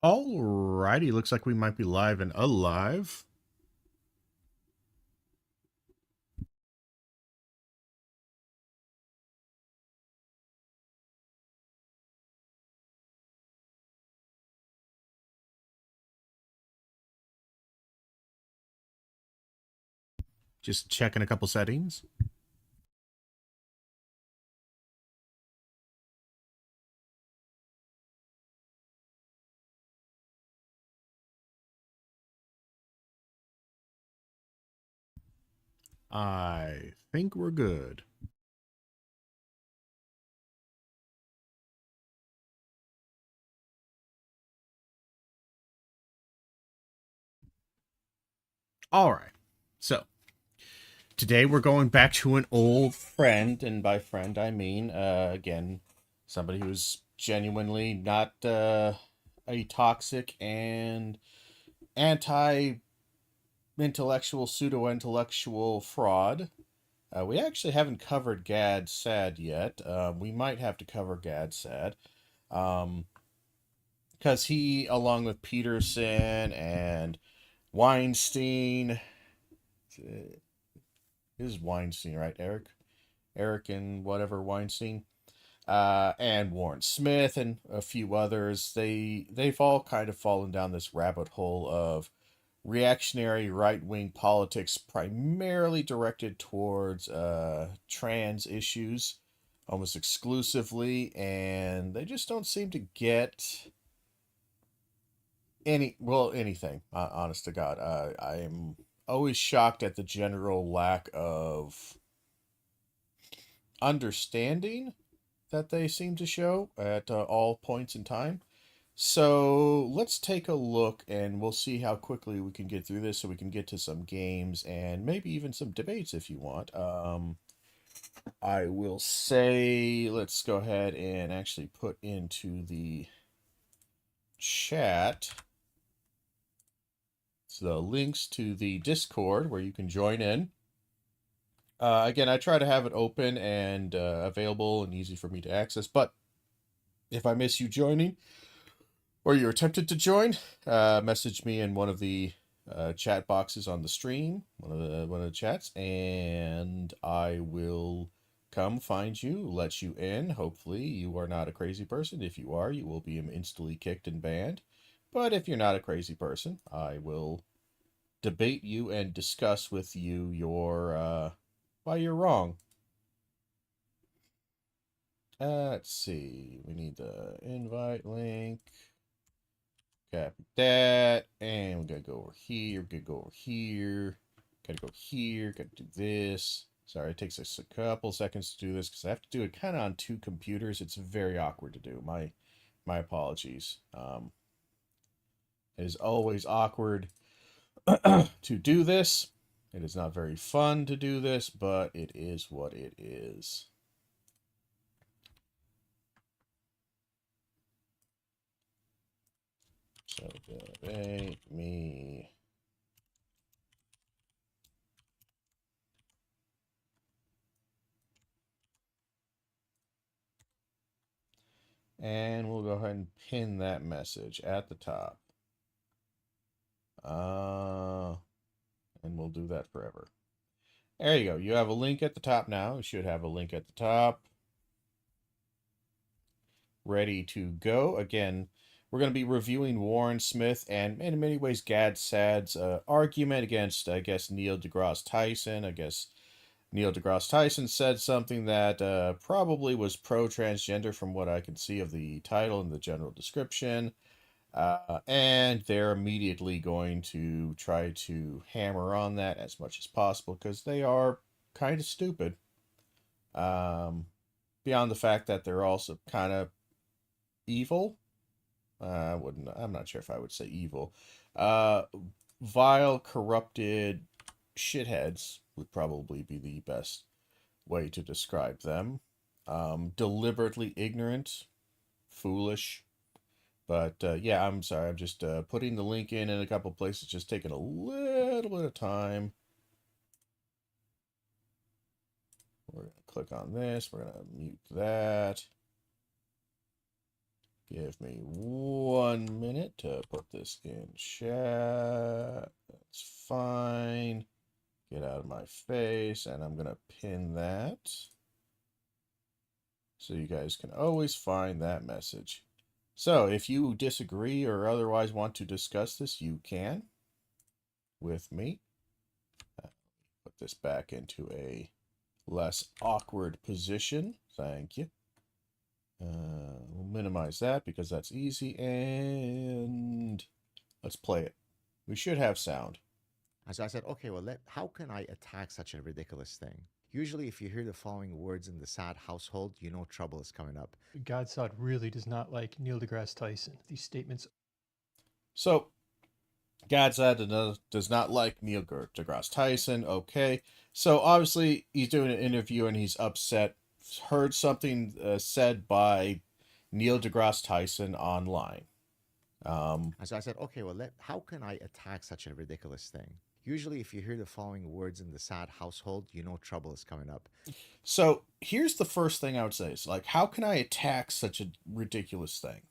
Alrighty, looks like we might be live and alive. Just checking a couple settings. I think we're good. All right. So, today we're going back to an old friend, and by friend I mean, again, somebody who's genuinely not a toxic and anti intellectual, pseudo intellectual fraud. We actually haven't covered Gad Sad yet. We might have to cover Gad Sad. Um, because he, along with Peterson and Weinstein, is Weinstein, right? Eric and whatever Weinstein, and Warren Smith and a few others. They've all kind of fallen down this rabbit hole of reactionary right wing politics, primarily directed towards trans issues, almost exclusively, and they just don't seem to get anything. Honest to God, I am always shocked at the general lack of understanding that they seem to show at all points in time. So let's take a look and we'll see how quickly we can get through this so we can get to some games and maybe even some debates if you want. I will say, let's go ahead and actually put into the chat the links to the Discord where you can join in. Again, I try to have it open and available and easy for me to access, but if I miss you joining, or you're tempted to join, message me in one of the chat boxes on the stream, one of the chats, and I will come find you, let you in. Hopefully, you are not a crazy person. If you are, you will be instantly kicked and banned. But if you're not a crazy person, I will debate you and discuss with you your why you're wrong. Let's see. We need the invite link. Copy that. And we gotta go over here. We gotta go over here. Gotta go here. Gotta do this. Sorry, it takes us a couple seconds to do this because I have to do it kind of on two computers. It's very awkward to do. My apologies. It is always awkward to do this. It is not very fun to do this, but it is what it is. So debate me. And we'll go ahead and pin that message at the top. And we'll do that forever. There you go. You have a link at the top now. You should have a link at the top. Ready to go. Again, we're going to be reviewing Warren Smith and in many ways Gad Sad's argument against, I guess, Neil deGrasse Tyson. I guess Neil deGrasse Tyson said something that probably was pro-transgender from what I can see of the title and the general description. And they're immediately going to try to hammer on that as much as possible because they are kind of stupid. Um, Beyond the fact that they're also kind of evil. I wouldn't. I'm not sure if I would say evil. Uh, Vile, corrupted shitheads would probably be the best way to describe them. Deliberately ignorant, foolish. But yeah, I'm sorry. I'm just putting the link in a couple places, just taking a little bit of time. We're going to click on this. We're going to mute that. Give me 1 minute to put this in chat. That's fine. Get out of my face, and I'm going to pin that so you guys can always find that message. So if you disagree or otherwise want to discuss this, you can with me. Put this back into a less awkward position. Thank you. We'll minimize that because that's easy, and let's play it. We should have sound. And so I said, okay, well, how can I attack such a ridiculous thing? Usually, if you hear the following words in the sad household, you know trouble is coming up. Godsod really does not like Neil deGrasse Tyson. These statements. So, Godzilla does not like Neil deGrasse Tyson. Okay. So, obviously, he's doing an interview and he's upset. Heard something said by Neil deGrasse Tyson online. And so I said, okay, well, how can I attack such a ridiculous thing? Usually, if you hear the following words in the sad household, you know trouble is coming up. So, here's the first thing I would say is like, how can I attack such a ridiculous thing?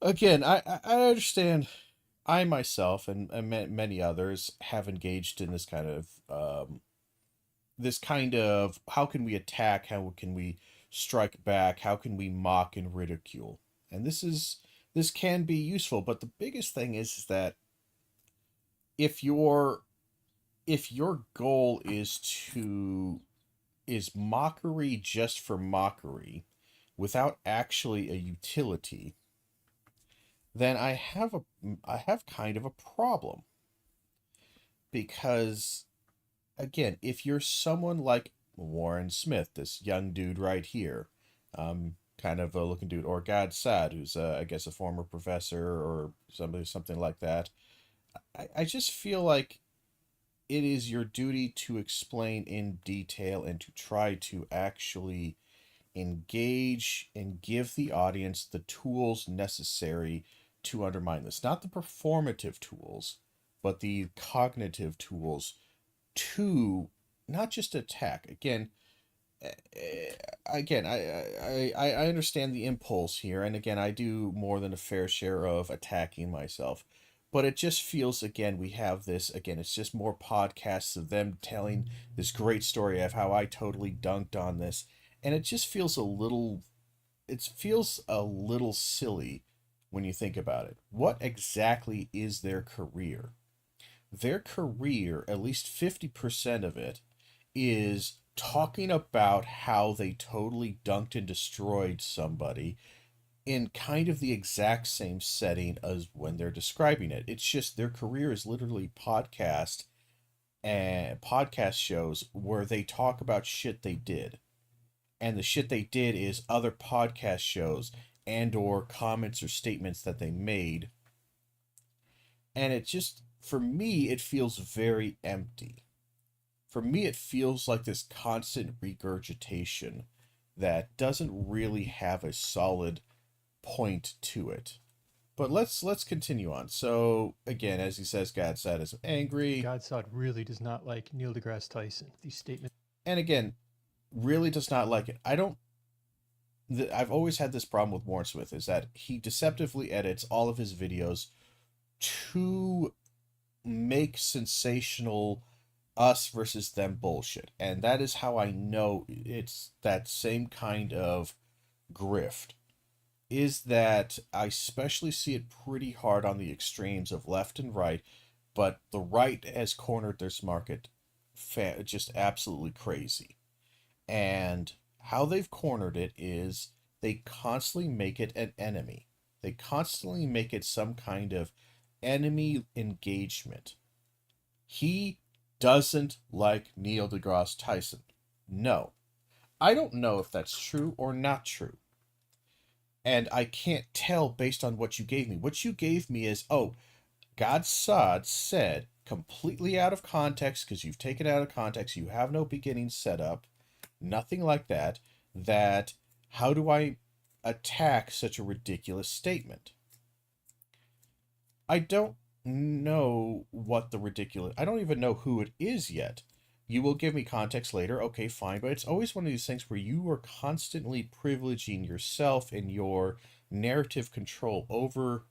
Again, I understand. I myself and many others have engaged in this kind of how can we attack, how can we strike back, how can we mock and ridicule, and this can be useful. But the biggest thing is that if your goal is mockery just for mockery, without actually a utility, then I have kind of a problem. Because again, if you're someone like Warren Smith, this young dude right here, kind of a looking dude, or Gad Saad, who's I guess a former professor or something like that, I just feel like it is your duty to explain in detail and to try to actually engage and give the audience the tools necessary to undermine this. Not the performative tools, but the cognitive tools to not just attack. Again, I understand the impulse here, and again, I do more than a fair share of attacking myself. But it just feels, again, we have this, again, it's just more podcasts of them telling this great story of how I totally dunked on this. And it just feels a little silly when you think about it. What exactly is their career? Their career, at least 50% of it, is talking about how they totally dunked and destroyed somebody in kind of the exact same setting as when they're describing it. It's just their career is literally podcast shows where they talk about shit they did. And the shit they did is other podcast shows and or comments or statements that they made. And it just, for me, it feels very empty. For me, it feels like this constant regurgitation that doesn't really have a solid point to it. But let's continue on. So again, as he says, Godsad is angry. Godsod really does not like Neil deGrasse Tyson. These statements. And again, really does not like it. I've always had this problem with Warren Smith, is that he deceptively edits all of his videos to make sensational us versus them bullshit. And that is how I know it's that same kind of grift. Is that I especially see it pretty hard on the extremes of left and right, but the right has cornered this market just absolutely crazy. And how they've cornered it is they constantly make it an enemy. They constantly make it some kind of enemy engagement. He doesn't like Neil deGrasse Tyson. No. I don't know if that's true or not true. And I can't tell based on what you gave me. What you gave me is, oh, Godsod said, completely out of context, because you've taken it out of context, you have no beginning set up, nothing like that, that how do I attack such a ridiculous statement? I don't know what the ridiculous, I don't even know who it is yet. you will give me context later. Okay, fine. But it's always one of these things where you are constantly privileging yourself and your narrative control over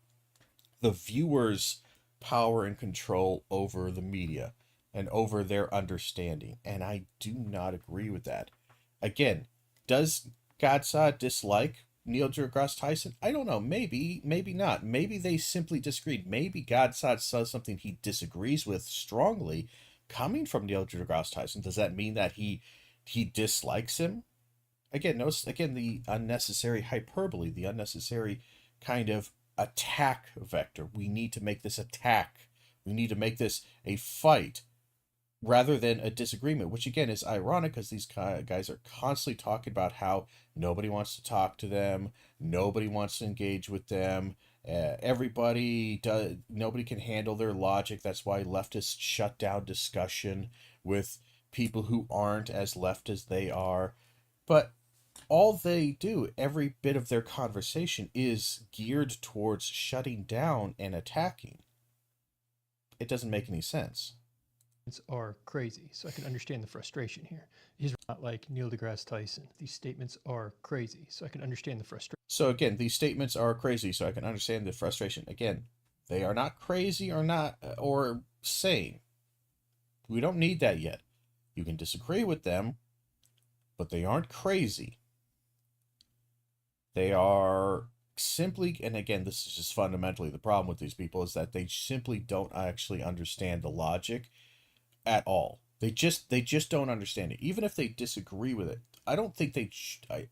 the viewer's power and control over the media and over their understanding. And I do not agree with that. Again, does Godsaw dislike Neil deGrasse Tyson? I don't know. Maybe, maybe not. Maybe they simply disagreed. Maybe Godsaw says something he disagrees with strongly coming from Neil deGrasse Tyson. Does that mean that he dislikes him? Again, notice again the unnecessary hyperbole, the unnecessary kind of attack vector. We need to make this attack. We need to make this a fight rather than a disagreement, which again is ironic because these guys are constantly talking about how nobody wants to talk to them, nobody wants to engage with them. Everybody does. Nobody can handle their logic. That's why leftists shut down discussion with people who aren't as left as they are. But all they do, every bit of their conversation, is geared towards shutting down and attacking. It doesn't make any sense. Are crazy, so I can understand the frustration here. He's not like Neil deGrasse Tyson. These statements are crazy, so I can understand the frustration. So again, these statements are crazy, so I can understand the frustration. Again, they are not crazy or not or sane. We don't need that yet. You can disagree with them, but they aren't crazy. They are simply, and again, this is just fundamentally the problem with these people, is that they simply don't actually understand the logic at all. They just don't understand it. Even if they disagree with it, I don't think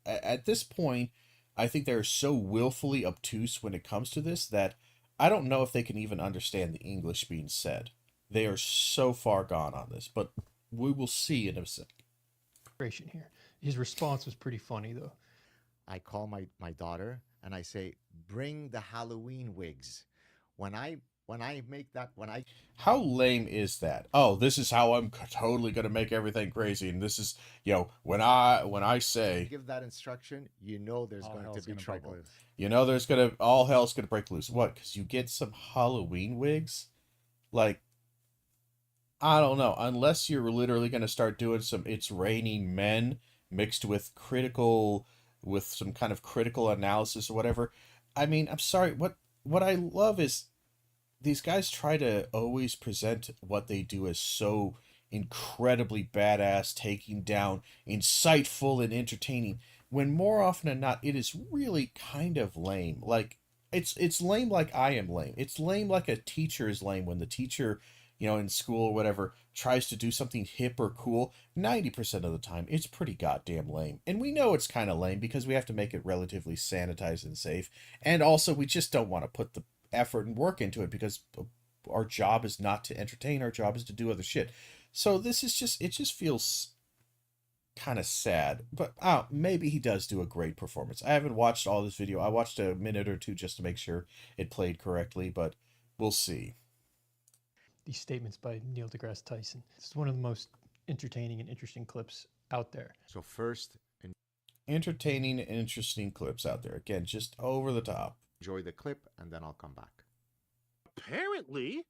at this point, I think they're so willfully obtuse when it comes to this that I don't know if they can even understand the English being said. They are so far gone on this, but we will see in a second. Here. His response was pretty funny though. I call my daughter and I say, bring the Halloween wigs. When I make that, How lame is that? Oh, this is how I'm totally gonna make everything crazy, and this is, when I say give that instruction, you know there's going to be trouble. there's gonna all hell's gonna break loose. What? Because you get some Halloween wigs, like I don't know. Unless you're literally gonna start doing some "It's Raining Men" mixed with some kind of critical analysis or whatever. I mean, I'm sorry. What I love is these guys try to always present what they do as so incredibly badass, taking down, insightful, and entertaining, when more often than not, it is really kind of lame. Like, it's lame like I am lame. It's lame like a teacher is lame when the teacher, in school or whatever, tries to do something hip or cool. 90% of the time, it's pretty goddamn lame. And we know it's kind of lame because we have to make it relatively sanitized and safe. And also, we just don't want to put the effort and work into it because our job is not to entertain. Our job is to do other shit. So this is it just feels kind of sad. But maybe he does do a great performance. I haven't watched all this video. I watched a minute or two just to make sure it played correctly, but we'll see. These statements by Neil deGrasse Tyson. It's one of the most entertaining and interesting clips out there. So first, entertaining and interesting clips out there. Again, just over the top. Enjoy the clip, and then I'll come back. Apparently,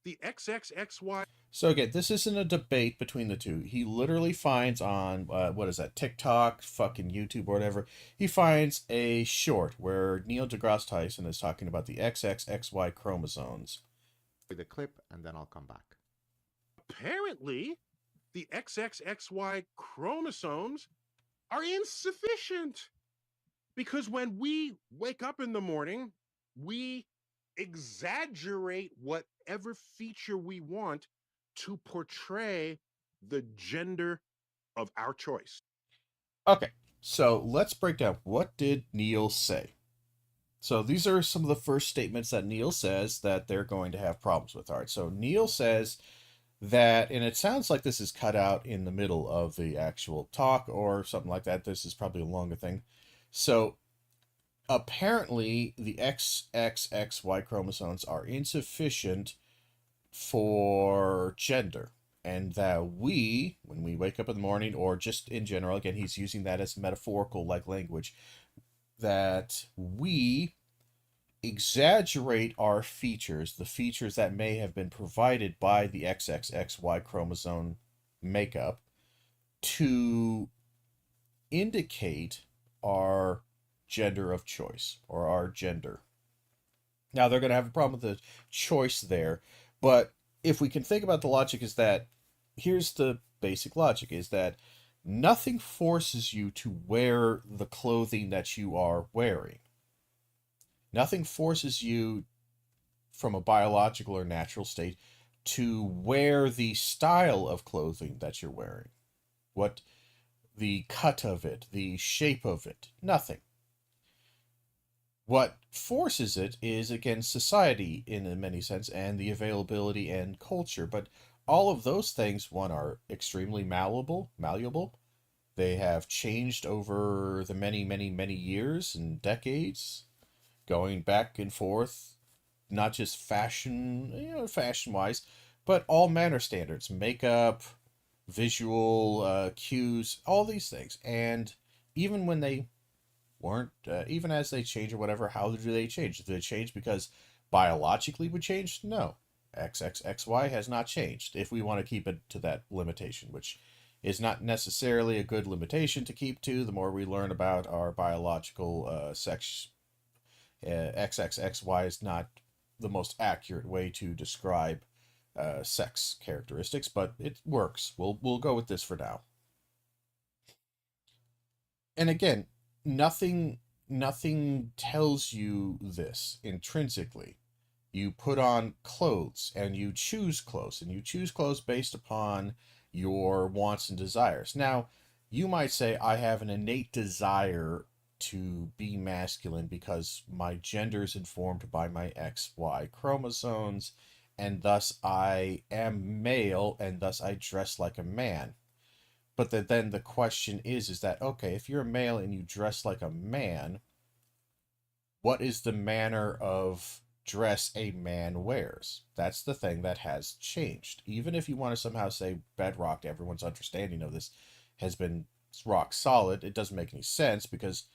the XXXY. So again, this isn't a debate between the two. He literally finds on, what is that, TikTok, fucking YouTube or whatever, he finds a short where Neil deGrasse Tyson is talking about the XXXY chromosomes. The clip, and then I'll come back. Apparently, the XXXY chromosomes are insufficient. Because when we wake up in the morning, we exaggerate whatever feature we want to portray the gender of our choice. Okay, so let's break down. What did Neil say? So these are some of the first statements that Neil says that they're going to have problems with. All right, so Neil says that, and it sounds like this is cut out in the middle of the actual talk or something like that. This is probably a longer thing. So apparently the XXXY chromosomes are insufficient for gender, and that we, when we wake up in the morning, or just in general, again, he's using that as metaphorical like language, that we exaggerate our features, the features that may have been provided by the XXXY chromosome makeup to indicate our gender of choice or our gender. Now, they're going to have a problem with the choice there, but if we can think about the logic is that here's the basic logic is that nothing forces you to wear the clothing that you are wearing. Nothing forces you from a biological or natural state to wear the style of clothing that you're wearing. What the cut of it, the shape of it, nothing. What forces it is, again, society in many sense and the availability and culture. But all of those things, one, are extremely malleable. They have changed over the many years and decades, going back and forth, not just fashion wise, but all manner standards, makeup, visual cues, all these things. And even when they weren't, even as they change or whatever, how do they change? Do they change because biologically would change? No. XXXY has not changed, if we want to keep it to that limitation, which is not necessarily a good limitation to keep to. The more we learn about our biological sex, XXXY is not the most accurate way to describe sex characteristics, but it works. We'll go with this for now. And again, nothing tells you this intrinsically. You put on clothes and you choose clothes based upon your wants and desires. Now, you might say, I have an innate desire to be masculine because my gender is informed by my XY chromosomes, and thus I am male, and thus I dress like a man. But then the question is that, okay, if you're a male and you dress like a man, what is the manner of dress a man wears? That's the thing that has changed. Even if you want to somehow say bedrock, everyone's understanding of this has been rock solid, it doesn't make any sense because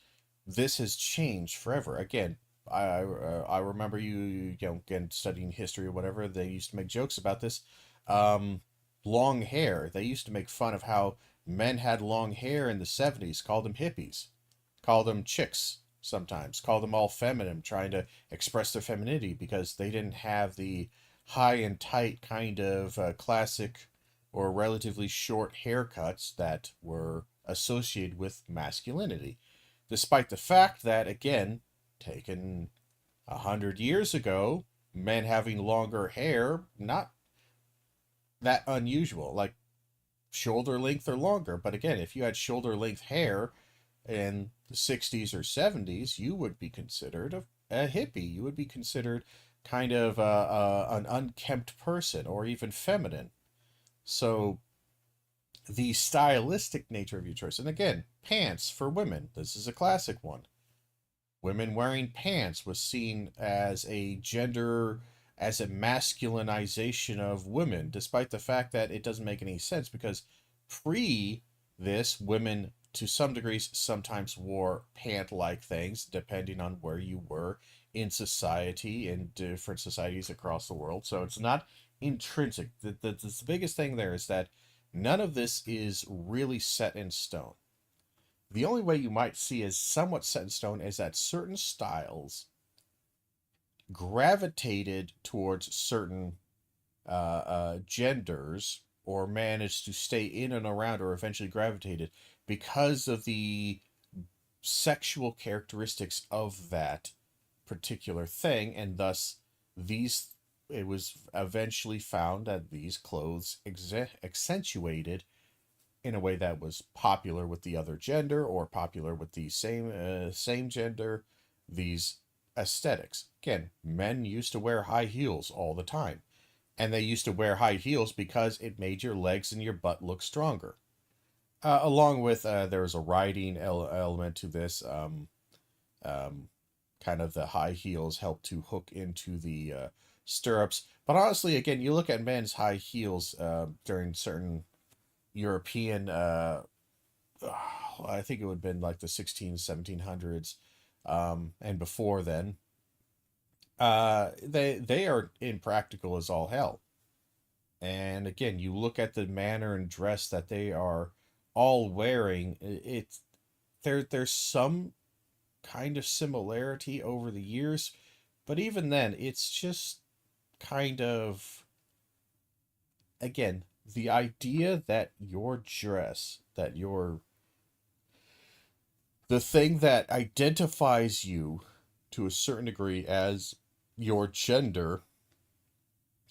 this has changed forever. Again, I remember again studying history or whatever. They used to make jokes about this. Long hair. They used to make fun of how men had long hair in the 70s. Called them hippies. Called them chicks sometimes. Called them all feminine, trying to express their femininity because they didn't have the high and tight kind of classic or relatively short haircuts that were associated with masculinity. Despite the fact that, again, taken 100 years ago, men having longer hair, not that unusual, like shoulder length or longer. But again, if you had shoulder length hair in the 60s or 70s, you would be considered a hippie. You would be considered kind of an unkempt person or even feminine. So the stylistic nature of your choice, and again, pants for women, this is a classic one. Women wearing pants was seen as a masculinization of women, despite the fact that it doesn't make any sense because pre this, women to some degrees sometimes wore pant-like things depending on where you were in society, in different societies across the world. So it's not intrinsic. The biggest thing there is that none of this is really set in stone. The only way you might see is somewhat set in stone is that certain styles gravitated towards certain genders or managed to stay in and around or eventually gravitated because of the sexual characteristics of that particular thing, and thus it was eventually found that these clothes accentuated in a way that was popular with the other gender or popular with the same gender these aesthetics. Again, men used to wear high heels all the time, and they used to wear high heels because it made your legs and your butt look stronger. Along with there was a riding element to this. Kind of the high heels help to hook into the stirrups. But honestly, again, you look at men's high heels during certain European, I think it would have been like the 1700s, and before then, they are impractical as all hell. And again, you look at the manner and dress that they are all wearing, it's there's some kind of similarity over the years, but even then, it's just kind of, again, the idea that your dress, that your the thing that identifies you to a certain degree as your gender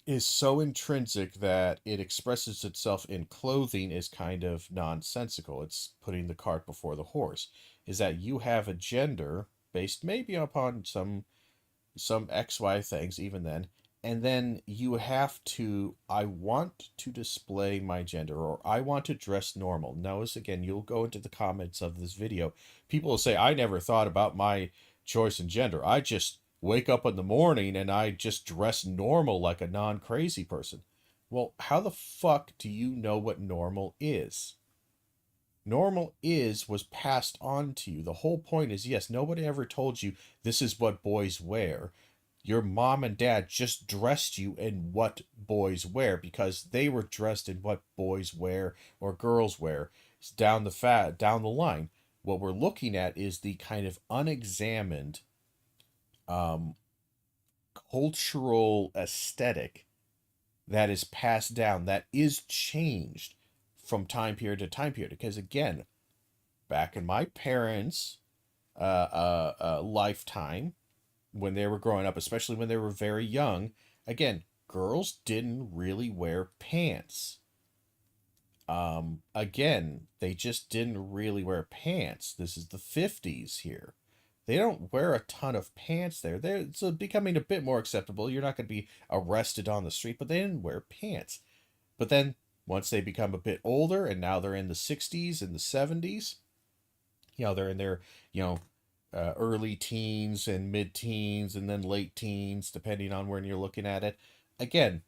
is so intrinsic that it expresses itself in clothing is kind of nonsensical. It's putting the cart before the horse. Is that you have a gender based maybe upon some XY things even then, and then you have to, I want to display my gender, or I want to dress normal. Notice again, you'll go into the comments of this video, people will say, I never thought about my choice in gender. I just wake up in the morning and I just dress normal like a non-crazy person. Well, how the fuck do you know what normal is? Normal is was passed on to you. The whole point is, yes, nobody ever told you this is what boys wear. Your mom and dad just dressed you in what boys wear because they were dressed in what boys wear or girls wear. It's down the line. What we're looking at is the kind of unexamined um, cultural aesthetic that is passed down, that is changed from time period to time period. Because again, back in my parents' lifetime, when they were growing up, especially when they were very young, again, girls didn't really wear pants. Again, they just didn't really wear pants. This is the 50s here. They don't wear a ton of pants there. It's becoming a bit more acceptable. You're not going to be arrested on the street, but they didn't wear pants. But then once they become a bit older, and now they're in the 60s and the 70s, they're in their, early teens and mid-teens and then late teens, depending on when you're looking at it. Again,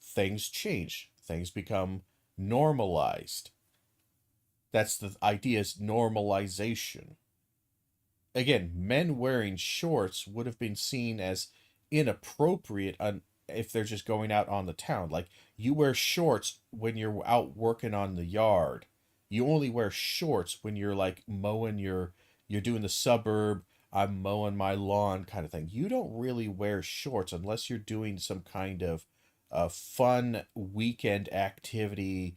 things change. Things become normalized. That's the idea, is normalization. Again, men wearing shorts would have been seen as inappropriate if they're just going out on the town. Like, you wear shorts when you're out working on the yard. You only wear shorts when you're like mowing you're doing the suburb, I'm mowing my lawn kind of thing. You don't really wear shorts unless you're doing some kind of fun weekend activity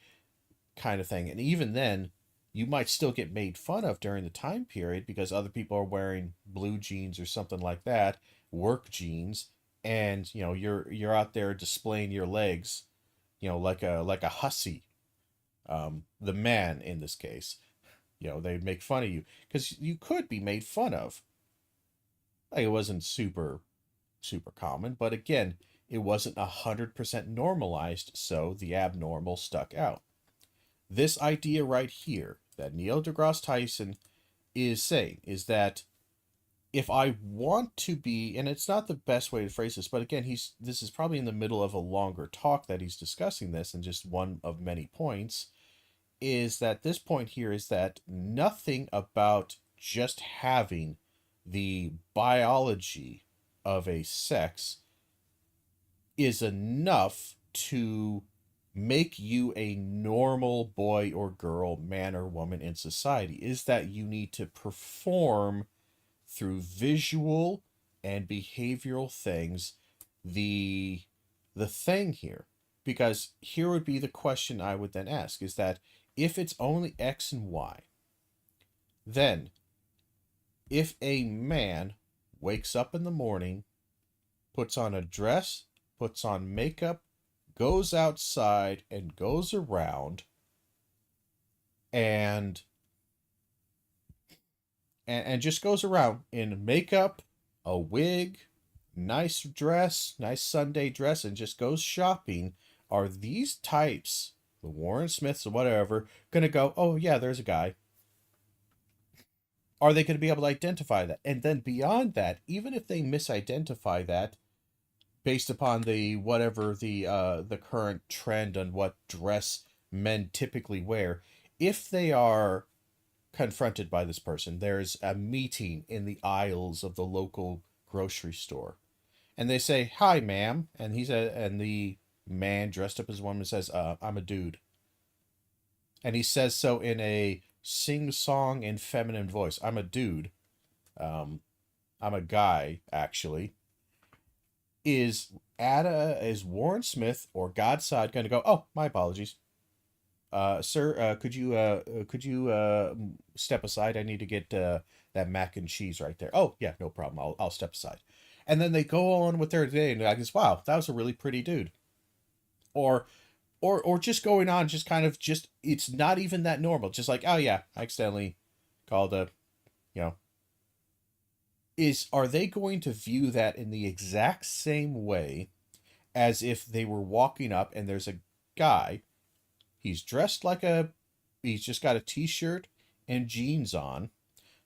kind of thing. And even then, you might still get made fun of during the time period because other people are wearing blue jeans or something like that, work jeans, and you're out there displaying your legs, like a hussy, the man in this case. They make fun of you because you could be made fun of. Like, it wasn't super common, but again, it wasn't 100% normalized, so the abnormal stuck out. This idea right here that Neil deGrasse Tyson is saying is that if I want to be, and it's not the best way to phrase this, but again, this is probably in the middle of a longer talk that he's discussing this, and just one of many points, is that this point here is that nothing about just having the biology of a sex is enough to make you a normal boy or girl, man or woman in society. Is that you need to perform through visual and behavioral things the thing here. Because here would be the question I would then ask, is that if it's only X and Y, then if a man wakes up in the morning, puts on a dress, puts on makeup, goes outside and goes around and just goes around in makeup, a wig, nice dress, nice Sunday dress, and just goes shopping, are these types, the Warren Smiths or whatever, going to go, oh yeah, there's a guy? Are they going to be able to identify that? And then beyond that, even if they misidentify that based upon the current trend on what dress men typically wear, if they are confronted by this person, there's a meeting in the aisles of the local grocery store, and they say, "Hi, ma'am," and man dressed up as a woman says, I'm a dude. And he says so in a sing-song and feminine voice. I'm a dude. I'm a guy, actually. Is Warren Smith or God's side going to go, oh, my apologies. Sir, could you step aside? I need to get that mac and cheese right there. Oh, yeah, no problem. I'll step aside. And then they go on with their day, and I guess, wow, that was a really pretty dude. Or just going on, just kind of just, it's not even that normal. Just like, oh yeah, I accidentally called are they going to view that in the exact same way as if they were walking up and there's a guy, he's dressed like he's just got a t-shirt and jeans on,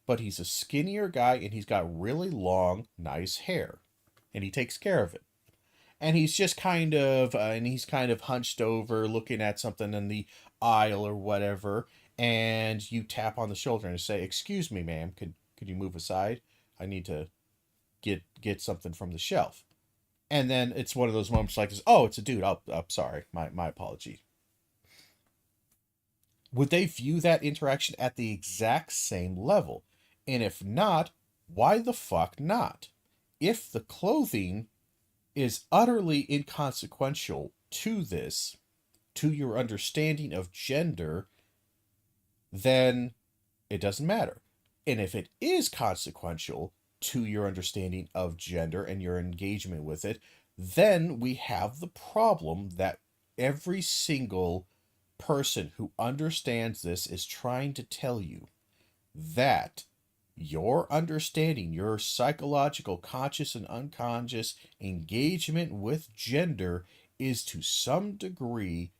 but he's a skinnier guy and he's got really long, nice hair, and he takes care of it. And he's just kind of hunched over looking at something in the aisle or whatever, and you tap on the shoulder and say, excuse me, ma'am, could you move aside? I need to get something from the shelf. And then it's one of those moments like this, oh, it's a dude. Oh, sorry, my apology. Would they view that interaction at the exact same level? And if not, why the fuck not? If the clothing is utterly inconsequential to this, to your understanding of gender, then it doesn't matter. And if it is consequential to your understanding of gender and your engagement with it, then we have the problem that every single person who understands this is trying to tell you that your understanding, your psychological, conscious and unconscious engagement with gender is to some degree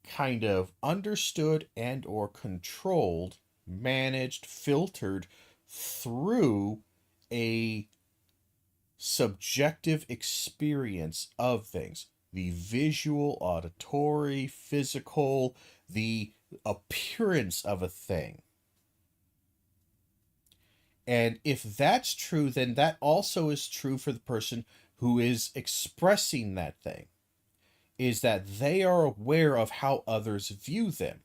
kind of understood and or controlled, managed, filtered through a subjective experience of things. The visual, auditory, physical, the appearance of a thing. And if that's true, then that also is true for the person who is expressing that thing, is that they are aware of how others view them.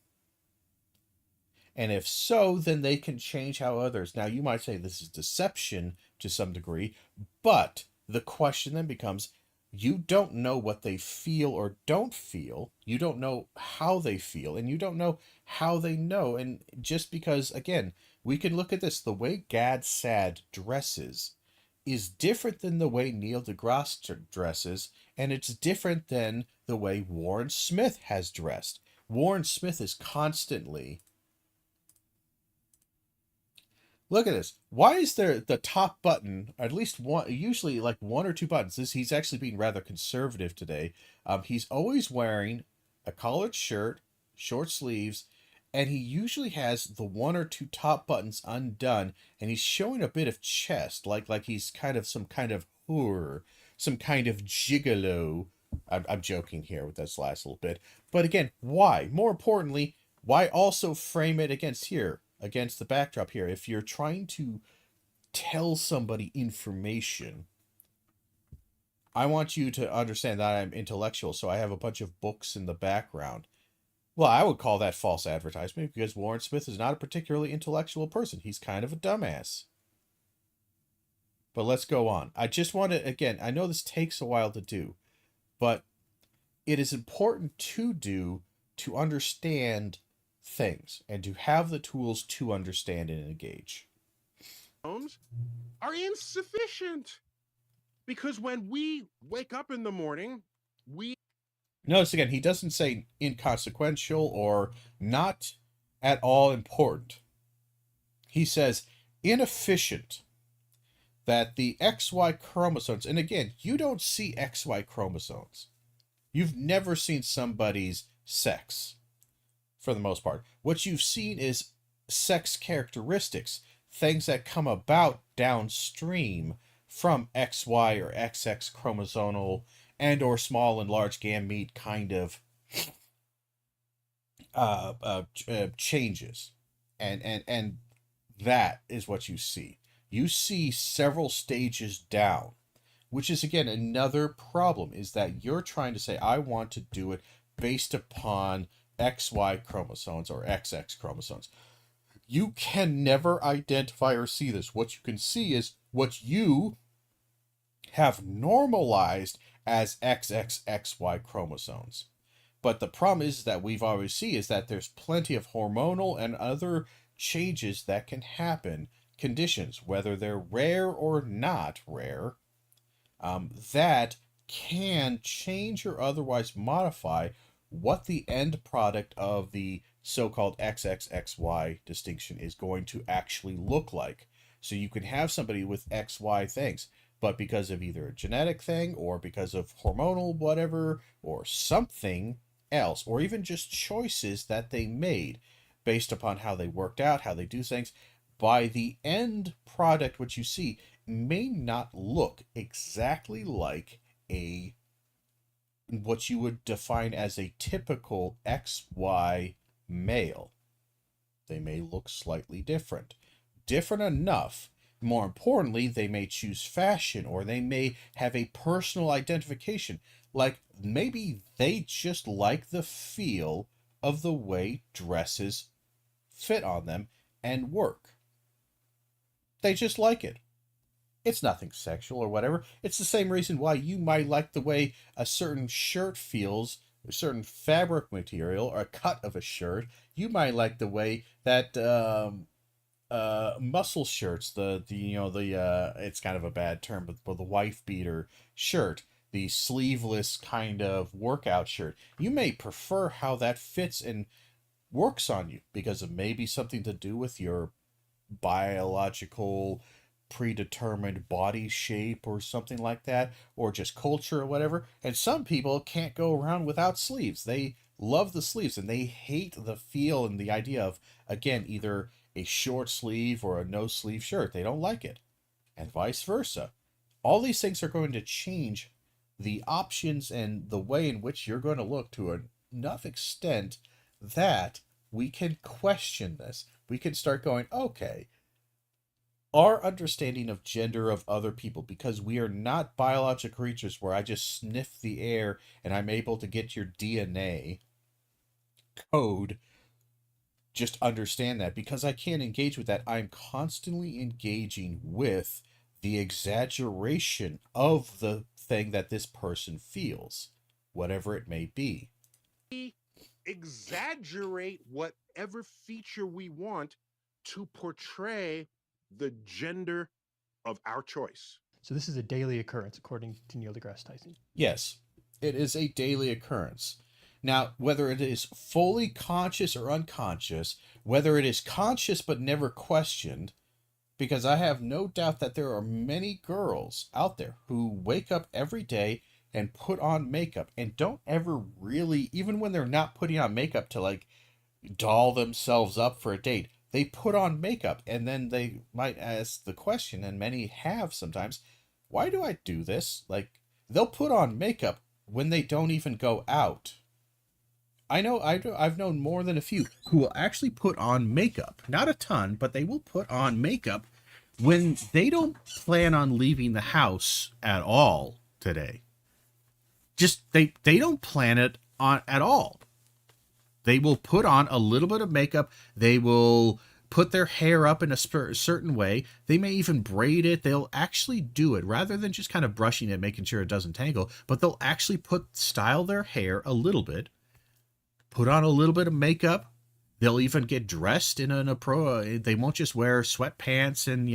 And if so, then they can change how others. Now, you might say this is deception to some degree, but the question then becomes, you don't know what they feel or don't feel. You don't know how they feel, and you don't know how they know. And just because, again, we can look at this, the way Gad Sad dresses is different than the way Neil deGrasse dresses, and it's different than the way Warren Smith has dressed. Warren Smith is constantly... Look at this. Why is there the top button, at least one, usually like one or two buttons? He's actually being rather conservative today. He's always wearing a collared shirt, short sleeves, and he usually has the one or two top buttons undone, and he's showing a bit of chest, like he's kind of some kind of whore, some kind of gigolo. I'm joking here with this last little bit. But again, why? More importantly, why also frame it against the backdrop here? If you're trying to tell somebody information, I want you to understand that I'm intellectual, so I have a bunch of books in the background. Well, I would call that false advertisement because Warren Smith is not a particularly intellectual person. He's kind of a dumbass. But let's go on. I just want to, again, I know this takes a while to do, but it is important to do to understand things and to have the tools to understand and engage. Are insufficient because when we wake up in the morning, we... Notice again, he doesn't say inconsequential or not at all important. He says inefficient. That the XY chromosomes, and again, you don't see XY chromosomes. You've never seen somebody's sex, for the most part. What you've seen is sex characteristics, things that come about downstream from XY or XX chromosomal and or small and large gamete kind of changes. And that is what you see. You see several stages down. which is, again, another problem, is that you're trying to say, I want to do it based upon XY chromosomes or XX chromosomes. You can never identify or see this. What you can see is what you have normalized as XXXY chromosomes. But the problem is that we've always seen is that there's plenty of hormonal and other changes that can happen, conditions, whether they're rare or not rare, that can change or otherwise modify what the end product of the so-called XXXY distinction is going to actually look like. So you can have somebody with XY things, but because of either a genetic thing or because of hormonal whatever or something else, or even just choices that they made based upon how they worked out, how they do things, by the end product, what you see may not look exactly like a what you would define as a typical XY male. They may look slightly different. Different enough. More importantly, they may choose fashion, or they may have a personal identification. Like, maybe they just like the feel of the way dresses fit on them and work. They just like it. It's nothing sexual or whatever. It's the same reason why you might like the way a certain shirt feels, a certain fabric material, or a cut of a shirt. You might like the way that muscle shirts, it's kind of a bad term, but the wife beater shirt, the sleeveless kind of workout shirt. You may prefer how that fits and works on you because of maybe something to do with your biological predetermined body shape or something like that, or just culture or whatever. And some people can't go around without sleeves. They love the sleeves and they hate the feel and the idea of, again, either a short sleeve or a no sleeve shirt. They don't like it, and vice versa. All these things are going to change the options and the way in which you're going to look to enough extent that we can question this. We can start going, okay, our understanding of gender of other people, because we are not biological creatures where I just sniff the air and I'm able to get your DNA code. Just understand that because I can't engage with that, I'm constantly engaging with the exaggeration of the thing that this person feels, whatever it may be. We exaggerate whatever feature we want to portray the gender of our choice. So this is a daily occurrence, according to Neil deGrasse Tyson. Yes, it is a daily occurrence. Now, whether it is fully conscious or unconscious, whether it is conscious but never questioned, because I have no doubt that there are many girls out there who wake up every day and put on makeup and don't ever really, even when they're not putting on makeup to like doll themselves up for a date, they put on makeup and then they might ask the question, and many have sometimes, why do I do this? Like, they'll put on makeup when they don't even go out. I've known more than a few who will actually put on makeup. Not a ton, but they will put on makeup when they don't plan on leaving the house at all today. Just, they don't plan it on at all. They will put on a little bit of makeup. They will put their hair up in a certain way. They may even braid it. They'll actually do it rather than just kind of brushing it, making sure it doesn't tangle. But they'll actually style their hair a little bit, put on a little bit of makeup. They'll even get dressed in they won't just wear sweatpants and,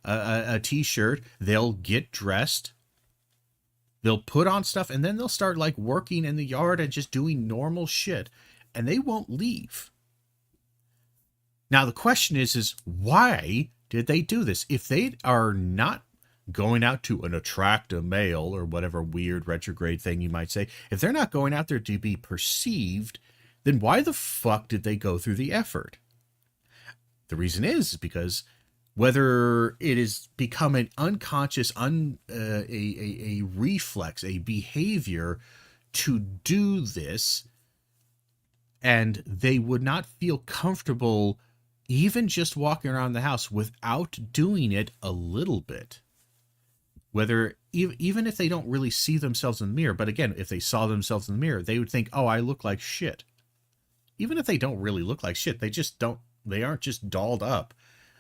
a t-shirt. They'll get dressed. They'll put on stuff and then they'll start like working in the yard and just doing normal shit. And they won't leave. Now the question is why did they do this? If they are not going out to attract a male or whatever weird retrograde thing you might say, if they're not going out there to be perceived, then why the fuck did they go through the effort? The reason is because whether it has become an unconscious, a reflex, a behavior to do this, and they would not feel comfortable even just walking around the house without doing it a little bit. Whether even if they don't really see themselves in the mirror, but again, if they saw themselves in the mirror, they would think, "Oh, I look like shit." Even if they don't really look like shit, they aren't just dolled up.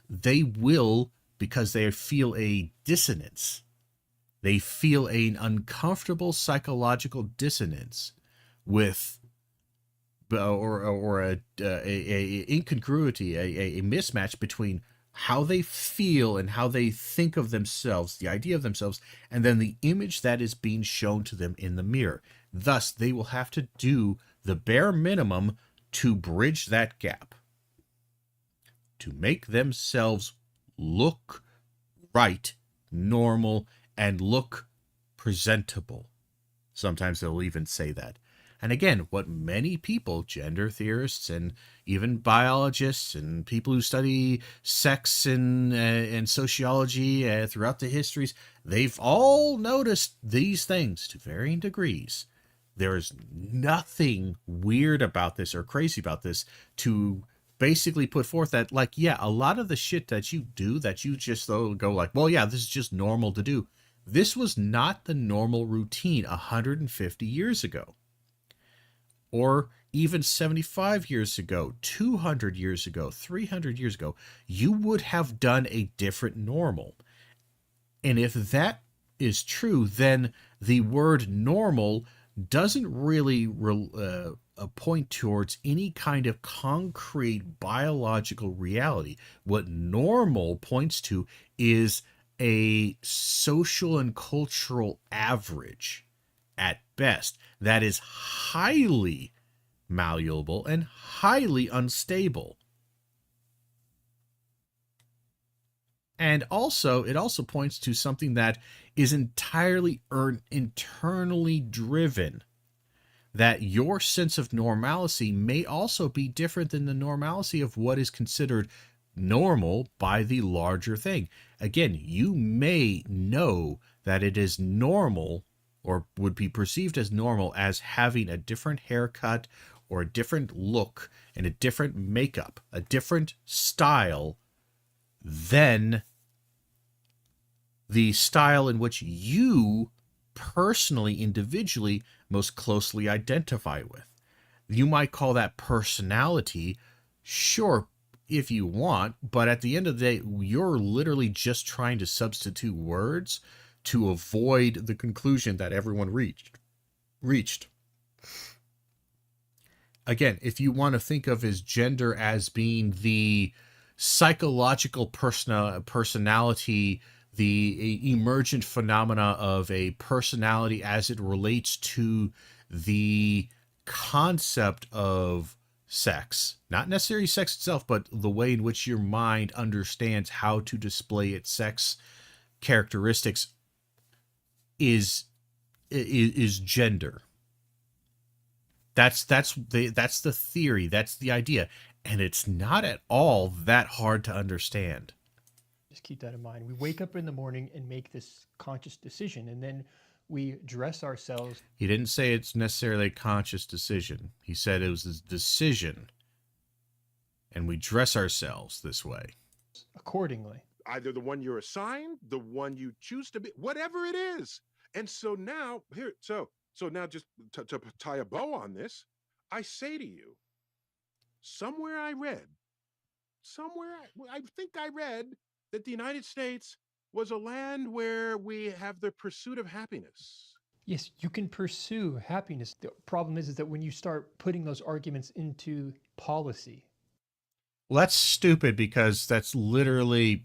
They will, because they feel a dissonance. They feel an uncomfortable psychological dissonance with, or a incongruity, a mismatch between how they feel and how they think of themselves, the idea of themselves, and then the image that is being shown to them in the mirror. Thus, they will have to do the bare minimum to bridge that gap, to make themselves look right, normal, and look presentable. Sometimes they'll even say that. And again, what many people, gender theorists and even biologists and people who study sex and sociology throughout the histories, they've all noticed these things to varying degrees. There is nothing weird about this or crazy about this to basically put forth that, like, yeah, a lot of the shit that you do that you just go like, well, yeah, this is just normal to do. This was not the normal routine 150 years ago. Or even 75 years ago, 200 years ago, 300 years ago. You would have done a different normal. And if that is true, then the word normal doesn't really point towards any kind of concrete biological reality. What normal points to is a social and cultural average at best that is highly malleable and highly unstable. And also, it also points to something that is entirely internally driven. That your sense of normalcy may also be different than the normalcy of what is considered normal by the larger thing. Again, you may know that it is normal or would be perceived as normal as having a different haircut or a different look and a different makeup, a different style than the style in which you personally, individually, most closely identify with. You might call that personality, sure, if you want, but at the end of the day, you're literally just trying to substitute words to avoid the conclusion that everyone reached. Again, if you want to think of as gender as being the psychological personality, the emergent phenomena of a personality as it relates to the concept of sex, not necessarily sex itself, but the way in which your mind understands how to display its sex characteristics is gender. That's the theory, that's the idea, and it's not at all that hard to understand. Just keep that in mind. We wake up in the morning and make this conscious decision, and then we dress ourselves. He didn't say it's necessarily a conscious decision. He said it was a decision, and we dress ourselves this way Accordingly. Either the one you're assigned, the one you choose to be, whatever it is. And so now, so now just to tie a bow on this, I say to you, somewhere I think I read that the United States was a land where we have the pursuit of happiness. Yes, you can pursue happiness. The problem is that when you start putting those arguments into policy. Well, that's stupid because that's literally...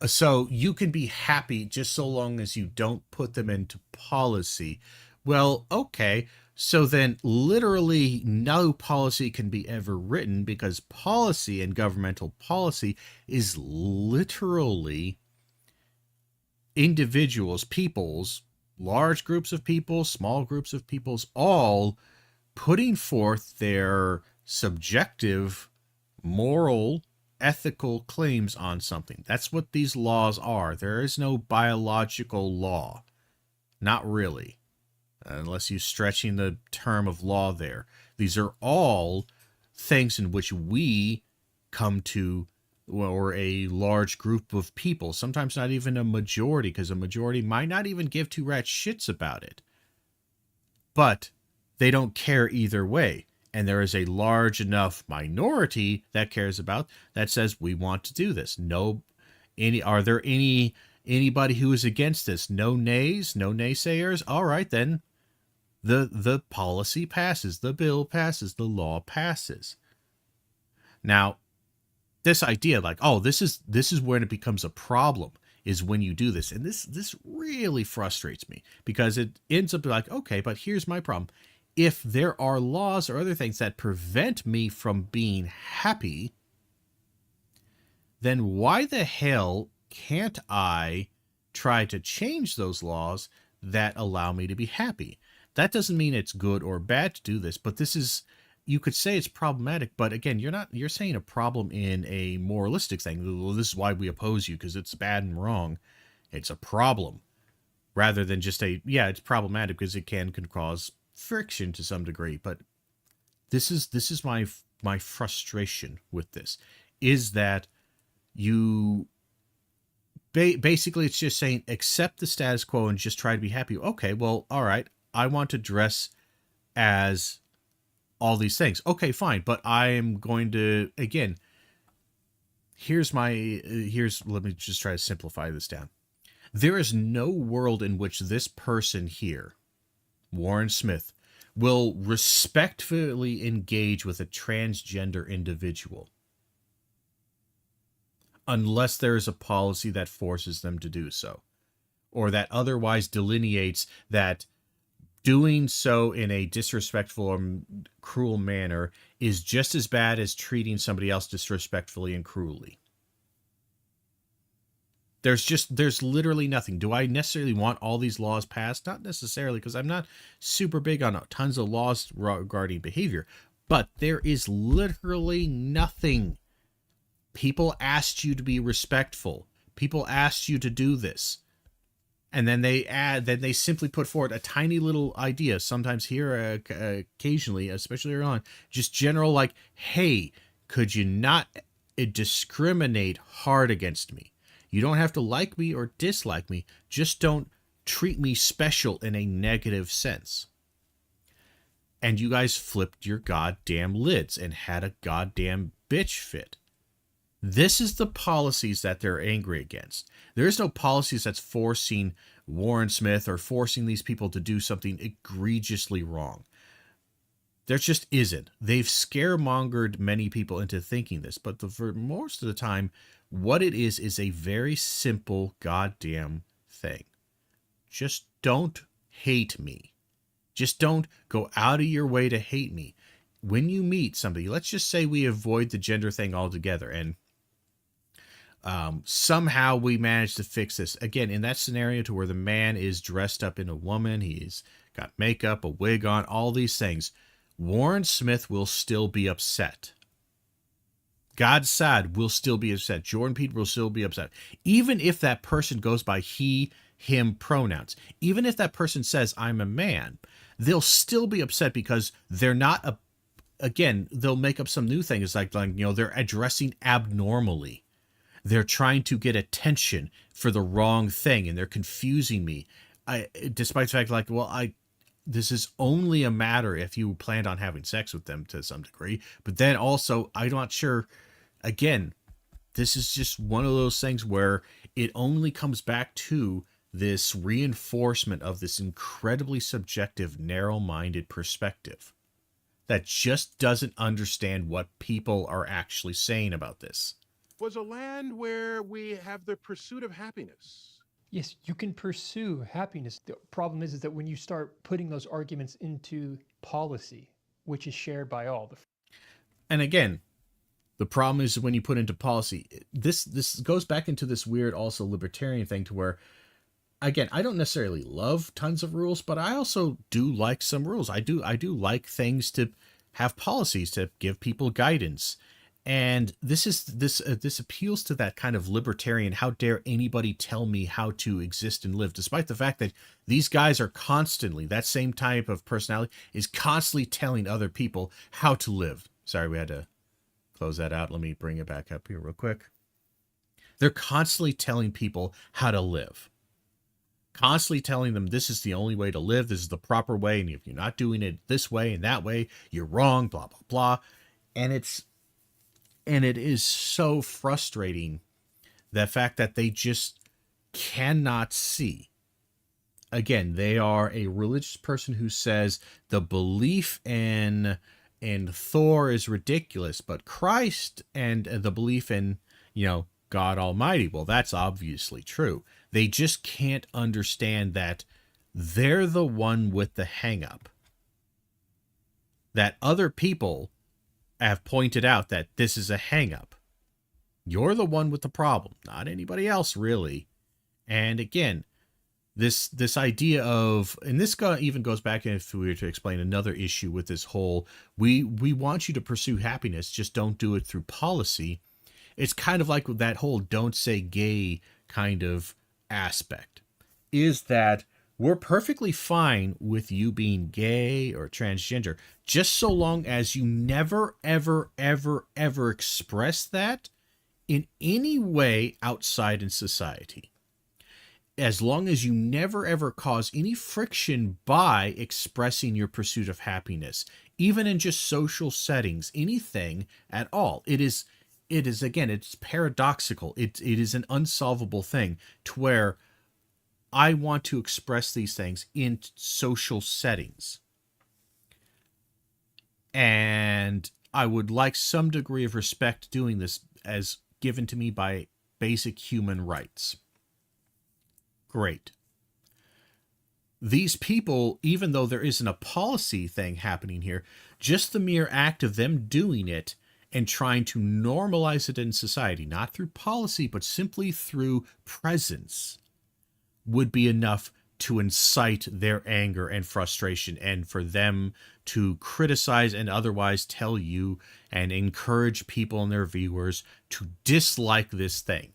So you can be happy just so long as you don't put them into policy. Well, okay. So then literally no policy can be ever written because policy and governmental policy is literally individuals, peoples, large groups of people, small groups of peoples, all putting forth their subjective, moral, ethical claims on something. That's what these laws are. There is no biological law. Not really. Unless you're stretching the term of law there. These are all things in which we come to or a large group of people, sometimes not even a majority, because a majority might not even give two rats shits about it. But they don't care either way. And there is a large enough minority that cares about, that says we want to do this. Are there anybody who is against this? No nays, no naysayers. All right, then the policy passes, the bill passes, the law passes. Now, this idea like, oh, this is when it becomes a problem, is when you do this. And this really frustrates me, because it ends up like, okay, but here's my problem. If there are laws or other things that prevent me from being happy, then why the hell can't I try to change those laws that allow me to be happy? That doesn't mean it's good or bad to do this, but this is, you could say it's problematic, but again, you're saying a problem in a moralistic thing. Well, this is why we oppose you, because it's bad and wrong. It's a problem, rather than just it's problematic because it can cause friction to some degree. But this is my frustration with this, is that you basically, it's just saying accept the status quo and just try to be happy. Okay, well, all right, I want to dress as all these things. Okay, fine, but I am going to, again, let me just try to simplify this down. There is no world in which this person here, Warren Smith, will respectfully engage with a transgender individual unless there is a policy that forces them to do so, or that otherwise delineates that doing so in a disrespectful or cruel manner is just as bad as treating somebody else disrespectfully and cruelly. There's literally nothing. Do I necessarily want all these laws passed? Not necessarily, because I'm not super big on tons of laws regarding behavior, but there is literally nothing. People asked you to be respectful. People asked you to do this. And then they simply put forward a tiny little idea, sometimes here, occasionally, especially early on, just general like, hey, could you not discriminate hard against me? You don't have to like me or dislike me, just don't treat me special in a negative sense. And you guys flipped your goddamn lids and had a goddamn bitch fit. This is the policies that they're angry against. There is no policies that's forcing Warren Smith or forcing these people to do something egregiously wrong. There just isn't. They've scaremongered many people into thinking this, but for most of the time, what it is a very simple goddamn thing. Just don't hate me. Just don't go out of your way to hate me. When you meet somebody, let's just say we avoid the gender thing altogether, and somehow we manage to fix this. Again, in that scenario to where the man is dressed up in a woman, he's got makeup, a wig on, all these things, Warren Smith will still be upset. God Saad will still be upset. Jordan Peterson will still be upset. Even if that person goes by he, him pronouns, even if that person says, I'm a man, they'll still be upset because they're not again, they'll make up some new thing. It's like, they're addressing abnormally. They're trying to get attention for the wrong thing, and they're confusing me. Despite the fact, this is only a matter if you planned on having sex with them to some degree. But then also, I'm not sure. Again, this is just one of those things where it only comes back to this reinforcement of this incredibly subjective, narrow-minded perspective that just doesn't understand what people are actually saying about this. Was a land where we have the pursuit of happiness. Yes, you can pursue happiness. The problem is that when you start putting those arguments into policy, which is shared by all. And again, the problem is when you put into policy, this goes back into this weird also libertarian thing to where, again, I don't necessarily love tons of rules, but I also do like some rules. I do like things to have policies to give people guidance. And this appeals to that kind of libertarian, how dare anybody tell me how to exist and live, despite the fact that these guys are constantly, that same type of personality is constantly telling other people how to live. Sorry, we had to close that out. Let me bring it back up here real quick. They're constantly telling people how to live. Constantly telling them this is the only way to live. This is the proper way. And if you're not doing it this way and that way, you're wrong, blah, blah, blah. And it is so frustrating, the fact that they just cannot see. Again, they are a religious person who says the belief in Thor is ridiculous, but Christ and the belief in, God Almighty, well, that's obviously true. They just can't understand that they're the one with the hang-up. That other people have pointed out that this is a hang-up. You're the one with the problem, not anybody else, really. And again, this idea of, and this even goes back, if we were to explain another issue with this whole, we want you to pursue happiness, just don't do it through policy. It's kind of like that whole don't say gay kind of aspect, is that we're perfectly fine with you being gay or transgender, just so long as you never, ever, ever, ever express that in any way outside in society. As long as you never, ever cause any friction by expressing your pursuit of happiness, even in just social settings, anything at all. It is again, it's paradoxical. It is an unsolvable thing to where I want to express these things in social settings. And I would like some degree of respect doing this as given to me by basic human rights. Great. These people, even though there isn't a policy thing happening here, just the mere act of them doing it and trying to normalize it in society, not through policy, but simply through presence, would be enough to incite their anger and frustration, and for them to criticize and otherwise tell you and encourage people and their viewers to dislike this thing.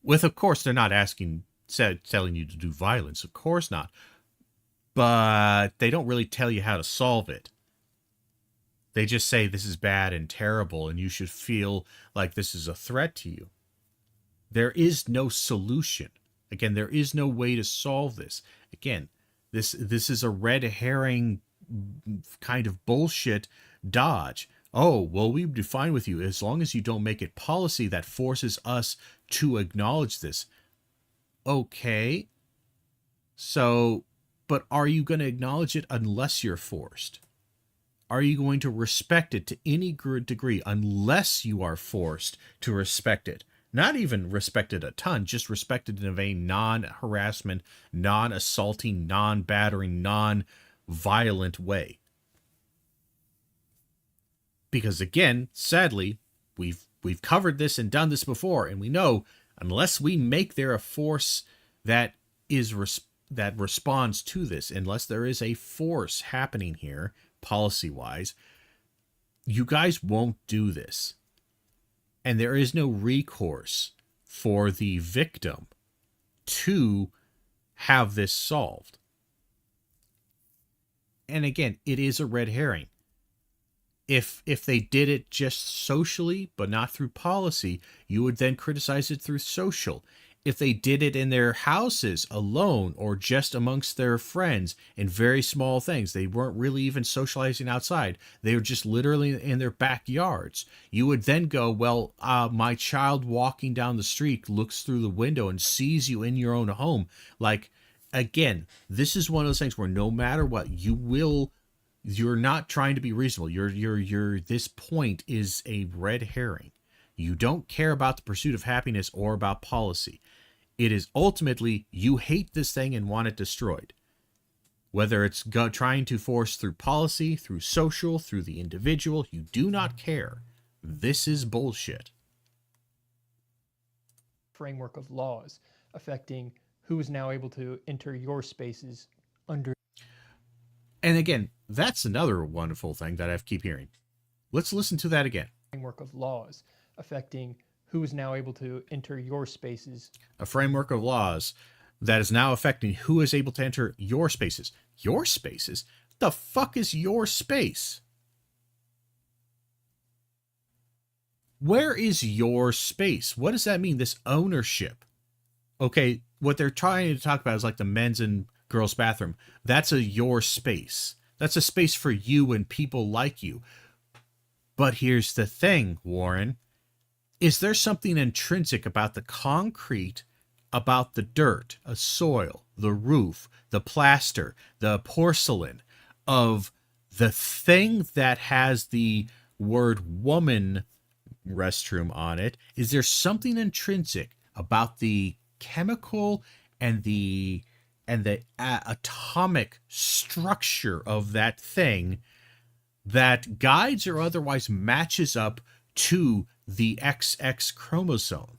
With, of course, they're not telling you to do violence, of course not, but they don't really tell you how to solve it. They just say this is bad and terrible and you should feel like this is a threat to you. There is no solution. Again, there is no way to solve this. Again, this is a red herring kind of bullshit dodge. Oh, well, we'd be fine with you as long as you don't make it policy that forces us to acknowledge this. Okay. So, but are you going to acknowledge it unless you're forced? Are you going to respect it to any degree unless you are forced to respect it? Not even respect it a ton, just respect it in a non-harassment, non-assaulting, non-battering, non-violent way. Because again, sadly, we've covered this and done this before, and we know unless we make there a force that that responds to this, unless there is a force happening here, policy-wise, you guys won't do this. And there is no recourse for the victim to have this solved. And again, it is a red herring. If they did it just socially, but not through policy, you would then criticize it through social. If they did it in their houses alone or just amongst their friends in very small things, they weren't really even socializing outside. They were just literally in their backyards. You would then go, well, my child walking down the street looks through the window and sees you in your own home. Like, again, this is one of those things where no matter what, you're not trying to be reasonable. This point is a red herring. You don't care about the pursuit of happiness or about policy. It is ultimately, you hate this thing and want it destroyed. Whether it's trying to force through policy, through social, through the individual, you do not care. This is bullshit. Framework of laws affecting who is now able to enter your spaces under. And again, that's another wonderful thing that I keep hearing. Let's listen to that again. Framework of laws affecting who is now able to enter your spaces. A framework of laws that is now affecting who is able to enter your spaces. Your spaces? The fuck is your space? Where is your space? What does that mean, this ownership? Okay, what they're trying to talk about is like the men's and girls' bathroom. That's a your space. That's a space for you and people like you. But here's the thing, Warren. Is there something intrinsic about the concrete, about the dirt, a soil, the roof, the plaster, the porcelain, of the thing that has the word woman restroom on it? Is there something intrinsic about the chemical and the atomic structure of that thing that guides or otherwise matches up to the XX chromosome?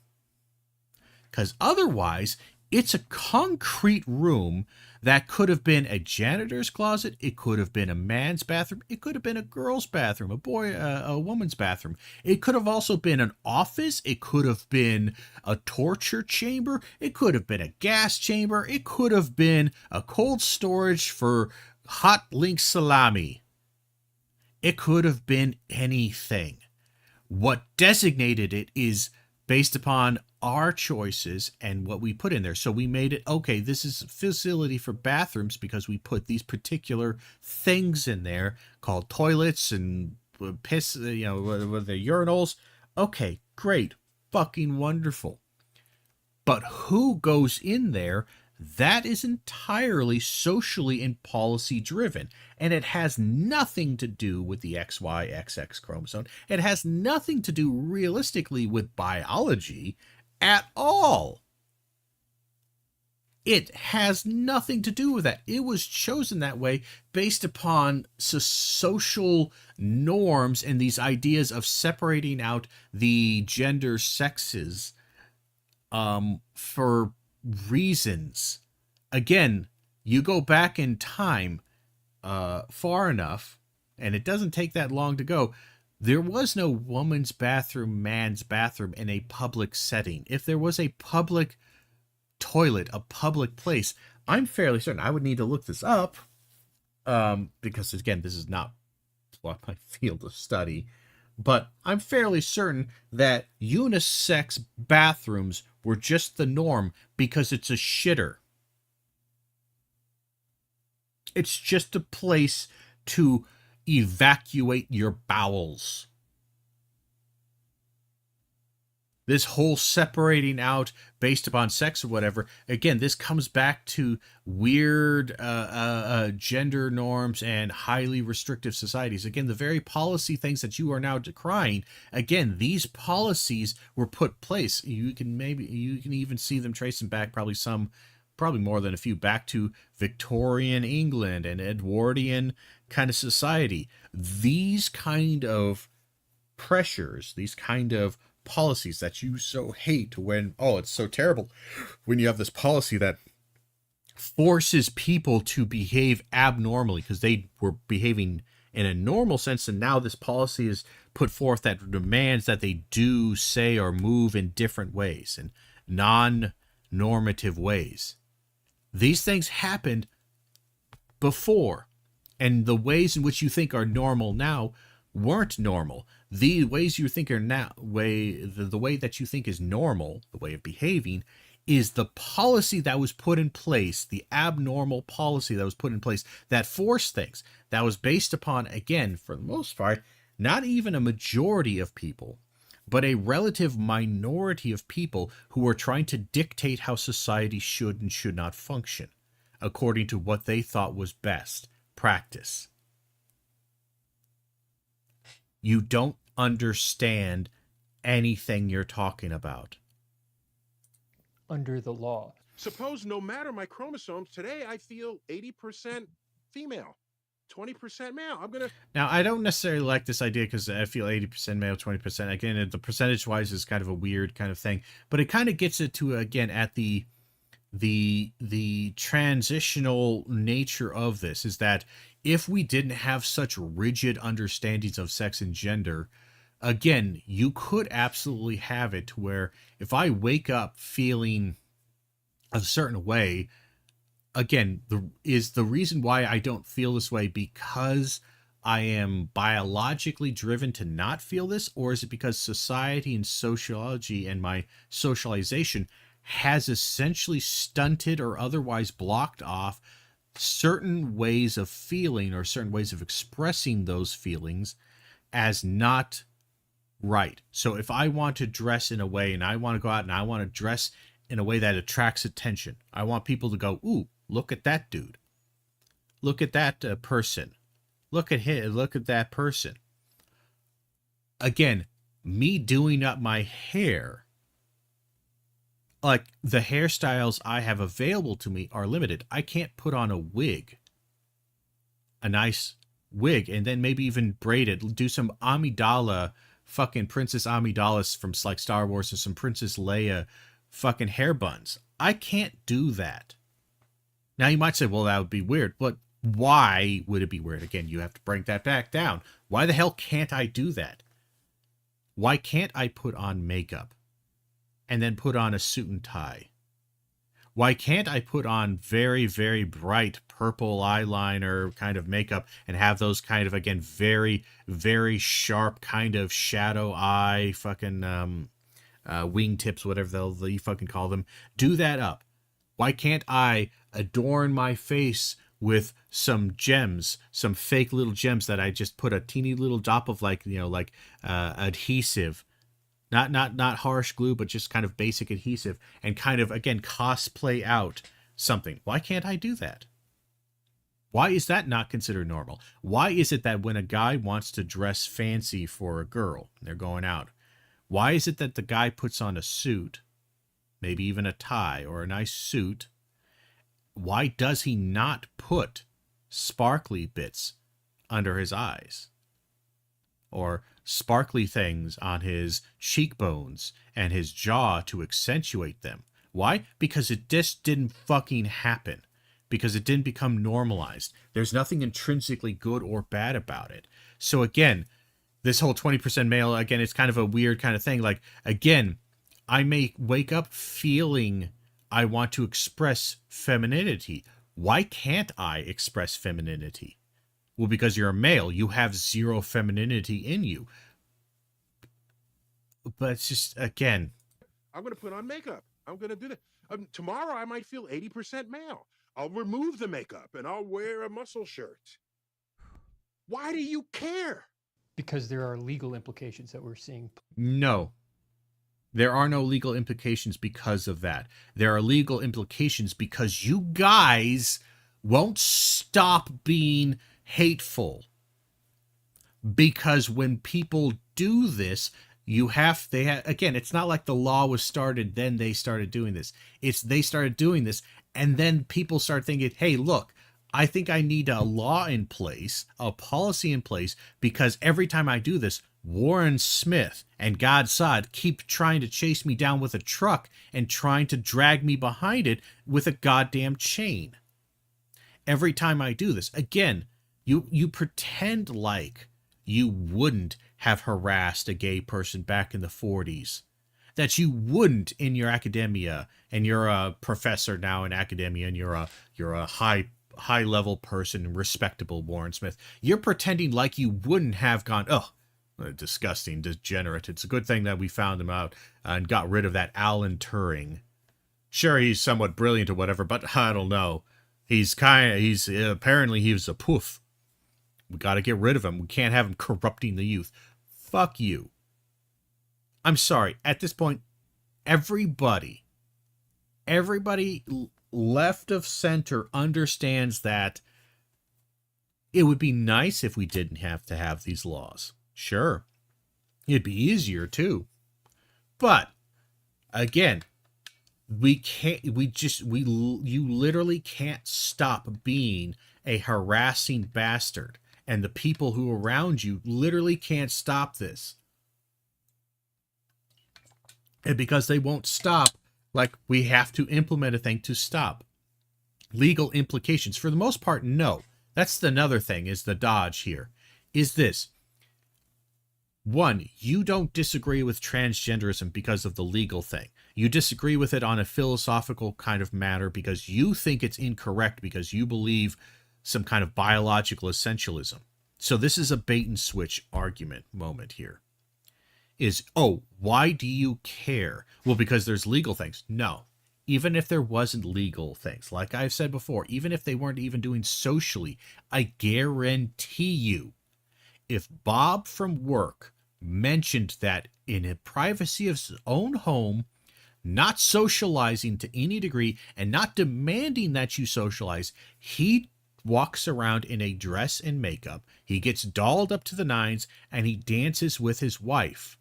Because otherwise, it's a concrete room that could have been a janitor's closet. It could have been a man's bathroom. It could have been a girl's bathroom, a woman's bathroom. It could have also been an office. It could have been a torture chamber. It could have been a gas chamber. It could have been a cold storage for hot link salami. It could have been anything. What designated it is based upon our choices and what we put in there. So we made it, okay, this is a facility for bathrooms because we put these particular things in there called toilets and piss, with the urinals. Okay, great. Fucking wonderful. But who goes in there? That is entirely socially and policy driven. And it has nothing to do with the XYXX chromosome. It has nothing to do realistically with biology at all. It has nothing to do with that. It was chosen that way based upon social norms and these ideas of separating out the gender sexes for reasons. Again, you go back in time far enough, and it doesn't take that long to go. There was no woman's bathroom, man's bathroom in a public setting. If there was a public toilet, a public place, I'm fairly certain, I would need to look this up, because again, this is not my field of study, but I'm fairly certain that unisex bathrooms were just the norm because it's a shitter. It's just a place to evacuate your bowels. This whole separating out based upon sex or whatever, again, this comes back to weird gender norms and highly restrictive societies. Again, the very policy things that you are now decrying, again, these policies were put place. You can even see them tracing back probably more than a few, back to Victorian England and Edwardian kind of society. These kind of pressures, these kind of policies that you so hate when, oh, it's so terrible when you have this policy that forces people to behave abnormally because they were behaving in a normal sense, and now this policy is put forth that demands that they do, say, or move in different ways, in non-normative ways. These things happened before, and the ways in which you think are normal now weren't normal. The ways you think are now, the way that you think is normal, the way of behaving, is the policy that was put in place, the abnormal policy that was put in place that forced things, that was based upon, again, for the most part, not even a majority of people, but a relative minority of people who were trying to dictate how society should and should not function, according to what they thought was best practice. You don't understand anything you're talking about. Under the law. Suppose no matter my chromosomes, today I feel 80% female, 20% male. Now, I don't necessarily like this idea because I feel 80% male, 20%. Again, the percentage-wise is kind of a weird kind of thing. But it kind of gets it to, again, at the transitional nature of this, is that if we didn't have such rigid understandings of sex and gender, again, you could absolutely have it to where if I wake up feeling a certain way, again, is the reason why I don't feel this way because I am biologically driven to not feel this, or is it because society and sociology and my socialization has essentially stunted or otherwise blocked off certain ways of feeling or certain ways of expressing those feelings as not right? So if I want to dress in a way and I want to go out and I want to dress in a way that attracts attention, I want people to go, ooh, look at that dude. Look at that person. Look at him. Look at that person. Again, me doing up my hair, like the hairstyles I have available to me are limited. I can't put on a wig, a nice wig, and then maybe even braid it, do some Amidala, fucking Princess Amidala from like Star Wars, or some Princess Leia fucking hair buns. I can't do that. Now you might say, well, that would be weird, but why would it be weird? Again, you have to break that back down. Why the hell can't I do that? Why can't I put on makeup and then put on a suit and tie? Why can't I put on very, very bright purple eyeliner kind of makeup and have those kind of, again, very, very sharp kind of shadow eye fucking wingtips, whatever you fucking call them? Do that up. Why can't I adorn my face with some gems, some fake little gems that I just put a teeny little dot of adhesive, not harsh glue, but just kind of basic adhesive, and kind of, again, cosplay out something? Why can't I do that? Why is that not considered normal? Why is it that when a guy wants to dress fancy for a girl, they're going out, why is it that the guy puts on a suit, maybe even a tie or a nice suit? Why does he not put sparkly bits under his eyes? Or sparkly things on his cheekbones and his jaw to accentuate them? Why? Because it just didn't fucking happen. Because it didn't become normalized. There's nothing intrinsically good or bad about it. So again, this whole 20% male, again, it's kind of a weird kind of thing. Like, again, I may wake up feeling I want to express femininity. Why can't I express femininity? Well, because you're a male. You have zero femininity in you. But it's just, again, I'm going to put on makeup. I'm going to do that. Tomorrow I might feel 80% male. I'll remove the makeup and I'll wear a muscle shirt. Why do you care? Because there are legal implications that we're seeing. no. There are no legal implications because of that. There are legal implications because you guys won't stop being hateful. Because when people do this, again, it's not like the law was started, then they started doing this. It's they started doing this, and then people start thinking, hey, look, I think I need a law in place, a policy in place, because every time I do this, Warren Smith and Godsod keep trying to chase me down with a truck and trying to drag me behind it with a goddamn chain. Every time I do this, again, you pretend like you wouldn't have harassed a gay person back in the 40s, that you wouldn't in your academia, and you're a professor now in academia, and you're a high level person, respectable Warren Smith. You're pretending like you wouldn't have gone, oh, disgusting, degenerate. It's a good thing that we found him out and got rid of that Alan Turing. Sure, he's somewhat brilliant or whatever, but I don't know. Apparently he was a poof. We got to get rid of him. We can't have him corrupting the youth. Fuck you. I'm sorry. At this point, everybody left of center understands that it would be nice if we didn't have to have these laws. Sure. It'd be easier too. But again, you literally can't stop being a harassing bastard. And the people who are around you literally can't stop this. And because they won't stop, like, we have to implement a thing to stop. Legal implications. For the most part, no. That's another thing, is the dodge here. Is this. One, you don't disagree with transgenderism because of the legal thing. You disagree with it on a philosophical kind of matter because you think it's incorrect, because you believe some kind of biological essentialism. So this is a bait and switch argument moment here. Is, oh, why do you care? Well, because there's legal things. No. Even if there wasn't legal things, like I've said before, even if they weren't even doing socially, I guarantee you, if Bob from work mentioned that in the privacy of his own home, not socializing to any degree and not demanding that you socialize, he walks around in a dress and makeup, he gets dolled up to the nines, and he dances with his wife.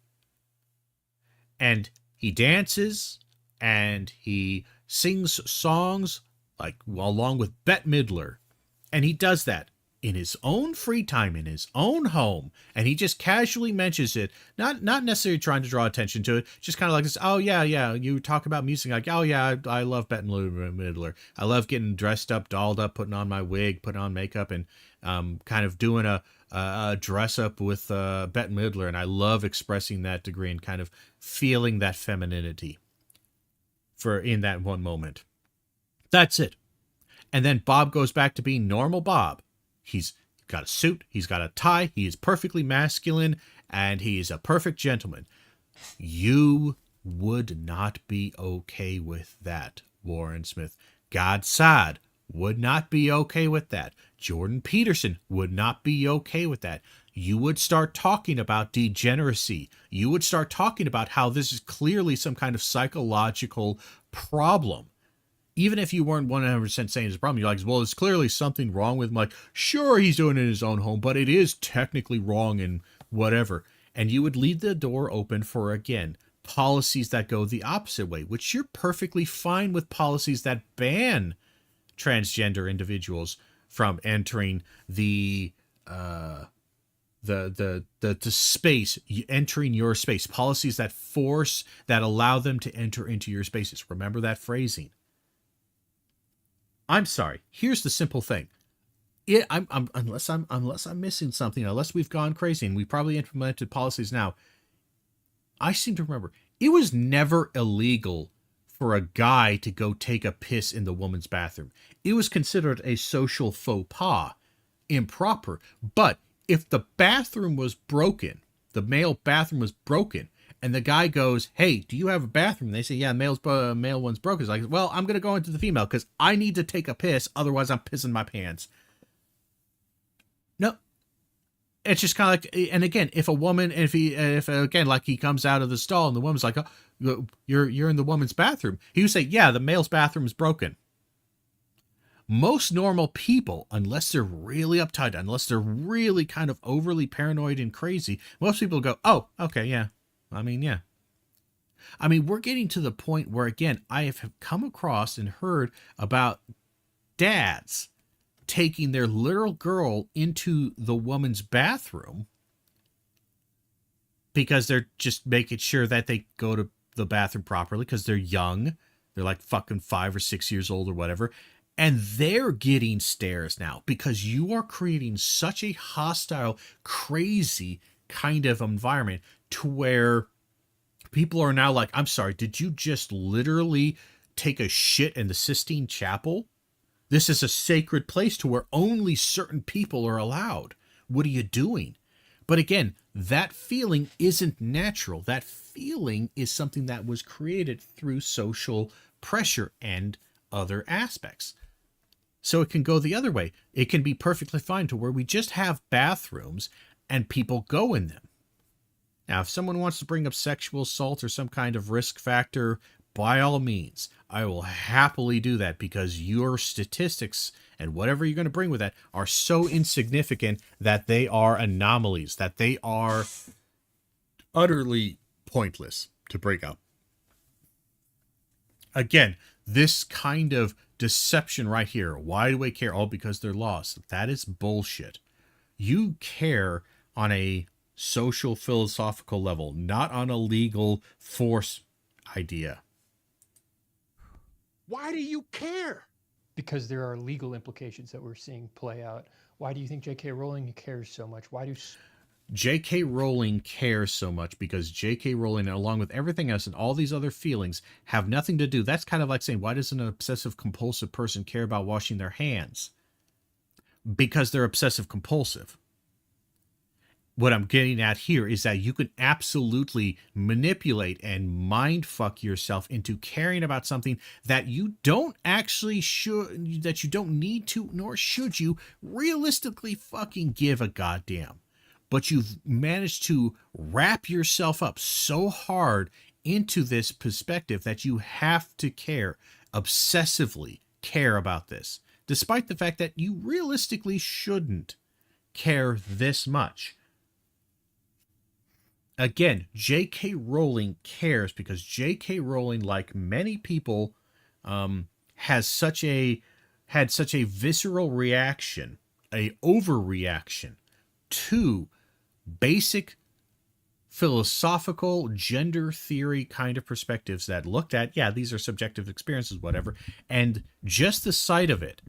And he dances and he sings songs like along with Bette Midler. And he does that in his own free time, in his own home. And he just casually mentions it, not necessarily trying to draw attention to it, just kind of like this, oh, yeah, you talk about music, like, oh, yeah, I love Bette Midler. I love getting dressed up, dolled up, putting on my wig, putting on makeup, and kind of doing a dress up with Bette Midler. And I love expressing that degree and kind of feeling that femininity in that one moment. That's it. And then Bob goes back to being normal Bob. He's got a suit, he's got a tie, he is perfectly masculine, and he is a perfect gentleman. You would not be okay with that, Warren Smith. God Saad would not be okay with that. Jordan Peterson would not be okay with that. You would start talking about degeneracy. You would start talking about how this is clearly some kind of psychological problem. Even if you weren't 100% saying it's a problem, you're like, well, there's clearly something wrong with him. Like, sure, he's doing it in his own home, but it is technically wrong and whatever. And you would leave the door open for, again, policies that go the opposite way, which you're perfectly fine with policies that ban transgender individuals from entering the space, entering your space, policies that allow them to enter into your spaces. Remember that phrasing. I'm sorry. Here's the simple thing. Unless I'm missing something, unless we've gone crazy and we probably implemented policies now, I seem to remember it was never illegal for a guy to go take a piss in the woman's bathroom. It was considered a social faux pas, improper. But if the bathroom was broken, the male bathroom was broken, and the guy goes, hey, do you have a bathroom? And they say, yeah, male one's broken. It's like, well, I'm going to go into the female because I need to take a piss. Otherwise, I'm pissing my pants. No. It's just kind of like, and again, if a woman, if again, like he comes out of the stall and the woman's like, oh, you're in the woman's bathroom. He would say, yeah, the male's bathroom is broken. Most normal people, unless they're really uptight, unless they're really kind of overly paranoid and crazy, most people go, oh, okay, yeah. Yeah. We're getting to the point where, again, I have come across and heard about dads taking their little girl into the woman's bathroom because they're just making sure that they go to the bathroom properly because they're young. They're like fucking 5 or 6 years old or whatever. And they're getting stares now because you are creating such a hostile, crazy kind of environment to where people are now like, I'm sorry, did you just literally take a shit in the Sistine Chapel? This is a sacred place to where only certain people are allowed. What are you doing? But again, that feeling isn't natural. That feeling is something that was created through social pressure and other aspects. So it can go the other way. It can be perfectly fine to where we just have bathrooms and people go in them. Now, if someone wants to bring up sexual assault or some kind of risk factor, by all means, I will happily do that because your statistics and whatever you're going to bring with that are so insignificant that they are anomalies, that they are utterly pointless to bring up. Again, this kind of deception right here, why do I care? Oh, because they're lost. That is bullshit. You care on a social philosophical level, not on a legal force idea. Why do you care? Because there are legal implications that we're seeing play out. Why do you think J.K. Rowling cares so much? Why do J.K. Rowling cares so much because J.K. Rowling, along with everything else and all these other feelings, have nothing to do. That's kind of like saying, why does an obsessive compulsive person care about washing their hands? Because they're obsessive compulsive. what I'm getting at here is that you can absolutely manipulate and mind fuck yourself into caring about something that you don't actually should, that you don't need to, nor should you realistically fucking give a goddamn. But you've managed to wrap yourself up so hard into this perspective that you have to care, obsessively care about this, despite the fact that you realistically shouldn't care this much. Again, J.K. Rowling cares because J.K. Rowling, like many people, had such a visceral reaction, a overreaction to basic philosophical gender theory kind of perspectives that looked at, yeah, these are subjective experiences, whatever, and just the sight of it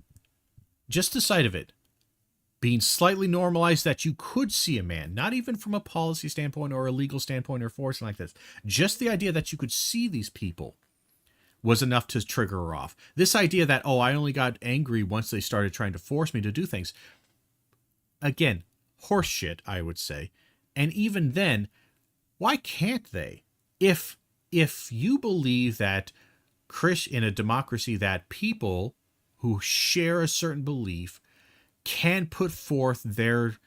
being slightly normalized that you could see a man, not even from a policy standpoint or a legal standpoint or forcing like this. Just the idea that you could see these people was enough to trigger her off. This idea that, oh, I only got angry once they started trying to force me to do things. Again, horseshit, I would say. And even then, why can't they? If you believe that in a democracy that people who share a certain belief can put forth their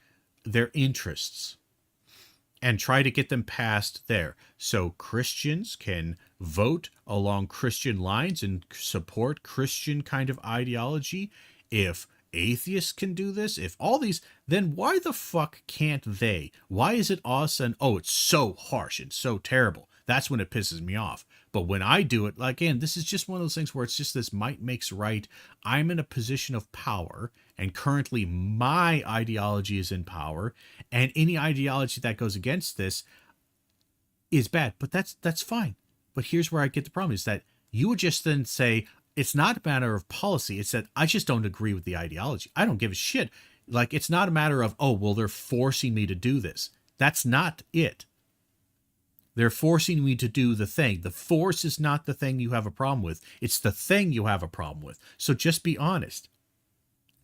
interests and try to get them passed there. So Christians can vote along Christian lines and support Christian kind of ideology. If atheists can do this, if all these, then why the fuck can't they? Why is it awesome? Oh, it's so harsh and so terrible. That's when it pisses me off. But when I do it, again, this is just one of those things where it's just this might makes right. I'm in a position of power, and currently my ideology is in power, and any ideology that goes against this is bad. But that's fine. But here's where I get the problem is that you would just then say, it's not a matter of policy. It's that I just don't agree with the ideology. I don't give a shit. Like, it's not a matter of, oh, well, they're forcing me to do this. That's not it. They're forcing me to do the thing. The force is not the thing you have a problem with. It's the thing you have a problem with. So just be honest.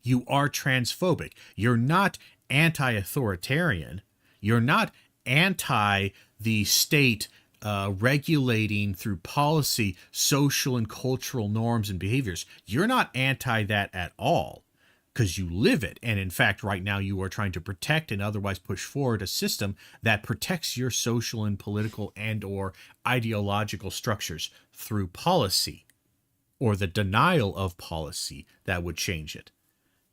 You are transphobic. You're not anti-authoritarian. You're not anti the state regulating through policy social and cultural norms and behaviors. You're not anti that at all, because you live it. And in fact, right now you are trying to protect and otherwise push forward a system that protects your social and political and or ideological structures through policy, or the denial of policy that would change it.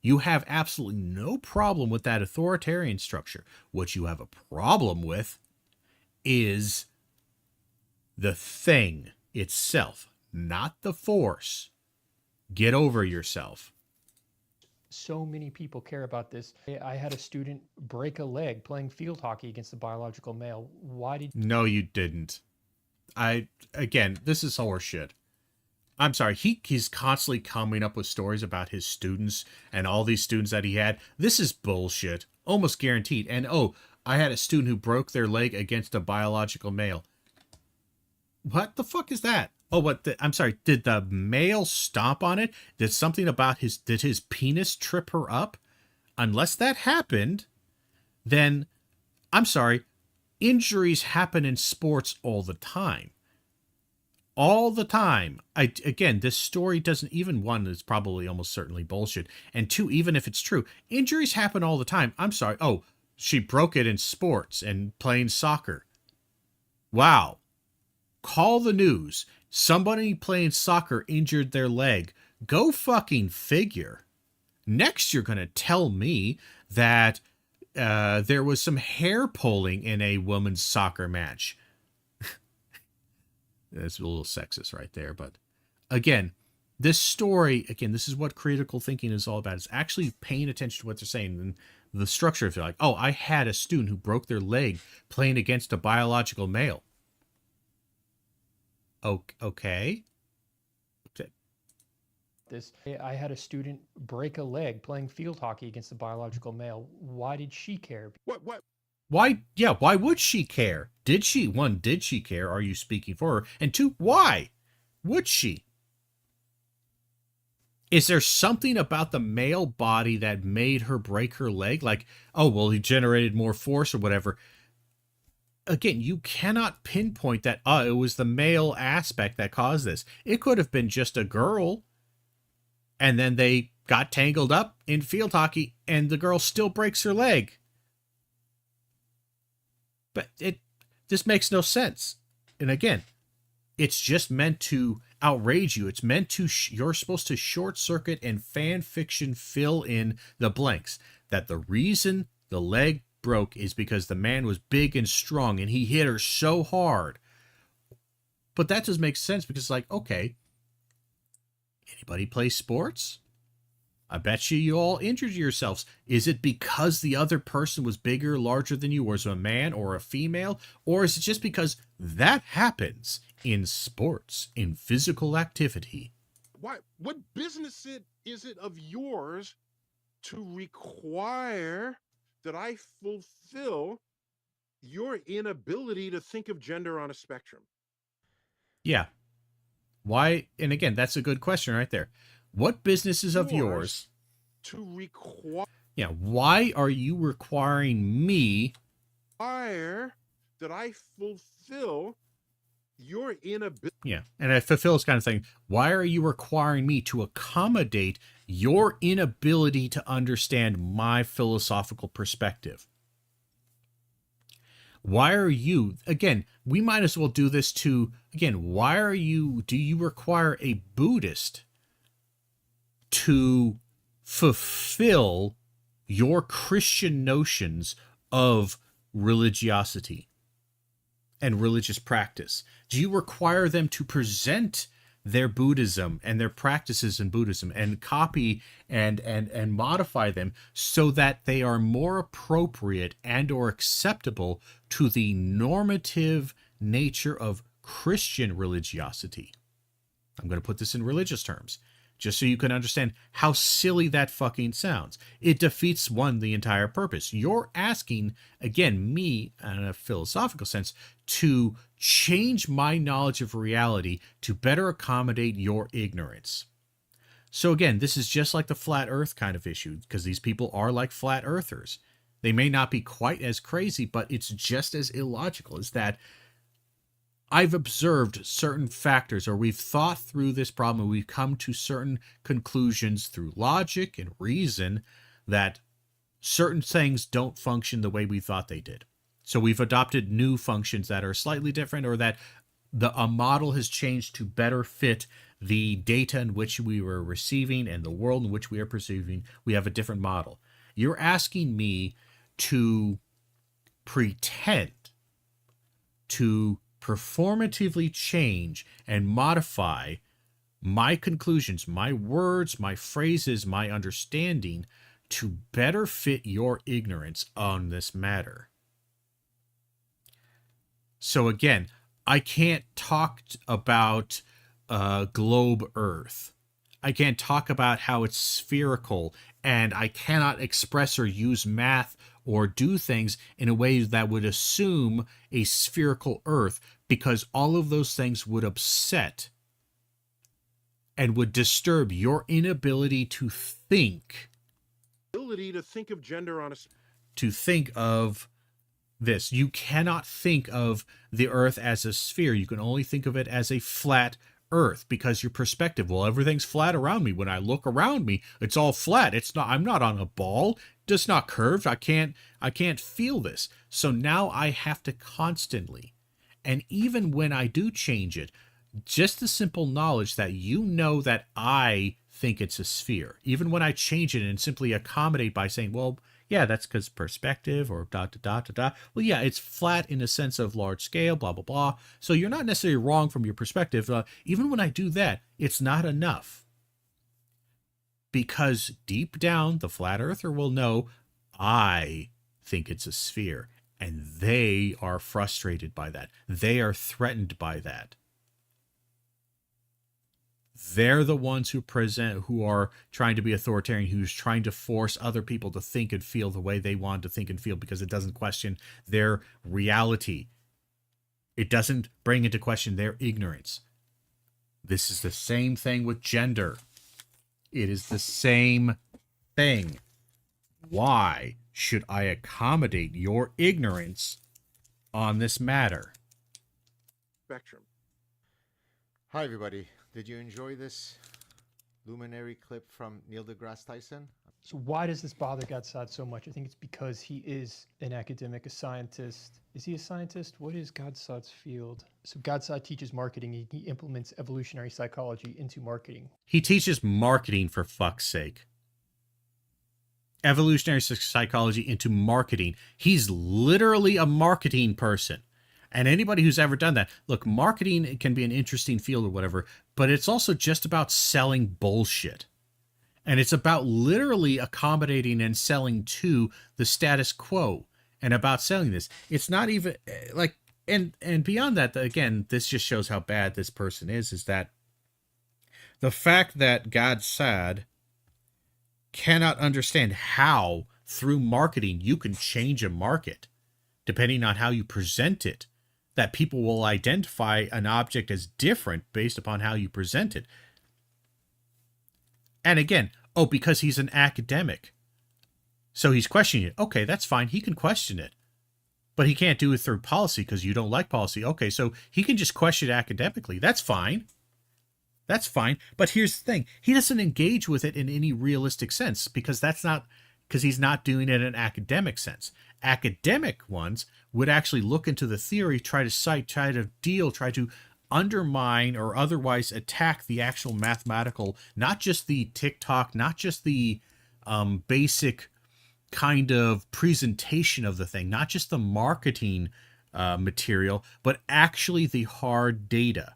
You have absolutely no problem with that authoritarian structure. What you have a problem with is the thing itself, not the force. Get over yourself. So many people care about this. I had a student break a leg playing field hockey against a biological male. Why did... No, you didn't. Again, this is horseshit. I'm sorry, he's constantly coming up with stories about his students and all these students that he had. This is bullshit. Almost guaranteed. And oh, I had a student who broke their leg against a biological male. What the fuck is that? Oh, I'm sorry, did the male stomp on it? Did something about did his penis trip her up? Unless that happened, then, I'm sorry, injuries happen in sports all the time. All the time. Again, this story doesn't, even one, is probably almost certainly bullshit. And two, even if it's true, injuries happen all the time. I'm sorry. Oh, she broke it in sports and playing soccer. Wow. Call the news. Somebody playing soccer injured their leg. Go fucking figure. Next, you're going to tell me that there was some hair pulling in a women's soccer match. That's a little sexist right there. But again, this story, this is what critical thinking is all about. It's actually paying attention to what they're saying. And the structure of it, like, oh, I had a student who broke their leg playing against a biological male. Okay. I had a student break a leg playing field hockey against a biological male. Why did she care? What? Why? Yeah, why would she care? Did she care? Are you speaking for her? And two, why would she? Is there something about the male body that made her break her leg? Like, oh, well, he generated more force or whatever. Again, you cannot pinpoint that, it was the male aspect that caused this. It could have been just a girl, and then they got tangled up in field hockey, and the girl still breaks her leg. But this makes no sense. And again, it's just meant to outrage you. It's meant to, you're supposed to short circuit and fan fiction fill in the blanks. That the reason the leg broke is because the man was big and strong and he hit her so hard. But that just makes sense because, like, okay, anybody play sports? I bet you all injured yourselves. Is it because the other person was bigger, larger than you, or is it a man or a female? Or is it just because that happens in sports, in physical activity? Why? What business is it of yours to require that I fulfill your inability to think of gender on a spectrum? Yeah. Why? And again, that's a good question right there. What business is of yours to require? Yeah. Why are you requiring me that I fulfill your inability? Yeah. And I fulfill this kind of thing. Why are you requiring me to accommodate your inability to understand my philosophical perspective? Why are you, again, we might as well do this to, again, do you require a Buddhist to fulfill your Christian notions of religiosity and religious practice? Do you require them to present their Buddhism and their practices in Buddhism and copy and modify them so that they are more appropriate and or acceptable to the normative nature of Christian religiosity? I'm going to put this in religious terms, just so you can understand how silly that fucking sounds. It defeats, the entire purpose. You're asking, again, me, in a philosophical sense, to change my knowledge of reality to better accommodate your ignorance. So again, this is just like the flat earth kind of issue, because these people are like flat earthers. They may not be quite as crazy, but it's just as illogical as that. I've observed certain factors, or we've thought through this problem, and we've come to certain conclusions through logic and reason that certain things don't function the way we thought they did. So we've adopted new functions that are slightly different, or that a model has changed to better fit the data in which we were receiving and the world in which we are perceiving. We have a different model. You're asking me to pretend to performatively change and modify my conclusions, my words, my phrases, my understanding to better fit your ignorance on this matter. So again, I can't talk about globe Earth. I can't talk about how it's spherical, and I cannot express or use math or do things in a way that would assume a spherical Earth, because all of those things would upset and would disturb your inability to think. Ability to think of gender on a... To think of this. You cannot think of the Earth as a sphere. You can only think of it as a flat Earth, because your perspective, well, everything's flat around me. When I look around me, it's all flat. It's not, I'm not on a ball. It's not curved. I can't feel this. So now I have to constantly, and even when I do change it, just the simple knowledge that you know that I think it's a sphere, even when I change it and simply accommodate by saying, well, yeah, that's because perspective or ... Well, yeah, it's flat in a sense of large scale, blah, blah, blah. So you're not necessarily wrong from your perspective. Even when I do that, it's not enough. Because deep down, the flat earther will know I think it's a sphere. And they are frustrated by that. They are threatened by that. They're the ones who are trying to be authoritarian, who's trying to force other people to think and feel the way they want to think and feel, because it doesn't question their reality. It doesn't bring into question their ignorance. This is the same thing with gender. It is the same thing. Why should I accommodate your ignorance on this matter? Spectrum. Hi, everybody. Did you enjoy this luminary clip from Neil deGrasse Tyson? So why does this bother Godsod so much? I think it's because he is an academic, a scientist. Is he a scientist? What is Godsod's field? So Godsod teaches marketing. He implements evolutionary psychology into marketing. He teaches marketing, for fuck's sake. Evolutionary psychology into marketing. He's literally a marketing person. And anybody who's ever done that, look, marketing can be an interesting field or whatever, but it's also just about selling bullshit. And it's about literally accommodating and selling to the status quo and about selling this. It's not even like, and beyond that, again, this just shows how bad this person is that the fact that Godsod cannot understand how through marketing you can change a market depending on how you present it, that people will identify an object as different based upon how you present it. And again, because he's an academic. So he's questioning it. Okay, that's fine. He can question it. But he can't do it through policy because you don't like policy. Okay, so he can just question it academically. That's fine. That's fine. But here's the thing. He doesn't engage with it in any realistic sense because he's not doing it in an academic sense. Academic ones would actually look into the theory, try to cite, try to undermine or otherwise attack the actual mathematical, not just the TikTok, not just the basic kind of presentation of the thing, not just the marketing material, but actually the hard data.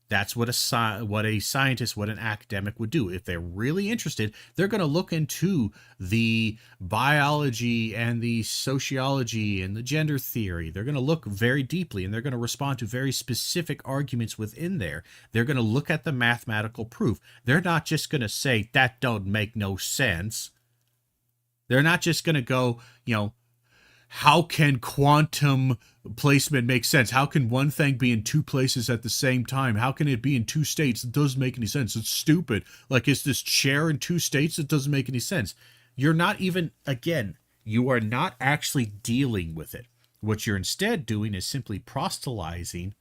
That's what a scientist, what an academic would do. If they're really interested, they're going to look into the biology and the sociology and the gender theory. They're going to look very deeply and they're going to respond to very specific arguments within there. They're going to look at the mathematical proof. They're not just going to say, that don't make no sense. They're not just going to go, how can quantum placement make sense? How can one thing be in two places at the same time? How can it be in two states? It doesn't make any sense. It's stupid. Like, is this chair in two states? It doesn't make any sense. You're not even, again, you are not actually dealing with it. What you're instead doing is simply proselytizing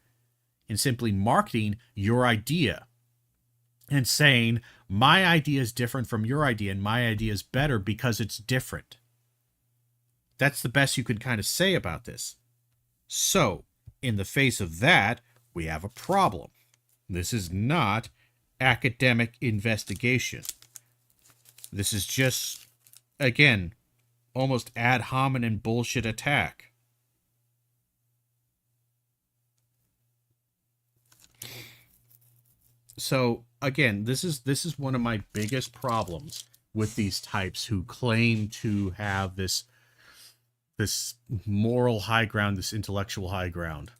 and simply marketing your idea and saying, my idea is different from your idea and my idea is better because it's different. That's the best you could kind of say about this. So, in the face of that, we have a problem. This is not academic investigation. This is just, again, almost ad hominem bullshit attack. So, again, this is one of my biggest problems with these types who claim to have this moral high ground, this intellectual high ground.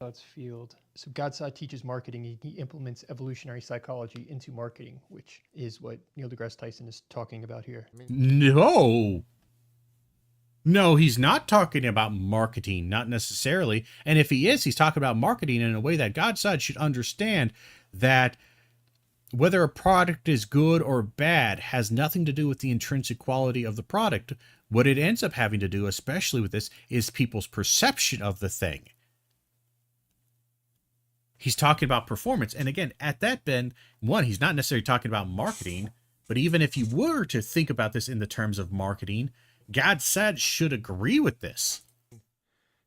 God's field. So Godsod teaches marketing. He implements evolutionary psychology into marketing, which is what Neil deGrasse Tyson is talking about here. No, he's not talking about marketing, not necessarily. And if he is, he's talking about marketing in a way that Godsod should understand that whether a product is good or bad has nothing to do with the intrinsic quality of the product. What it ends up having to do, especially with this, is people's perception of the thing. He's talking about performance. And again, at that bend, one, he's not necessarily talking about marketing, but even if you were to think about this in the terms of marketing, Godsod should agree with this.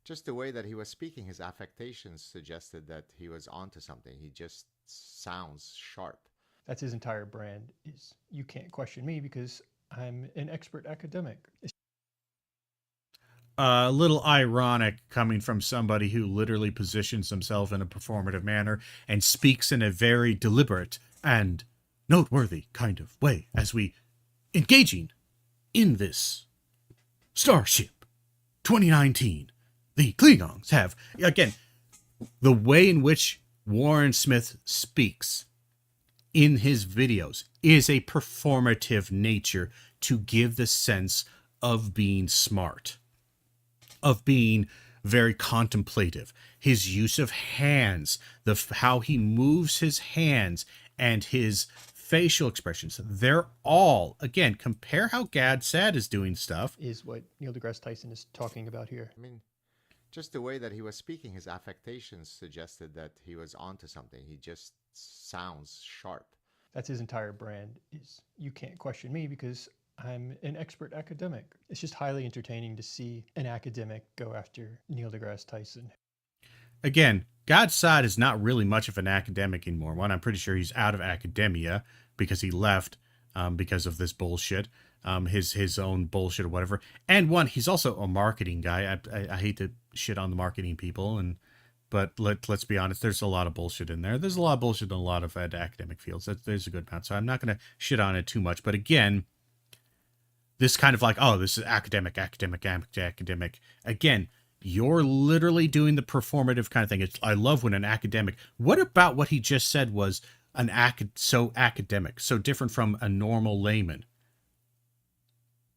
Just the way that he was speaking, his affectations suggested that he was onto something. He just sounds sharp. That's his entire brand, is you can't question me because I'm an expert academic. A little ironic coming from somebody who literally positions himself in a performative manner and speaks in a very deliberate and noteworthy kind of way as we engaging in this Starship 2019. The Klingons have, again, the way in which Warren Smith speaks in his videos is a performative nature to give the sense of being smart, of being very contemplative. His use of hands, how he moves his hands and his facial expressions. They're all, again, compare how Gad Sad is doing stuff. Is what Neil deGrasse Tyson is talking about here. I mean, just the way that he was speaking, his affectations suggested that he was onto something. He just sounds sharp. That's his entire brand, is you can't question me because I'm an expert academic. It's just highly entertaining to see an academic go after Neil deGrasse Tyson. Again, Gad Saad is not really much of an academic anymore. One, I'm pretty sure he's out of academia because he left because of this bullshit, his own bullshit or whatever. And one, he's also a marketing guy. I hate to shit on the marketing people, but let's be honest, there's a lot of bullshit in there. There's a lot of bullshit in a lot of academic fields. There's a good amount. So I'm not going to shit on it too much. But again, this kind of like, oh, this is academic. Again, you're literally doing the performative kind of thing. I love when an academic. What about what he just said was so academic, so different from a normal layman?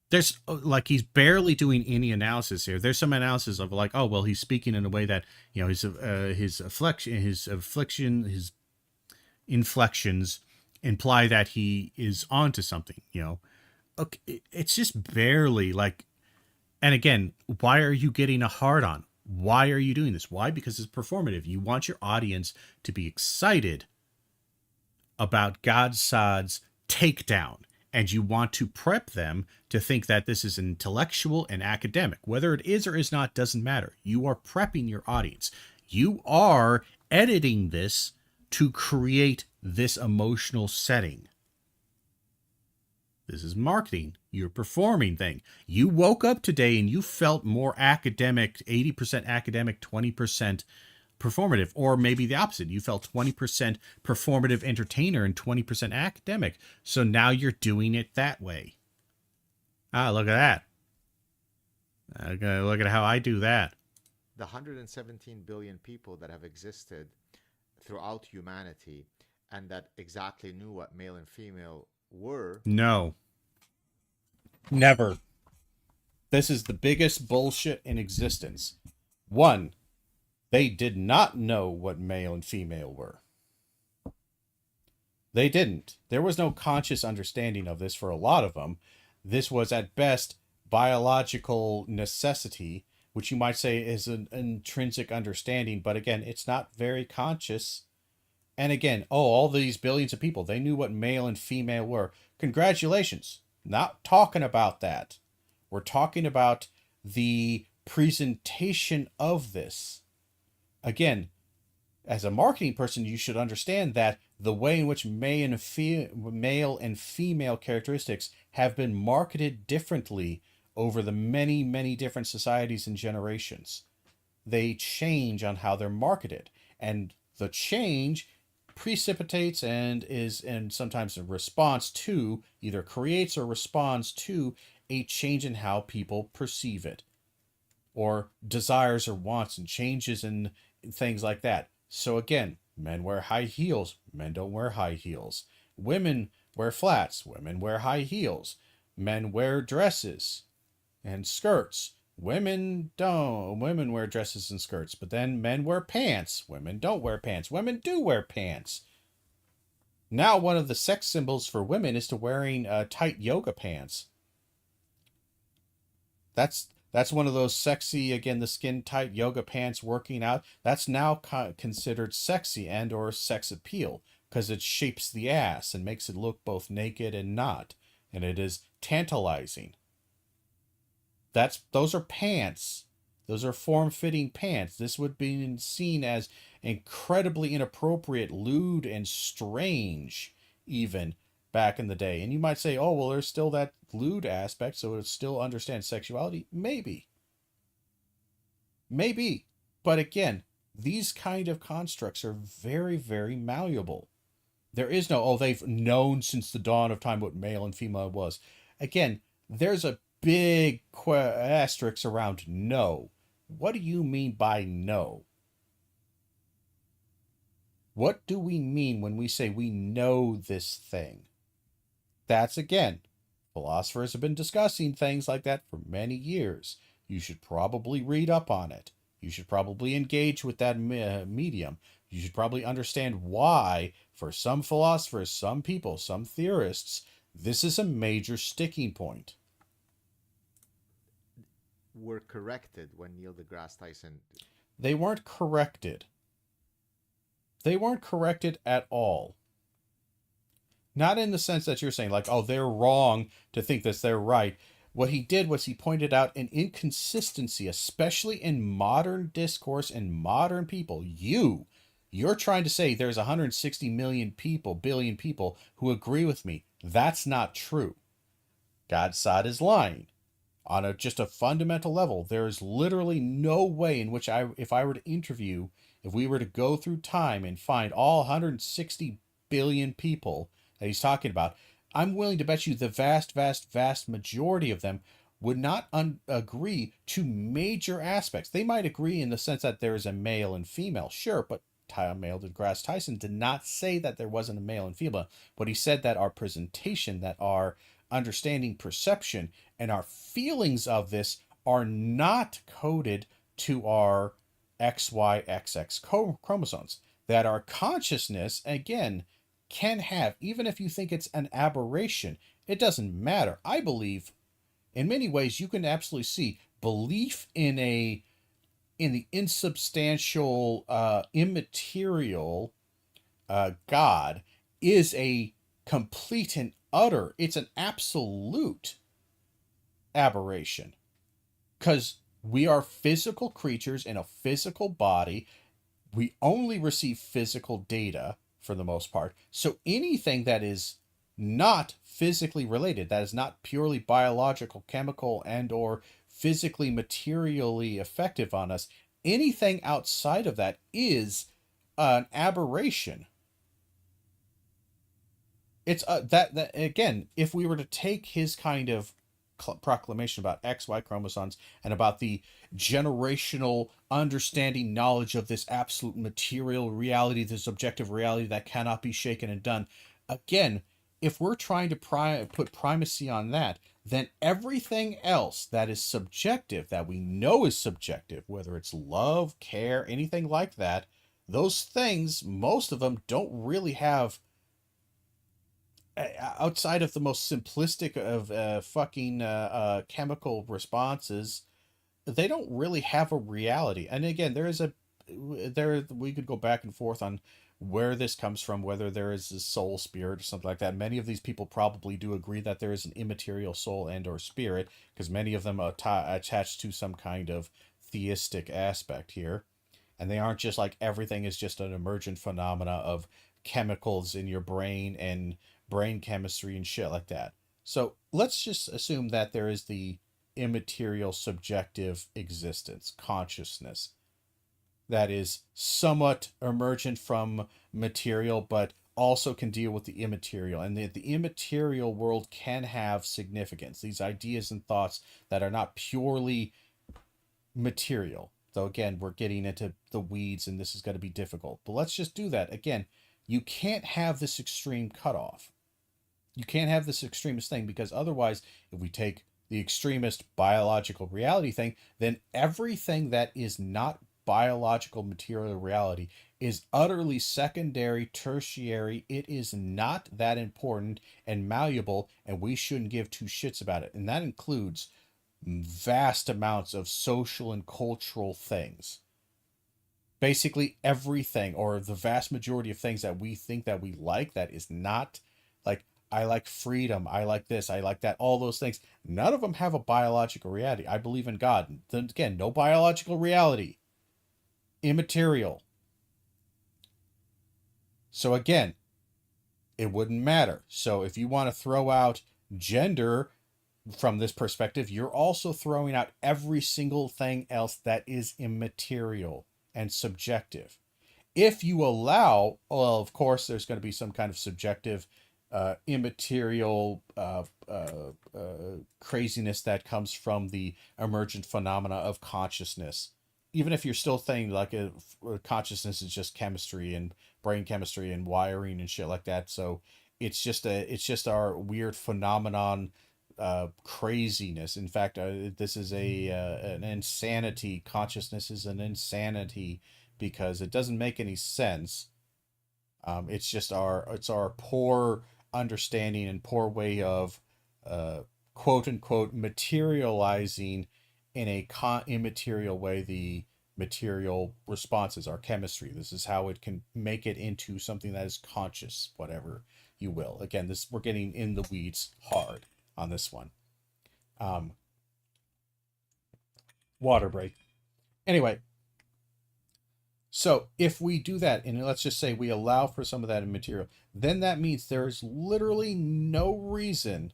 There's like he's barely doing any analysis here. There's some analysis of like, oh well, he's speaking in a way that his inflections imply that he is onto something. Okay, it's just barely like. And again, why are you getting a hard on? Why are you doing this? Why? Because it's performative. You want your audience to be excited about Gad Saad's takedown. And you want to prep them to think that this is intellectual and academic. Whether it is or is not doesn't matter. You are prepping your audience. You are editing this to create this emotional setting. This is marketing. You're performing thing. You woke up today and you felt more academic, 80% academic, 20% performative, or maybe the opposite. You felt 20% performative entertainer and 20% academic. So now you're doing it that way. Look at that. Okay, look at how I do that. The 117 billion people that have existed throughout humanity and that exactly knew what male and female were. No. Never. This is the biggest bullshit in existence. One, they did not know what male and female were. They didn't. There was no conscious understanding of this for a lot of them. This was at best biological necessity, which you might say is an intrinsic understanding, but again, it's not very conscious. And again, all these billions of people, they knew what male and female were. Congratulations. Not talking about that. We're talking about the presentation of this. Again, as a marketing person, you should understand that the way in which male and female characteristics have been marketed differently over the many, many different societies and generations. They change on how they're marketed. And the change precipitates and sometimes a response to, either creates or responds to a change in how people perceive it, or desires or wants and changes in things like that. So again, men wear high heels, men don't wear high heels. Women wear flats, women wear high heels. Men wear dresses and skirts. Women don't. Women wear dresses and skirts, but then men wear pants. Women don't wear pants. Women do wear pants. Now one of the sex symbols for women is to wearing tight yoga pants. That's one of those sexy, again, the skin tight yoga pants working out. That's now considered sexy and or sex appeal because it shapes the ass and makes it look both naked and not. And it is tantalizing. Those are pants. Those are form-fitting pants. This would be seen as incredibly inappropriate, lewd, and strange, even back in the day. And you might say, oh, well, there's still that lewd aspect, so it still understands sexuality. Maybe. But again, these kind of constructs are very, very malleable. There is no, oh, they've known since the dawn of time what male and female was. Again, there's a big asterisk around no. What do you mean by no? What do we mean when we say we know this thing? That's, again, philosophers have been discussing things like that for many years. You should probably read up on it. You should probably engage with that medium. You should probably understand why, for some philosophers, some people, some theorists, this is a major sticking point. Were corrected when Neil deGrasse Tyson. They weren't corrected. They weren't corrected at all. Not in the sense that you're saying, like, oh, they're wrong to think this, they're right. What he did was he pointed out an inconsistency, especially in modern discourse and modern people. You're trying to say there's 160 million people, billion people who agree with me. That's not true. Godsod is lying. On just a fundamental level, there is literally no way in which if I were to interview, if we were to go through time and find all 160 billion people that he's talking about, I'm willing to bet you the vast, vast, vast majority of them would not agree to major aspects. They might agree in the sense that there is a male and female, sure, but Neil deGrasse Tyson did not say that there wasn't a male and female, but he said that our presentation, that our understanding, perception, and our feelings of this are not coded to our XYXX chromosomes. That our consciousness, again, can have, even if you think it's an aberration, it doesn't matter. I believe, in many ways, you can absolutely see belief in the insubstantial, immaterial God is a complete and utter, it's an absolute aberration. Because we are physical creatures in a physical body. We only receive physical data for the most part. So anything that is not physically related, that is not purely biological, chemical, and or physically, materially effective on us, anything outside of that is an aberration. It's that again, if we were to take his kind of proclamation about XY chromosomes and about the generational understanding knowledge of this absolute material reality, this objective reality that cannot be shaken and done, again, if we're trying to put primacy on that, then everything else that is subjective, that we know is subjective, whether it's love, care, anything like that, those things, most of them don't really have, outside of the most simplistic of chemical responses, they don't really have a reality. And again, we could go back and forth on where this comes from, whether there is a soul, spirit, or something like that. Many of these people probably do agree that there is an immaterial soul and or spirit, because many of them are attached to some kind of theistic aspect here. And they aren't just like everything is just an emergent phenomena of chemicals in your brain and brain chemistry and shit like that. So let's just assume that there is the immaterial subjective existence, consciousness, that is somewhat emergent from material, but also can deal with the immaterial. And the immaterial world can have significance, these ideas and thoughts that are not purely material. Though again, we're getting into the weeds and this is going to be difficult. But let's just do that. Again, you can't have this extreme cutoff. You can't have this extremist thing, because otherwise, if we take the extremist biological reality thing, then everything that is not biological material reality is utterly secondary, tertiary. It is not that important and malleable, and we shouldn't give two shits about it. And that includes vast amounts of social and cultural things. Basically everything, or the vast majority of things that we think that we like, that is not like, I like freedom, I like this, I like that, all those things. None of them have a biological reality. I believe in God. Then again, no biological reality. Immaterial. So again, it wouldn't matter. So if you want to throw out gender from this perspective, you're also throwing out every single thing else that is immaterial and subjective. If you allow, well, of course, there's going to be some kind of subjective, immaterial craziness that comes from the emergent phenomena of consciousness. Even if you're still saying like consciousness is just chemistry and brain chemistry and wiring and shit like that, so it's just our weird phenomenon, craziness. In fact, this is an insanity. Consciousness is an insanity because it doesn't make any sense. It's our poor understanding and poor way of quote unquote materializing in a immaterial way the material responses, our chemistry. This is how it can make it into something that is conscious, whatever you will. Again, this we're getting in the weeds hard on this one. Water break. Anyway, so if we do that, and let's just say we allow for some of that in material, then that means there is literally no reason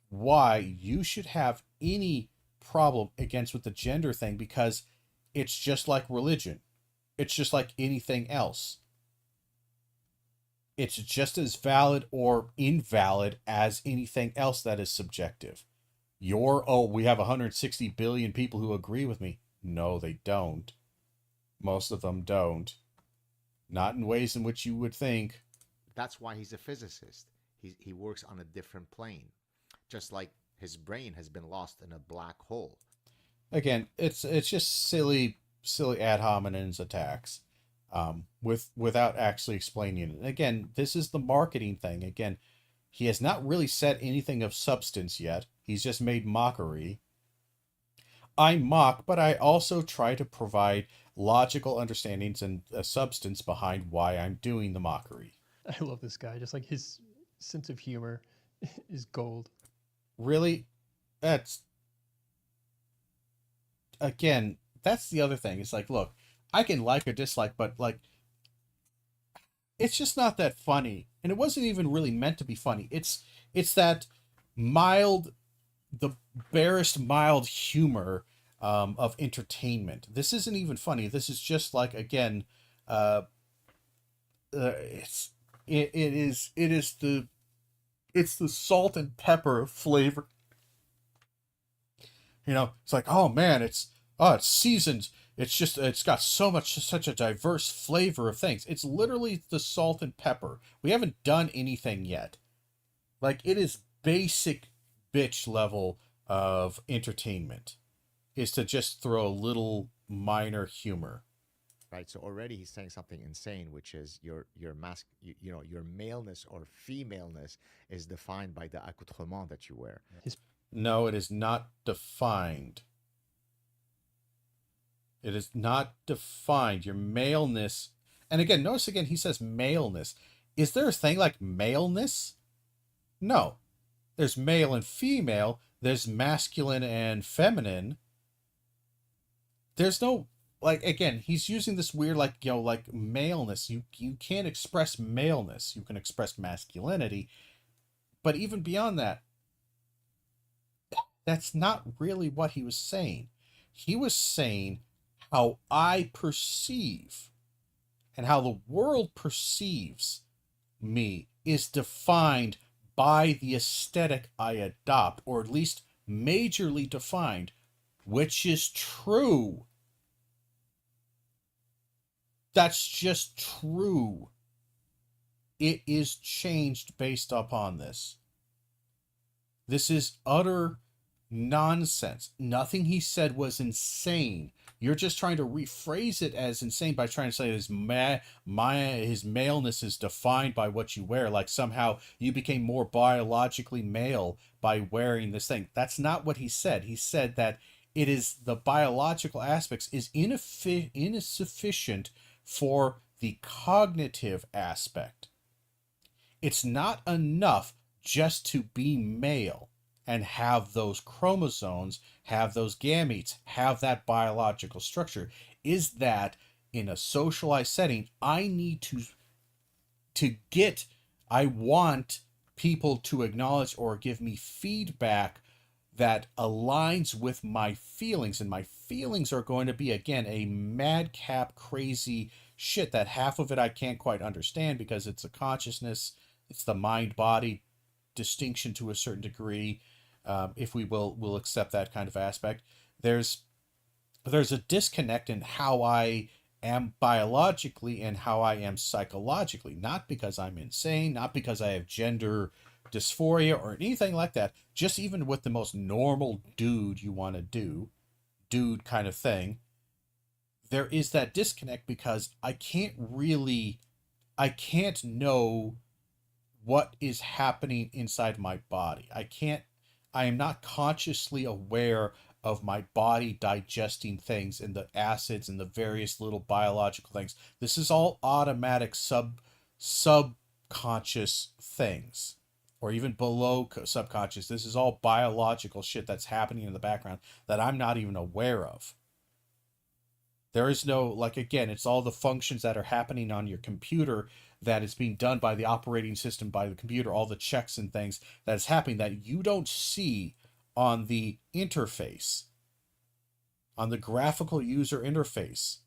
why you should have any problem against with the gender thing, because it's just like religion. It's just like anything else. It's just as valid or invalid as anything else that is subjective. We have 160 billion people who agree with me. No, they don't. Most of them don't. Not in ways in which you would think. That's why he's a physicist. He works on a different plane. Just like his brain has been lost in a black hole. Again, it's just silly ad hominems attacks, without actually explaining it. And again, this is the marketing thing. Again, he has not really said anything of substance yet. He's just made mockery. I mock, but I also try to provide logical understandings and a substance behind why I'm doing the mockery. I love this guy. Just like his sense of humor is gold. Really? That's the other thing. It's like, look, I can like or dislike, but like, it's just not that funny. And it wasn't even really meant to be funny. It's that mild, the barest mild humor of entertainment. This isn't even funny. This is just like, again, it's the salt and pepper flavor. It's like, oh man, it's seasoned. It's got such a diverse flavor of things. It's literally the salt and pepper. We haven't done anything yet. Like, it is basic bitch level of entertainment is to just throw a little minor humor. Right. So already he's saying something insane, which is your maleness or femaleness is defined by the accoutrement that you wear. No, it is not defined. It is not defined. Your maleness. And again, notice again, he says maleness. Is there a thing like maleness? No. There's male and female. There's masculine and feminine. There's no, like, again, he's using this weird, like, like maleness. You can't express maleness. You can express masculinity. But even beyond that, that's not really what he was saying. He was saying how I perceive and how the world perceives me is defined by the aesthetic I adopt, or at least majorly defined, which is true. That's just true. It is changed based upon this. This is utter nonsense. Nothing he said was insane. You're just trying to rephrase it as insane by trying to say his maleness is defined by what you wear. Like somehow you became more biologically male by wearing this thing. That's not what he said. He said that it is the biological aspects is insufficient for the cognitive aspect. It's not enough just to be male and have those chromosomes, have those gametes, have that biological structure. Is that in a socialized setting, I need I want people to acknowledge or give me feedback that aligns with my feelings. And my feelings are going to be, again, a madcap, crazy shit that half of it I can't quite understand because it's a consciousness, it's the mind-body distinction to a certain degree. If we'll accept that kind of aspect, there's a disconnect in how I am biologically and how I am psychologically. Not because I'm insane, not because I have gender dysphoria or anything like that. Just even with the most normal dude you want to do, dude kind of thing, there is that disconnect because I can't know what is happening inside my body. I am not consciously aware of my body digesting things and the acids and the various little biological things. This is all automatic subconscious things, or even below subconscious. This is all biological shit that's happening in the background that I'm not even aware of. There is no, like, again, it's all the functions that are happening on your computer that is being done by the operating system, by the computer, all the checks and things that is happening that you don't see on the interface, on the graphical user interface.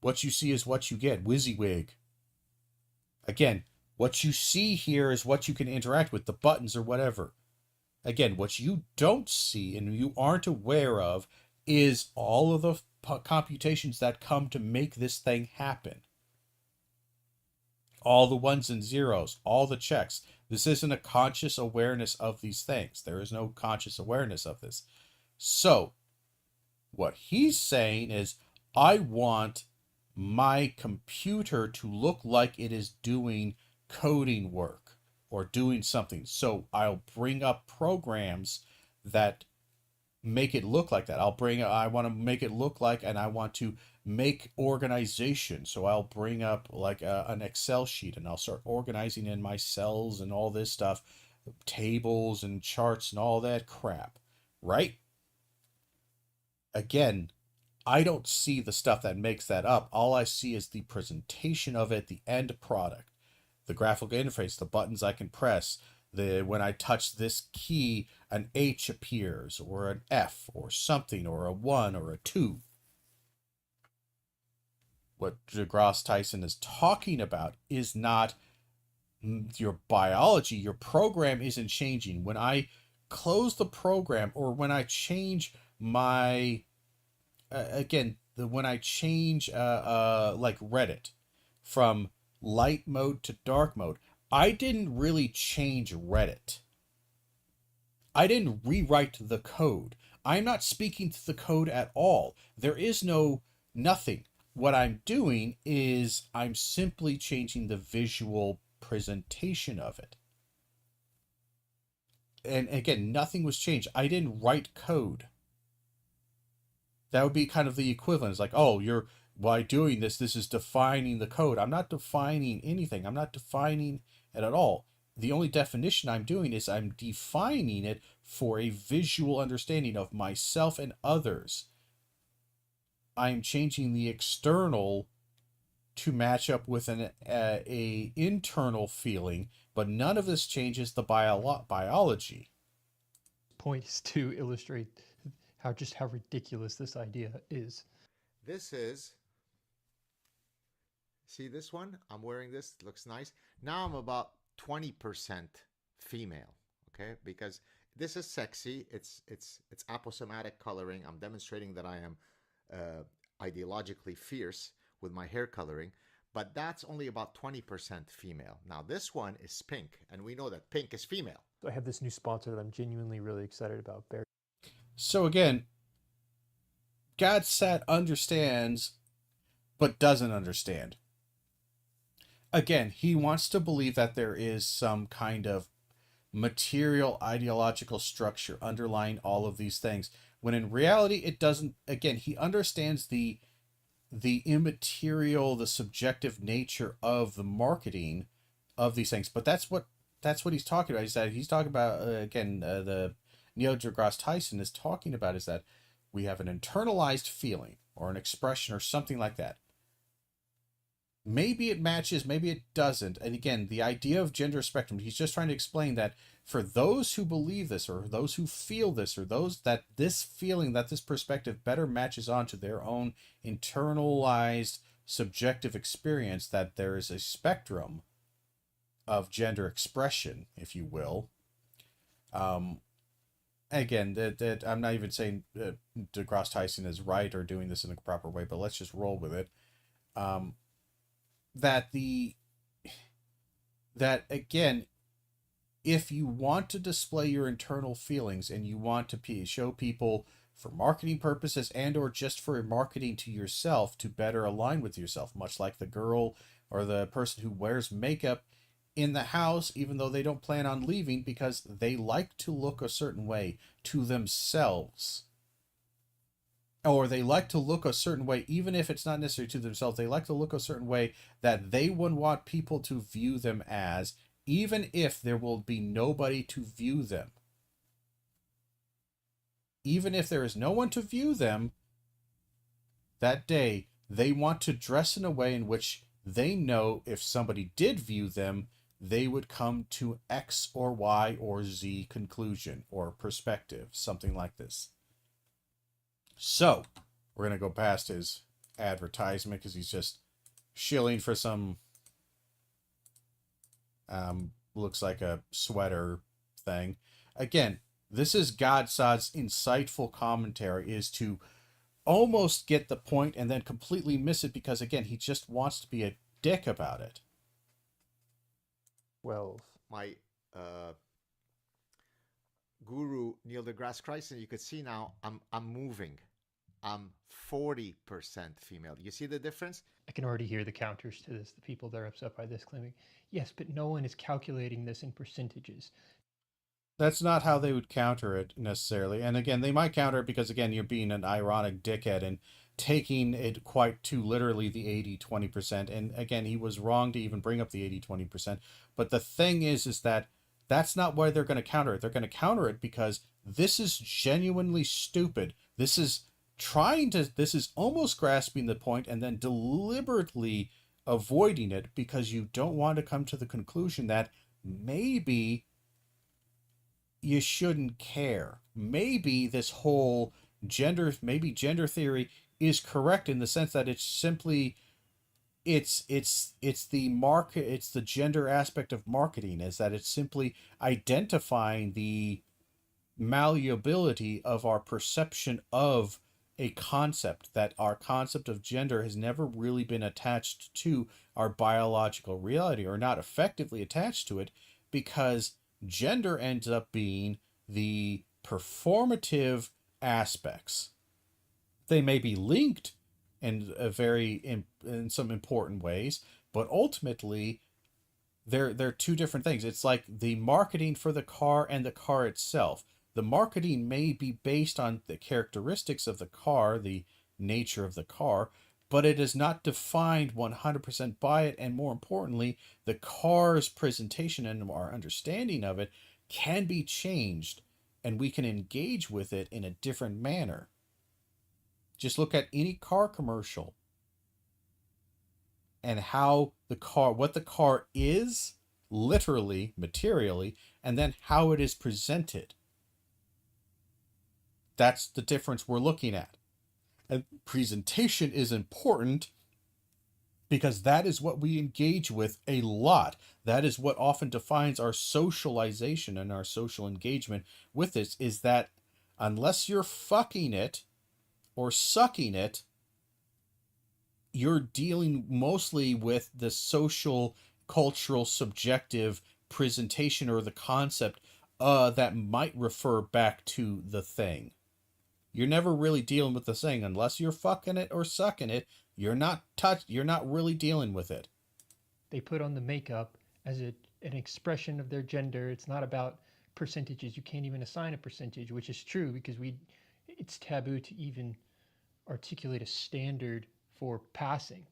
What you see is what you get. WYSIWYG. Again, what you see here is what you can interact with, the buttons or whatever. Again, what you don't see and you aren't aware of is all of the computations that come to make this thing happen. All the ones and zeros, all the checks. This isn't a conscious awareness of these things. There is no conscious awareness of this. So, what he's saying is, I want my computer to look like it is doing coding work or doing something. So I'll bring up programs that make it look like that. I want to make it look like, and I want to make organization. So I'll bring up like an Excel sheet and I'll start organizing in my cells and all this stuff, tables and charts and all that crap, right? Again, I don't see the stuff that makes that up. All I see is the presentation of it, the end product, the graphical interface, the buttons I can press. When I touch this key, an H appears, or an F, or something, or a 1, or a 2. What deGrasse Tyson is talking about is not your biology. Your program isn't changing. When I close the program, or when I change my when I change like Reddit from light mode to dark mode, I didn't really change Reddit. I didn't rewrite the code. I'm not speaking to the code at all. There is nothing. What I'm doing is I'm simply changing the visual presentation of it. And again, nothing was changed. I didn't write code. That would be kind of the equivalent. It's like, oh, by doing this is defining the code. I'm not defining anything. I'm not defining it at all. The only definition I'm doing is I'm defining it for a visual understanding of myself and others. I'm changing the external to match up with a internal feeling, but none of this changes the biology. Point is to illustrate how ridiculous this idea is. This is, see this one? I'm wearing this, it looks nice. Now I'm about 20% female, okay? Because this is sexy, it's aposematic coloring. I'm demonstrating that I am ideologically fierce with my hair coloring, but that's only about 20% female. Now this one is pink, and we know that pink is female. So I have this new sponsor that I'm genuinely really excited about. So again, GodSat understands, but doesn't understand. Again, he wants to believe that there is some kind of material ideological structure underlying all of these things, when in reality it doesn't. Again, he understands the immaterial, the subjective nature of the marketing of these things, but that's what he's talking about. He's talking about the Neil deGrasse Tyson is talking about is that we have an internalized feeling or an expression or something like that. Maybe it matches, maybe it doesn't. And again, the idea of gender spectrum, he's just trying to explain that for those who believe this, or those who feel this, or those that this feeling, that this perspective better matches onto their own internalized subjective experience, that there is a spectrum of gender expression, if you will. Again, that I'm not even saying deGrasse Tyson is right or doing this in a proper way, but let's just roll with it. That again, if you want to display your internal feelings and you want to show people for marketing purposes and or just for marketing to yourself to better align with yourself, much like the girl or the person who wears makeup in the house even though they don't plan on leaving because they like to look a certain way to themselves, or they like to look a certain way even if it's not necessarily to themselves. They like to look a certain way that they would want people to view them as, even if there will be nobody to view them. Even if there is no one to view them that day, they want to dress in a way in which they know if somebody did view them, they would come to X or Y or Z conclusion or perspective, something like this. So, we're going to go past his advertisement because he's just shilling for some, looks like a sweater thing. Again, this is Godsod's insightful commentary, is to almost get the point and then completely miss it because, again, he just wants to be a dick about it. 12. My guru Neil deGrasse Tyson, you could see now I'm moving. I'm 40% female. You see the difference? I can already hear the counters to this. The people that are upset by this claiming, yes, but no one is calculating this in percentages. That's not how they would counter it necessarily. And again, they might counter it because, again, you're being an ironic dickhead and taking it quite too literally, the 80-20%. And again, he was wrong to even bring up the 80-20%. But the thing is that that's not why they're going to counter it. They're going to counter it because this is genuinely stupid. This is almost grasping the point and then deliberately avoiding it because you don't want to come to the conclusion that maybe you shouldn't care. Maybe this whole gender theory is correct in the sense that it's simply it's the gender aspect of marketing, is that it's simply identifying the malleability of our perception of a concept, that our concept of gender has never really been attached to our biological reality, or not effectively attached to it, because gender ends up being the performative aspects. They may be linked in in some important ways, but ultimately they're two different things. It's like the marketing for the car and the car itself. The marketing may be based on the characteristics of the car, the nature of the car, but it is not defined 100% by it. And more importantly, the car's presentation and our understanding of it can be changed, and we can engage with it in a different manner. Just look at any car commercial and how what the car is, literally, materially, and then how it is presented. That's the difference we're looking at. And presentation is important because that is what we engage with a lot. That is what often defines our socialization and our social engagement with this, is that unless you're fucking it or sucking it, you're dealing mostly with the social, cultural, subjective presentation or the concept that might refer back to the thing. You're never really dealing with the thing unless you're fucking it or sucking it. You're not really dealing with it. They put on the makeup as an expression of their gender. It's not about percentages. You can't even assign a percentage, which is true because it's taboo to even articulate a standard for passing.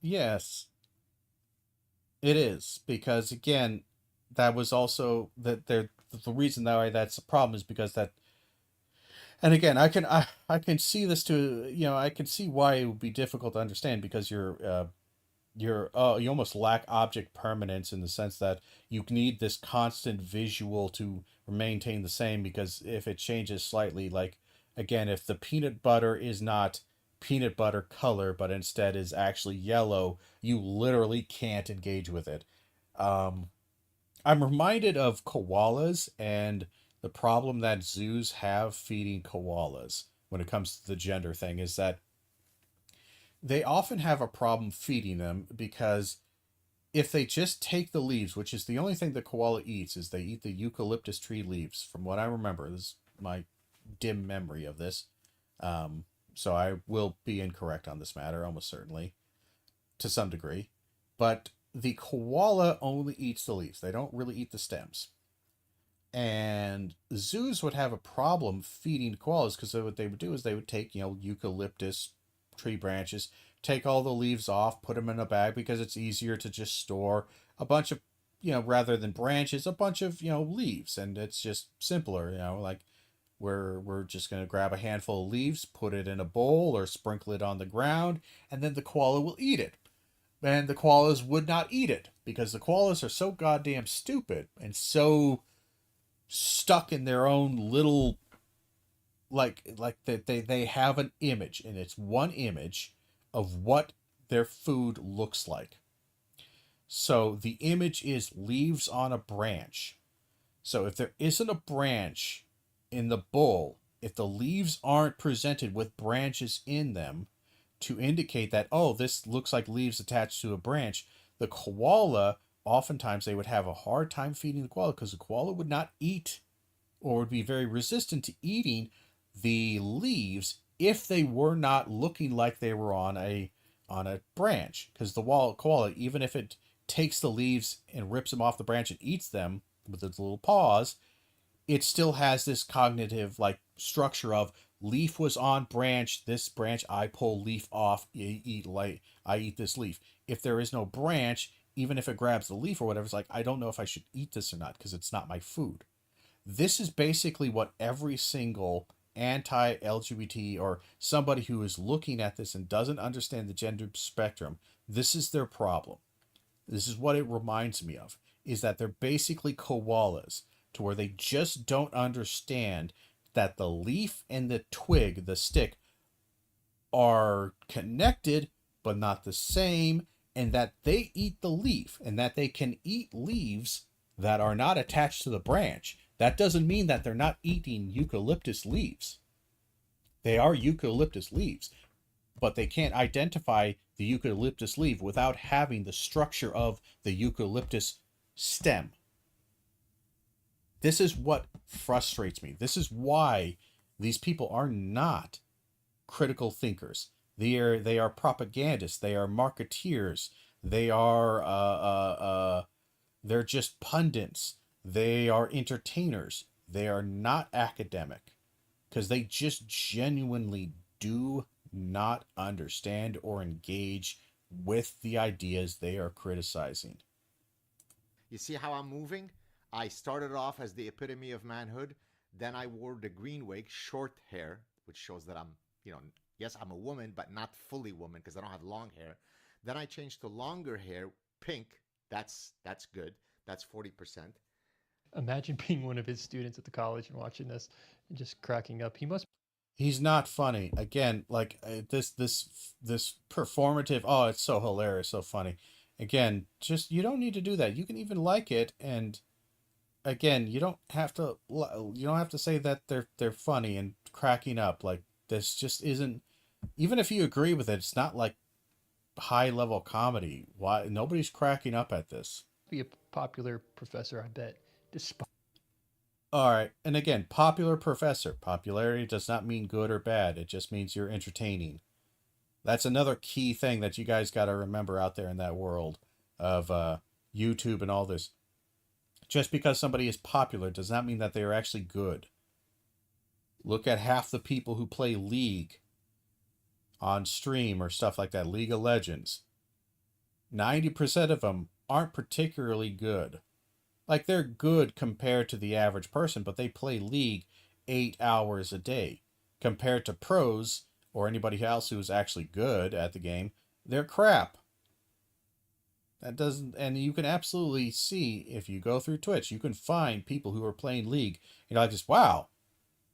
Yes, it is, because again, that was also the reason that that's a problem is because that, and again, I can see this to, I can see why it would be difficult to understand, because you almost lack object permanence in the sense that you need this constant visual to maintain the same, because if it changes slightly, like again, if the peanut butter is not peanut butter color but instead is actually yellow, you literally can't engage with it. I'm reminded of koalas and the problem that zoos have feeding koalas when it comes to the gender thing, is that they often have a problem feeding them because if they just take the leaves, which is the only thing the koala eats, is they eat the eucalyptus tree leaves. From what I remember, this is my dim memory of this. Um, so I will be incorrect on this matter, almost certainly, to some degree. But the koala only eats the leaves. They don't really eat the stems. And zoos would have a problem feeding koalas because what they would do is they would take, eucalyptus tree branches, take all the leaves off, put them in a bag because it's easier to just store a bunch of, rather than branches, a bunch of, leaves. And it's just simpler, like we're just going to grab a handful of leaves, put it in a bowl or sprinkle it on the ground, and then the koala will eat it. And the koalas would not eat it because the koalas are so goddamn stupid and so stuck in their own little, like that they have an image, and it's one image of what their food looks like. So the image is leaves on a branch. So if there isn't a branch in the bowl, if the leaves aren't presented with branches in them to indicate that, oh, this looks like leaves attached to a branch, the koala, oftentimes they would have a hard time feeding the koala because the koala would not eat or would be very resistant to eating the leaves if they were not looking like they were on a branch. Because the koala, even if it takes the leaves and rips them off the branch and eats them with its little paws, it still has this cognitive like structure of leaf was on branch, this branch I pull leaf off, I eat this leaf. If there is no branch, even if it grabs the leaf or whatever, it's like I don't know if I should eat this or not because it's not my food. This is basically what every single anti-LGBT or somebody who is looking at this and doesn't understand the gender spectrum, this is their problem. This is what it reminds me of, is that they're basically koalas to where they just don't understand that the leaf and the twig, the stick, are connected but not the same, and that they eat the leaf and that they can eat leaves that are not attached to the branch. That doesn't mean that they're not eating eucalyptus leaves. They are eucalyptus leaves, but they can't identify the eucalyptus leaf without having the structure of the eucalyptus stem. This is what frustrates me. This is why these people are not critical thinkers. They are propagandists. They are marketeers. They're just pundits. They are entertainers. They are not academic because they just genuinely do not understand or engage with the ideas they are criticizing. You see how I'm moving? I started off as the epitome of manhood. Then I wore the green wig, short hair, which shows that I'm, yes, I'm a woman, but not fully woman because I don't have long hair. Then I changed to longer hair, pink. That's good. That's 40%. Imagine being one of his students at the college and watching this and just cracking up. He must. He's not funny. Again, like this performative. Oh, it's so hilarious, so funny. Again, just you don't need to do that. You can even like it, and again, you don't have to say that they're funny and cracking up. Like this just isn't. Even if you agree with it, it's not like high level comedy. Why nobody's cracking up at this? Be a popular professor, I bet. Despite All right, and again, popular professor. Popularity does not mean good or bad. It just means you're entertaining. That's another key thing that you guys got to remember out there in that world of YouTube and all this. Just because somebody is popular does not mean that they are actually good. Look at half the people who play League on stream or stuff like that, League of Legends. 90% of them aren't particularly good. Like they're good compared to the average person, but they play League 8 hours a day. Compared to pros or anybody else who's actually good at the game, they're crap. That doesn't, and you can absolutely see if you go through Twitch, you can find people who are playing League. Like just wow,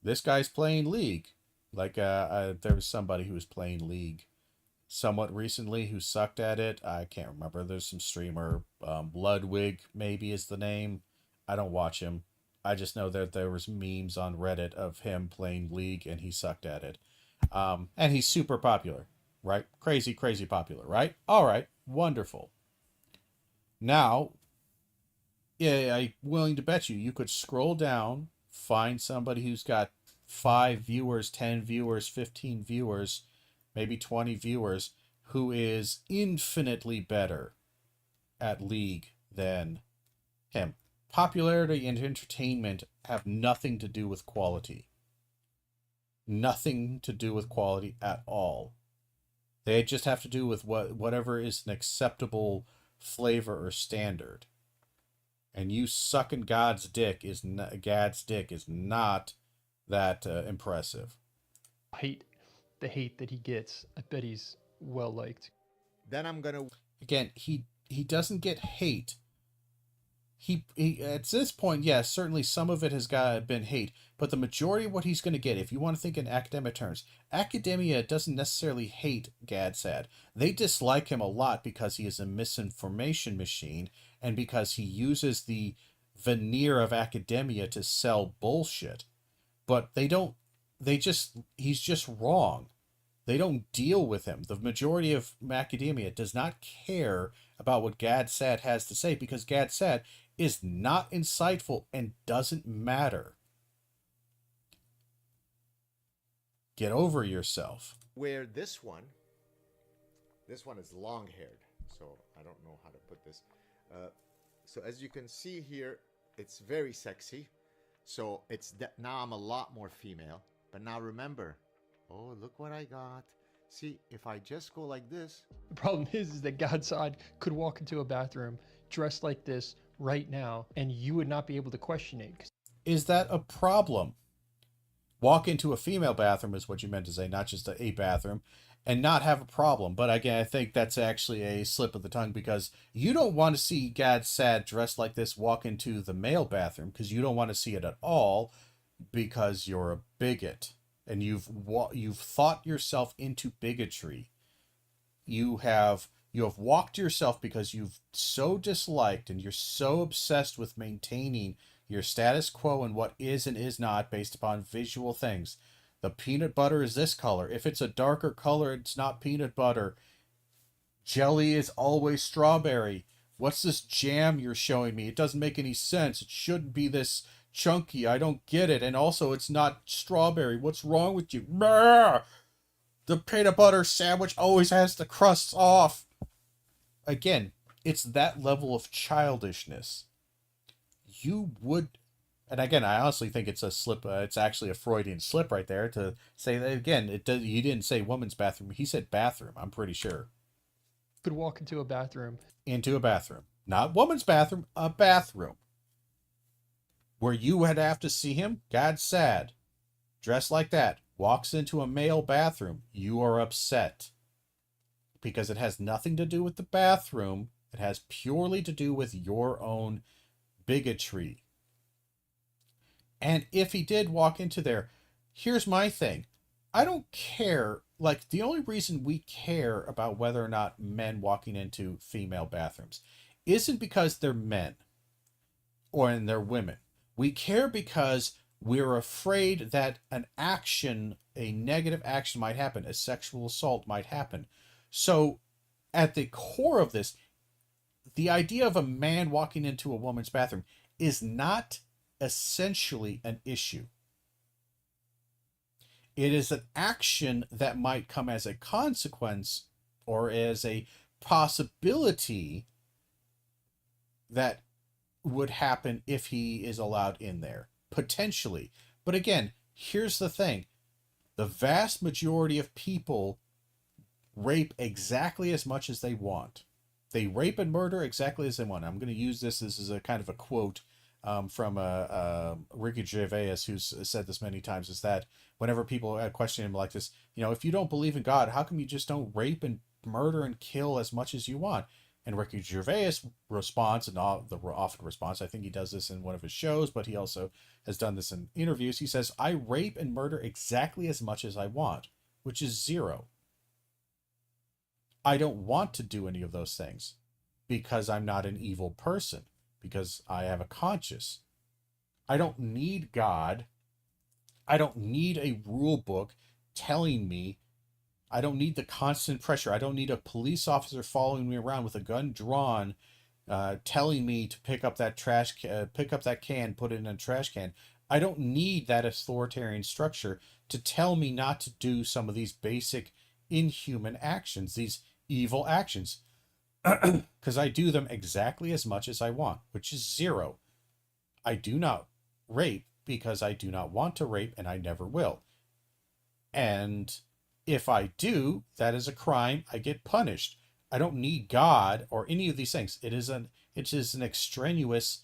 this guy's playing League. Like there was somebody who was playing League somewhat recently who sucked at it. I can't remember. There's some streamer, Ludwig maybe is the name. I don't watch him. I just know that there was memes on Reddit of him playing League and he sucked at it. And he's super popular, right? Crazy, crazy popular, right? All right, wonderful. Now, yeah, I'm willing to bet you could scroll down, find somebody who's got 5 viewers, 10 viewers, 15 viewers, maybe 20 viewers, who is infinitely better at League than him. Popularity and entertainment have nothing to do with quality. Nothing to do with quality at all. They just have to do with whatever is an acceptable flavor or standard. And you sucking God's dick is not that impressive. The hate that he gets. I bet he's well liked. Then I'm gonna Again, he doesn't get hate. He at this point, yes, certainly some of it has been hate, but the majority of what he's going to get, if you want to think in academic terms, academia doesn't necessarily hate Gadsad. They dislike him a lot because he is a misinformation machine and because he uses the veneer of academia to sell bullshit. But he's just wrong. They don't deal with him. The majority of academia does not care about what Gadsad has to say because Gadsad is not insightful and doesn't matter. Get over yourself. wear this one. This one is long haired, so I don't know how to put this. So as you can see here, it's very sexy. So now I'm a lot more female. But now remember, oh, look what I got. See, if I just go like this. The problem is that Godsod could walk into a bathroom dressed like this right now, and you would not be able to question it. Is that a problem? Walk into a female bathroom is what you meant to say, not just a bathroom, and not have a problem. But again, I think that's actually a slip of the tongue because you don't want to see Gadsad dressed like this walk into the male bathroom because you don't want to see it at all because you're a bigot and you've thought yourself into bigotry. You have walked yourself because you've so disliked and you're so obsessed with maintaining your status quo and what is and is not based upon visual things. The peanut butter is this color. If it's a darker color, it's not peanut butter. Jelly is always strawberry. What's this jam you're showing me? It doesn't make any sense. It shouldn't be this chunky. I don't get it. And also, it's not strawberry. What's wrong with you? Brr! The peanut butter sandwich always has the crusts off. Again, it's that level of childishness. You would, and again, I honestly think it's a slip. It's actually a Freudian slip right there to say that again. He didn't say woman's bathroom. He said bathroom. I'm pretty sure. Could walk into a bathroom. Into a bathroom, not woman's bathroom. A bathroom where you would have to see him. Gadsad, dressed like that, walks into a male bathroom. You are upset because it has nothing to do with the bathroom. It has purely to do with your own bigotry. And if he did walk into there, here's my thing. I don't care. Like, the only reason we care about whether or not men walking into female bathrooms isn't because they're men or they're women. We care because we're afraid that a negative action might happen, a sexual assault might happen. So, at the core of this, the idea of a man walking into a woman's bathroom is not essentially an issue. It is an action that might come as a consequence or as a possibility that would happen if he is allowed in there, potentially. But again, here's the thing. The vast majority of people rape exactly as much as they want. They rape and murder exactly as they want. I'm going to use this as a kind of a quote from Ricky Gervais, who's said this many times, is that whenever people question him like this, if you don't believe in God, how come you just don't rape and murder and kill as much as you want? And Ricky Gervais responds, and the often response, I think he does this in one of his shows, but he also has done this in interviews. He says, I rape and murder exactly as much as I want, which is 0. I don't want to do any of those things because I'm not an evil person, because I have a conscience. I don't need God. I don't need a rule book telling me. I don't need the constant pressure. I don't need a police officer following me around with a gun drawn telling me to pick up that pick up that can, put it in a trash can. I don't need that authoritarian structure to tell me not to do some of these basic inhuman actions, these evil actions, because I do them exactly as much as I want, which is zero. I do not rape because I do not want to rape, and I never will. And if I do, that is a crime. I get punished. I don't need God or any of these things. It is an extraneous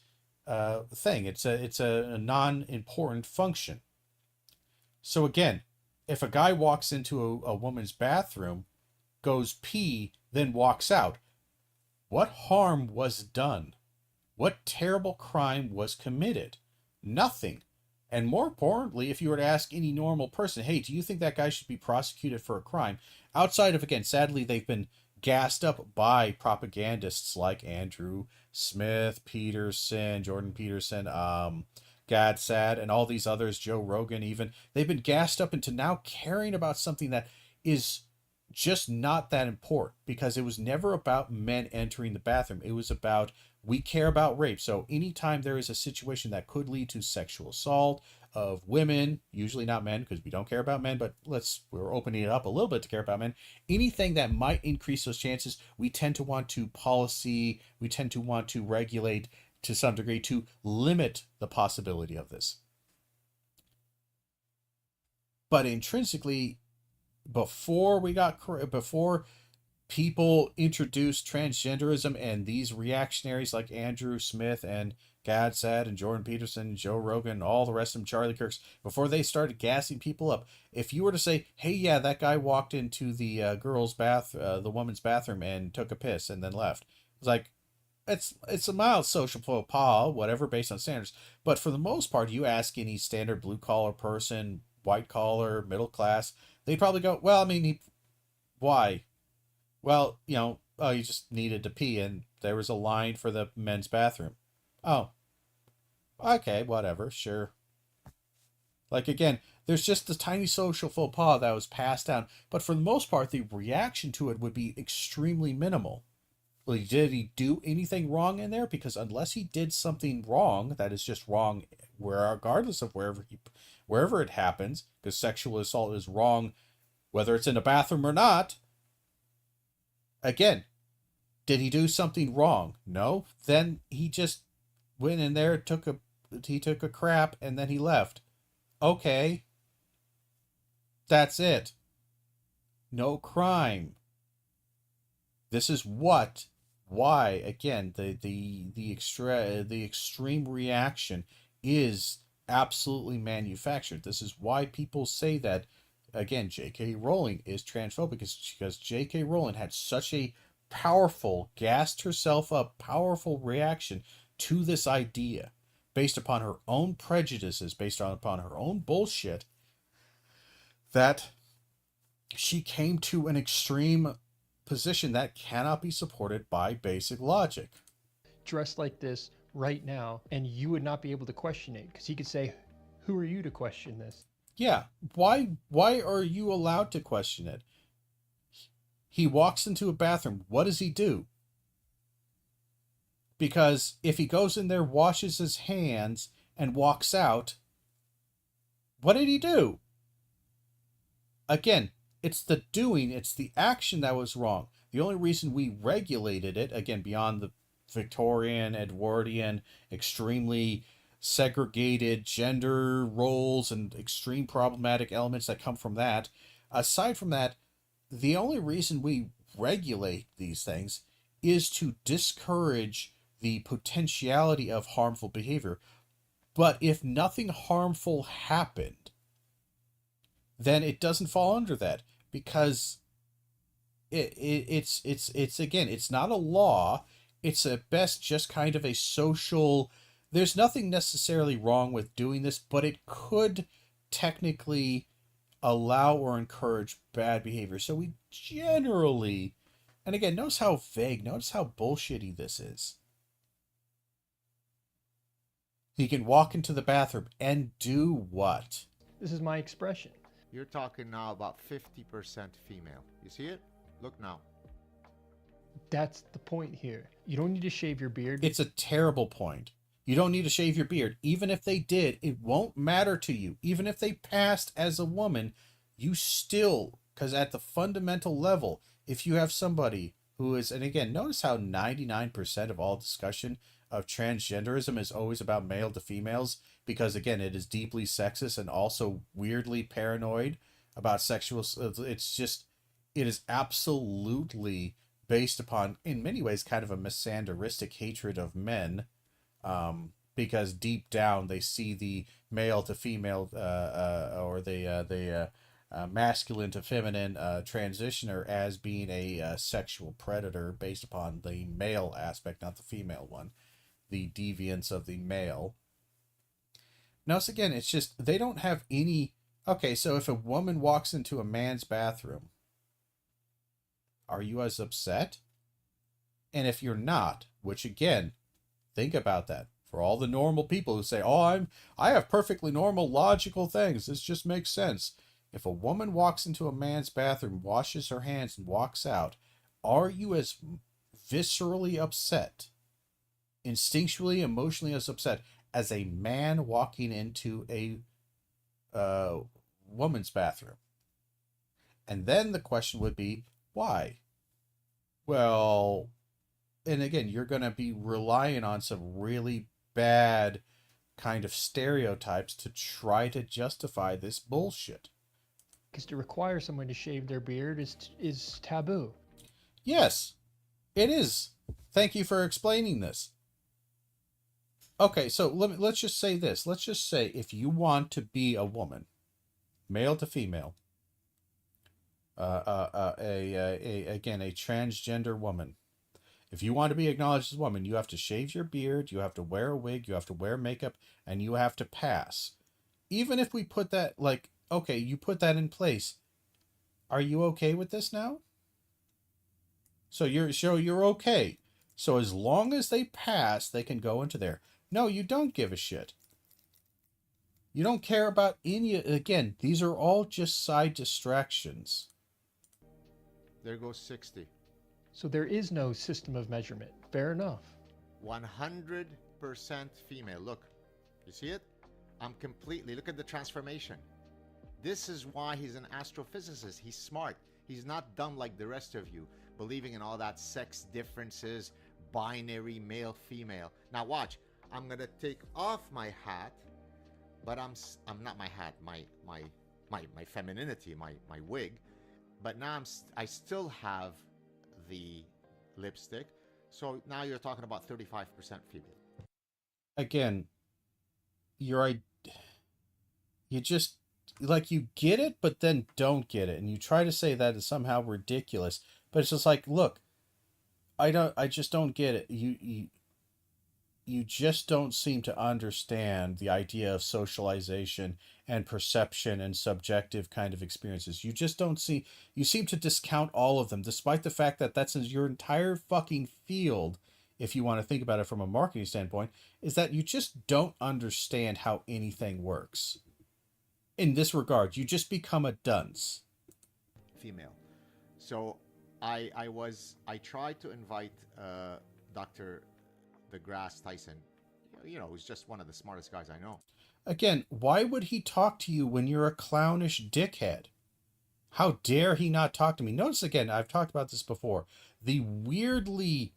thing. It's a non-important function. So again, if a guy walks into a woman's bathroom, goes pee, then walks out, what harm was done? What terrible crime was committed? Nothing. And more importantly, if you were to ask any normal person, hey, do you think that guy should be prosecuted for a crime? Outside of, again, sadly, they've been gassed up by propagandists like Andrew Smith, Jordan Peterson, Gad Sad, and all these others, Joe Rogan even. They've been gassed up into now caring about something that is just not that important, because it was never about men entering the bathroom. It was about, we care about rape. So anytime there is a situation that could lead to sexual assault of women, usually not men, because we don't care about men, but we're opening it up a little bit to care about men. Anything that might increase those chances, we tend to want to policy, we tend to want to regulate to some degree to limit the possibility of this. But intrinsically, before people introduced transgenderism, and these reactionaries like Andrew Smith and Gad Sad and Jordan Peterson, Joe Rogan, and all the rest of them, Charlie Kirks, before they started gassing people up, if you were to say, hey, yeah, that guy walked into the the woman's bathroom and took a piss and then left, it's like, it's a mild social faux pas, whatever, based on standards. But for the most part, you ask any standard blue collar person, white collar, middle class, they'd probably go, well, I mean, why? Well, oh, you just needed to pee and there was a line for the men's bathroom. Oh, okay, whatever, sure. Like, again, there's just the tiny social faux pas that was passed down. But for the most part, the reaction to it would be extremely minimal. Well, did he do anything wrong in there? Because unless he did something wrong, that is just wrong, regardless of wherever it happens, because sexual assault is wrong, whether it's in a bathroom or not. Again, did he do something wrong? No. Then he just went in there, took a crap, and then he left. Okay. That's it. No crime. This is why, again, the extreme reaction is absolutely manufactured. This is why people say that, again, J.K. Rowling is transphobic, because J.K. Rowling had such a powerful, gassed herself up, powerful reaction to this idea, based upon her own prejudices, based upon her own bullshit, that she came to an extreme position that cannot be supported by basic logic. Dressed like this right now, and you would not be able to question it, because he could say, who are you to question this? Yeah, why are you allowed to question it? He walks into a bathroom. What does he do? Because if he goes in there, washes his hands, and walks out, what did he do? Again, it's the doing, it's the action that was wrong. The only reason we regulated it, again, beyond the Victorian, Edwardian, extremely segregated gender roles and extreme problematic elements that come from that, aside from that, the only reason we regulate these things is to discourage the potentiality of harmful behavior. But if nothing harmful happened, then it doesn't fall under that, because it's again, it's not a law. It's at best just kind of a social. There's nothing necessarily wrong with doing this, but it could technically allow or encourage bad behavior. So we generally, and again, notice how vague, notice how bullshitty this is. He can walk into the bathroom and do what? This is my expression. You're talking now about 50% female. You see it? Look now. that's the point here. You don't need to shave your beard. It's a terrible point. You don't need to shave your beard. Even if they did, it won't matter to you. Even if they passed as a woman, you still, because at the fundamental level, if you have somebody who is, and again, notice how 99% of all discussion of transgenderism is always about male to females, because again, it is deeply sexist and also weirdly paranoid about sexual. It's just, it is absolutely based upon, in many ways, kind of a misanderistic hatred of men, because deep down they see the male to female, or the masculine to feminine transitioner as being a sexual predator based upon the male aspect, not the female one, the deviance of the male. Notice again, it's just they don't have any. Okay, so if a woman walks into a man's bathroom, are you as upset? And if you're not, which again, think about that. For all the normal people who say, "Oh, I have perfectly normal, logical things. This just makes sense." If a woman walks into a man's bathroom, washes her hands, and walks out, are you as viscerally upset, instinctually, emotionally as upset as a man walking into a woman's bathroom? And then the question would be, why? Well, and again, you're going to be relying on some really bad kind of stereotypes to try to justify this bullshit. Because to require someone to shave their beard is taboo. Yes, it is. Thank you for explaining this. Okay, so let's just say this. Let's just say if you want to be a woman, male to female, again, a transgender woman. If you want to be acknowledged as a woman, you have to shave your beard, you have to wear a wig, you have to wear makeup, and you have to pass. Even if we put that, like, okay, you put that in place, are you okay with this now? So you're okay. So as long as they pass, they can go into there. No, you don't give a shit. You don't care about any. Again, these are all just side distractions. There goes 60. So there is no system of measurement. Fair enough. 100% female. Look, you see it? I'm completely, look at the transformation. This is why he's an astrophysicist. He's smart. He's not dumb like the rest of you, believing in all that sex differences, binary male female. Now watch, I'm gonna take off my hat, but I'm not my hat, my femininity, my wig. But now I still have the lipstick. So now you're talking about 35% female. Again, you just, like, you get it, but then don't get it. And you try to say that is somehow ridiculous. But it's just like, look, I just don't get it. You just don't seem to understand the idea of socialization and perception and subjective kind of experiences. You just don't see, you seem to discount all of them, despite the fact that that's your entire fucking field, if you want to think about it from a marketing standpoint, is that you just don't understand how anything works. In this regard, you just become a dunce. Female. So I tried to invite Dr. DeGrasse Tyson, who's just one of the smartest guys I know. Again, why would he talk to you when you're a clownish dickhead? How dare he not talk to me? Notice again, I've talked about this before, the weirdly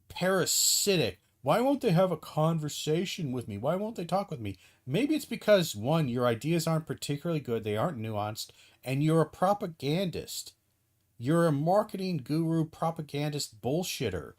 parasitic, why won't they have a conversation with me? Why won't they talk with me? Maybe it's because, one, your ideas aren't particularly good, they aren't nuanced, and you're a propagandist. You're a marketing guru, propagandist bullshitter.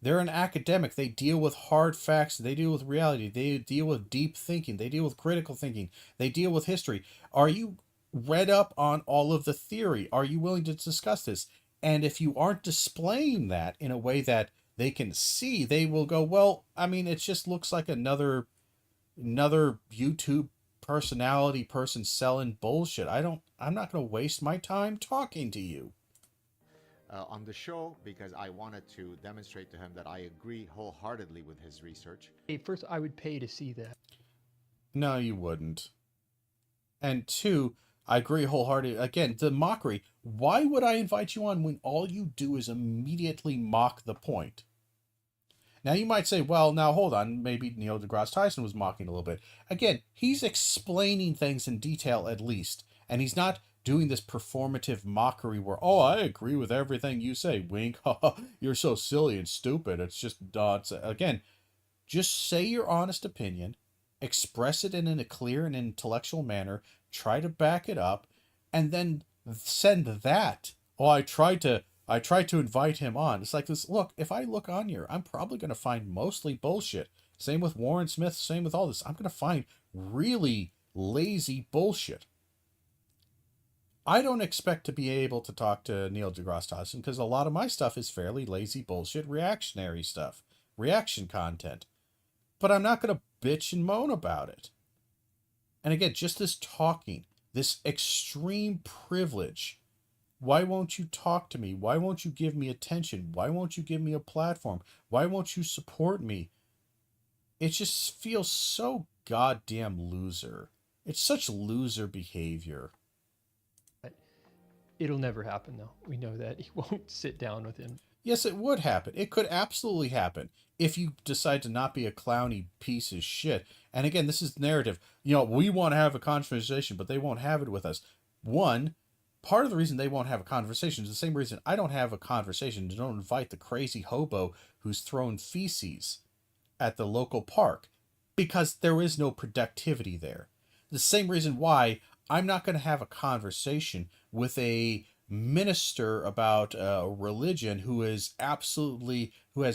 They're an academic. They deal with hard facts. They deal with reality. They deal with deep thinking. They deal with critical thinking. They deal with history. Are you read up on all of the theory? Are you willing to discuss this? And if you aren't displaying that in a way that they can see, they will go, well, I mean, it just looks like another YouTube personality person selling bullshit. I'm not going to waste my time talking to you. On the show, because I wanted to demonstrate to him that I agree wholeheartedly with his research. Hey, first, I would pay to see that. No, you wouldn't. And two, I agree wholeheartedly. Again, the mockery. Why would I invite you on when all you do is immediately mock the point? Now you might say, well, now hold on, maybe Neil deGrasse Tyson was mocking a little bit. Again, he's explaining things in detail at least, and he's not doing this performative mockery where, oh, I agree with everything you say, wink, you're so silly and stupid. It's just, again, just say your honest opinion, express it in a clear and intellectual manner, try to back it up, and then send that. Oh, I tried to invite him on. It's like this. Look, if I look on here, I'm probably going to find mostly bullshit. Same with Warren Smith. Same with all this. I'm going to find really lazy bullshit. I don't expect to be able to talk to Neil deGrasse Tyson because a lot of my stuff is fairly lazy bullshit, reactionary stuff, reaction content. But I'm not going to bitch and moan about it. And again, just this talking, this extreme privilege. Why won't you talk to me? Why won't you give me attention? Why won't you give me a platform? Why won't you support me? It just feels so goddamn loser. It's such loser behavior. It'll never happen, though. We know that. He won't sit down with him. Yes, it would happen. It could absolutely happen if you decide to not be a clowny piece of shit. And again, this is narrative. We want to have a conversation, but they won't have it with us. One, part of the reason they won't have a conversation is the same reason I don't have a conversation. Don't invite the crazy hobo who's thrown feces at the local park because there is no productivity there. The same reason why I'm not going to have a conversation with a minister about religion who has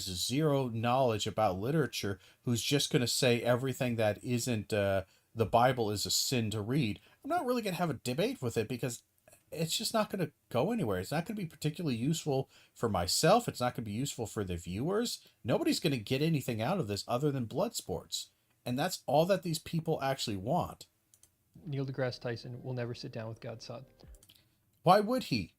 zero knowledge about literature, who's just going to say everything that isn't the Bible is a sin to read. I'm not really going to have a debate with it because it's just not going to go anywhere. It's not going to be particularly useful for myself. It's not going to be useful for the viewers. Nobody's going to get anything out of this other than blood sports. And that's all that these people actually want. Neil deGrasse Tyson will never sit down with Godsod. Why would he?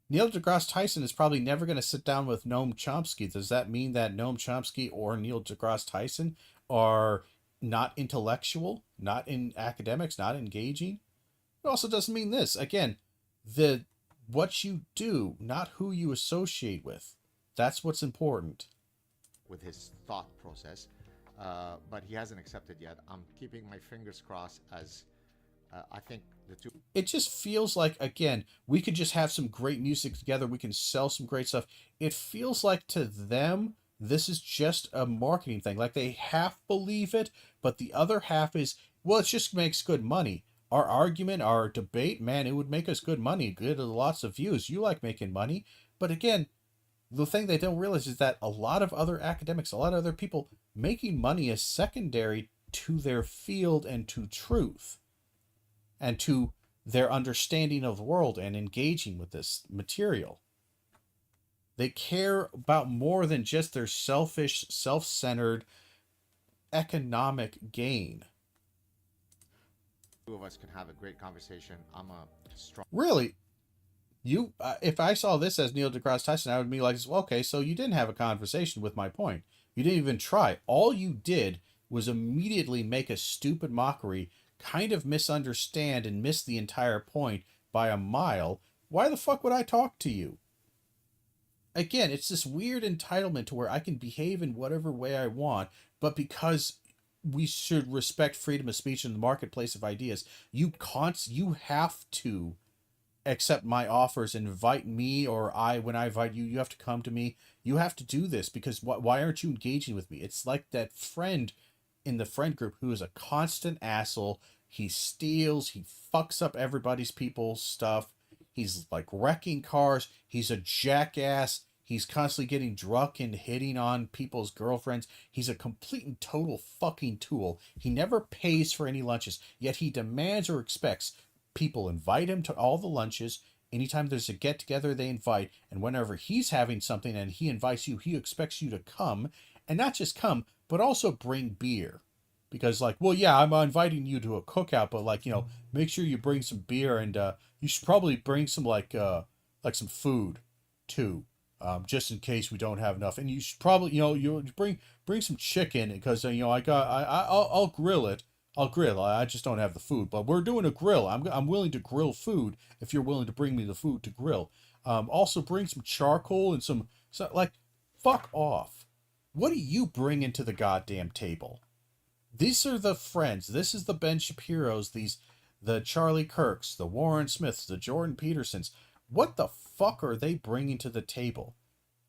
Neil deGrasse Tyson is probably never going to sit down with Noam Chomsky. Does that mean that Noam Chomsky or Neil deGrasse Tyson are not intellectual, not in academics, not engaging? It also doesn't mean this. Again, what you do, not who you associate with. That's what's important. With his thought process, but he hasn't accepted yet. I'm keeping my fingers crossed as I think the two. It just feels like, again, we could just have some great music together. We can sell some great stuff. It feels like to them, this is just a marketing thing. Like they half believe it, but the other half is, well, it just makes good money. Our argument, our debate, man, it would make us good money, good lots of views. You like making money. But again, the thing they don't realize is that a lot of other academics, a lot of other people, making money is secondary to their field and to truth and to their understanding of the world and engaging with this material. They care about more than just their selfish, self-centered economic gain. Two of us can have a great conversation. I'm a strong. Really? If I saw this as Neil deGrasse Tyson, I would be like, well, okay, so you didn't have a conversation with my point. You didn't even try. All you did was immediately make a stupid mockery, kind of misunderstand and miss the entire point by a mile. Why the fuck would I talk to you? Again, it's this weird entitlement to where I can behave in whatever way I want, but because we should respect freedom of speech in the marketplace of ideas, you have to accept my offers, invite me, or when I invite you, you have to come to me. You have to do this because why aren't you engaging with me? It's like that friend in the friend group who is a constant asshole. He steals, he fucks up everybody's people's stuff. He's like wrecking cars. He's a jackass. He's constantly getting drunk and hitting on people's girlfriends. He's a complete and total fucking tool. He never pays for any lunches, yet he demands or expects people invite him to all the lunches. Anytime there's a get-together, they invite. And whenever he's having something and he invites you, he expects you to come. And not just come, but also bring beer. Because like, well, yeah, I'm inviting you to a cookout, but like, make sure you bring some beer and you should probably bring some like some food too. Just in case we don't have enough. And you should probably, you bring some chicken because, I'll grill it. I'll grill. I just don't have the food. But we're doing a grill. I'm willing to grill food if you're willing to bring me the food to grill. Also bring some charcoal and like, fuck off. What do you bring into the goddamn table? These are the friends. This is the Ben Shapiro's, the Charlie Kirks, the Warren Smiths, the Jordan Petersons. What the fuck are they bringing to the table?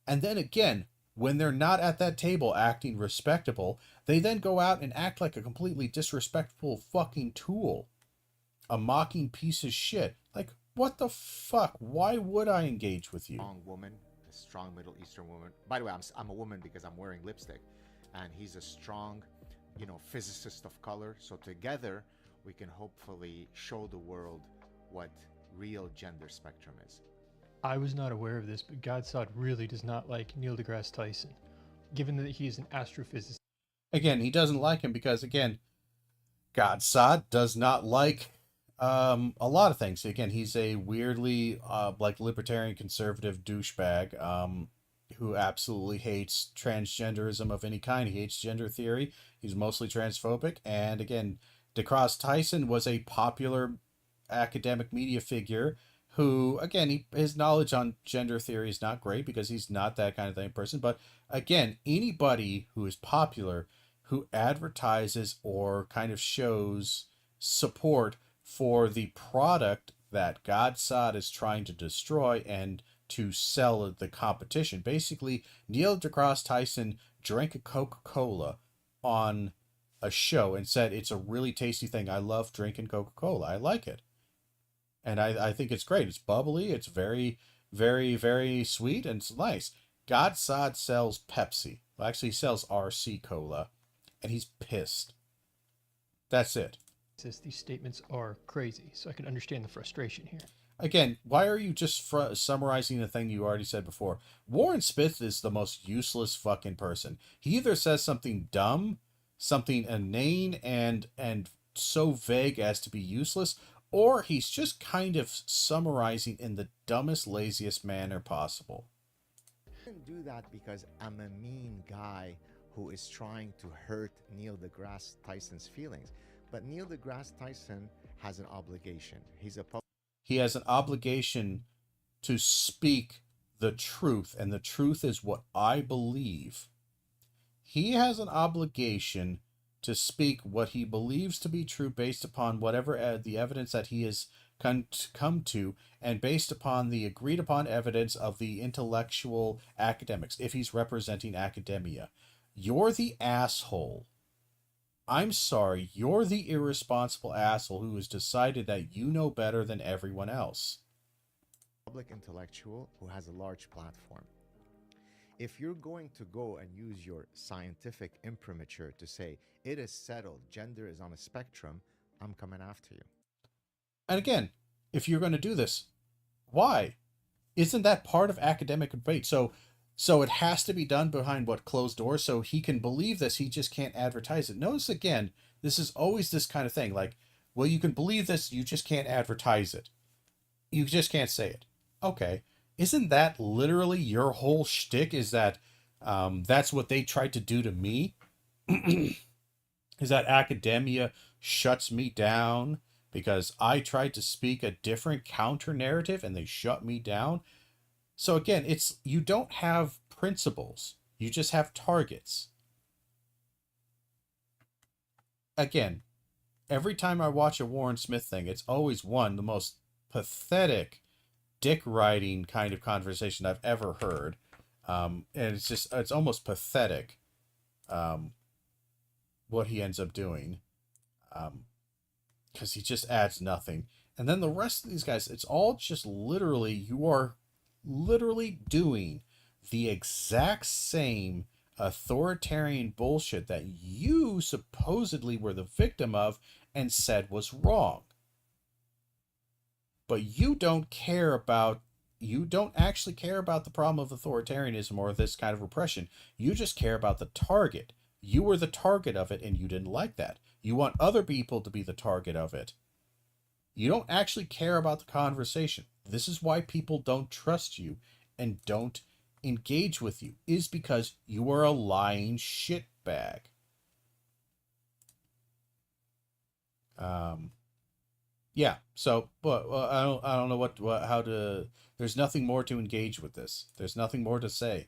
And then again, when they're not at that table acting respectable, they then go out and act like a completely disrespectful fucking tool. A mocking piece of shit. Like, what the fuck? Why would I engage with you? Strong woman, a strong Middle Eastern woman. By the way, I'm a woman because I'm wearing lipstick, and he's a strong, physicist of color. So together, we can hopefully show the world what real gender spectrum is. I was not aware of this, but Godsod really does not like Neil deGrasse Tyson, given that he is an astrophysicist. Again, he doesn't like him because, again, Godsod does not like a lot of things. Again, he's a weirdly like libertarian conservative douchebag who absolutely hates transgenderism of any kind. He hates gender theory. He's mostly transphobic. And again, DeGrasse Tyson was a popular academic media figure who, again, his knowledge on gender theory is not great because he's not that kind of thing person. But again, anybody who is popular, who advertises or kind of shows support for the product that Godsod is trying to destroy and to sell the competition. Basically, Neil deGrasse Tyson drank a Coca-Cola on a show and said, it's a really tasty thing. I love drinking Coca-Cola. I like it. And I think it's great. It's bubbly. It's very, very, very sweet. And it's nice. Godsod sells Pepsi. Well, actually, he sells RC Cola. And he's pissed. That's it. These statements are crazy, so I can understand the frustration here. Again, why are you just summarizing the thing you already said before? Warren Smith is the most useless fucking person. He either says something dumb, something inane, and so vague as to be useless, or he's just kind of summarizing in the dumbest, laziest manner possible. I didn't do that because I'm a mean guy who is trying to hurt Neil deGrasse Tyson's feelings. But Neil deGrasse Tyson has an obligation. He has an obligation to speak the truth, and the truth is what I believe. He has an obligation to speak what he believes to be true based upon whatever the evidence that he has come to, and based upon the agreed upon evidence of the intellectual academics, if he's representing academia. You're the asshole. I'm sorry, you're the irresponsible asshole who has decided that you know better than everyone else. Public intellectual who has a large platform. If you're going to go and use your scientific imprimatur to say, it is settled, gender is on a spectrum, I'm coming after you. And again, if you're going to do this, why? Isn't that part of academic debate? So it has to be done behind what closed doors, so he can believe this, he just can't advertise it. Notice again, this is always this kind of thing, like, well, you can believe this, you just can't advertise it. You just can't say it. Okay. Isn't that literally your whole shtick? Is that that's what they tried to do to me? Is that academia shuts me down because I tried to speak a different counter narrative and they shut me down? So again, it's you don't have principles. You just have targets. Again, every time I watch a Warren Smith thing, it's always the most pathetic dick riding kind of conversation I've ever heard. And it's almost pathetic what he ends up doing. Because he just adds nothing. And then the rest of these guys, it's all just literally, you are literally doing the exact same authoritarian bullshit that you supposedly were the victim of and said was wrong. But you don't actually care about the problem of authoritarianism or this kind of repression. You just care about the target. You were the target of it and you didn't like that. You want other people to be the target of it. You don't actually care about the conversation. This is why people don't trust you and don't engage with you, is because you are a lying shitbag. Yeah. So, but I don't know how to. There's nothing more to engage with this. There's nothing more to say.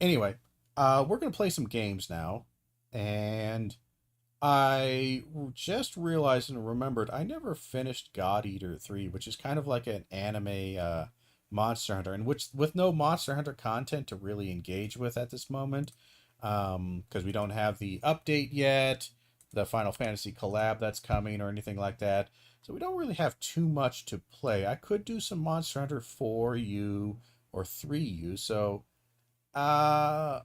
Anyway, we're gonna play some games now, and I just realized and remembered I never finished God Eater 3, which is kind of like an anime Monster Hunter, and which with no Monster Hunter content to really engage with at this moment, because we don't have the update yet, the Final Fantasy collab that's coming or anything like that. So we don't really have too much to play. I could do some Monster Hunter 4U or 3U, so uh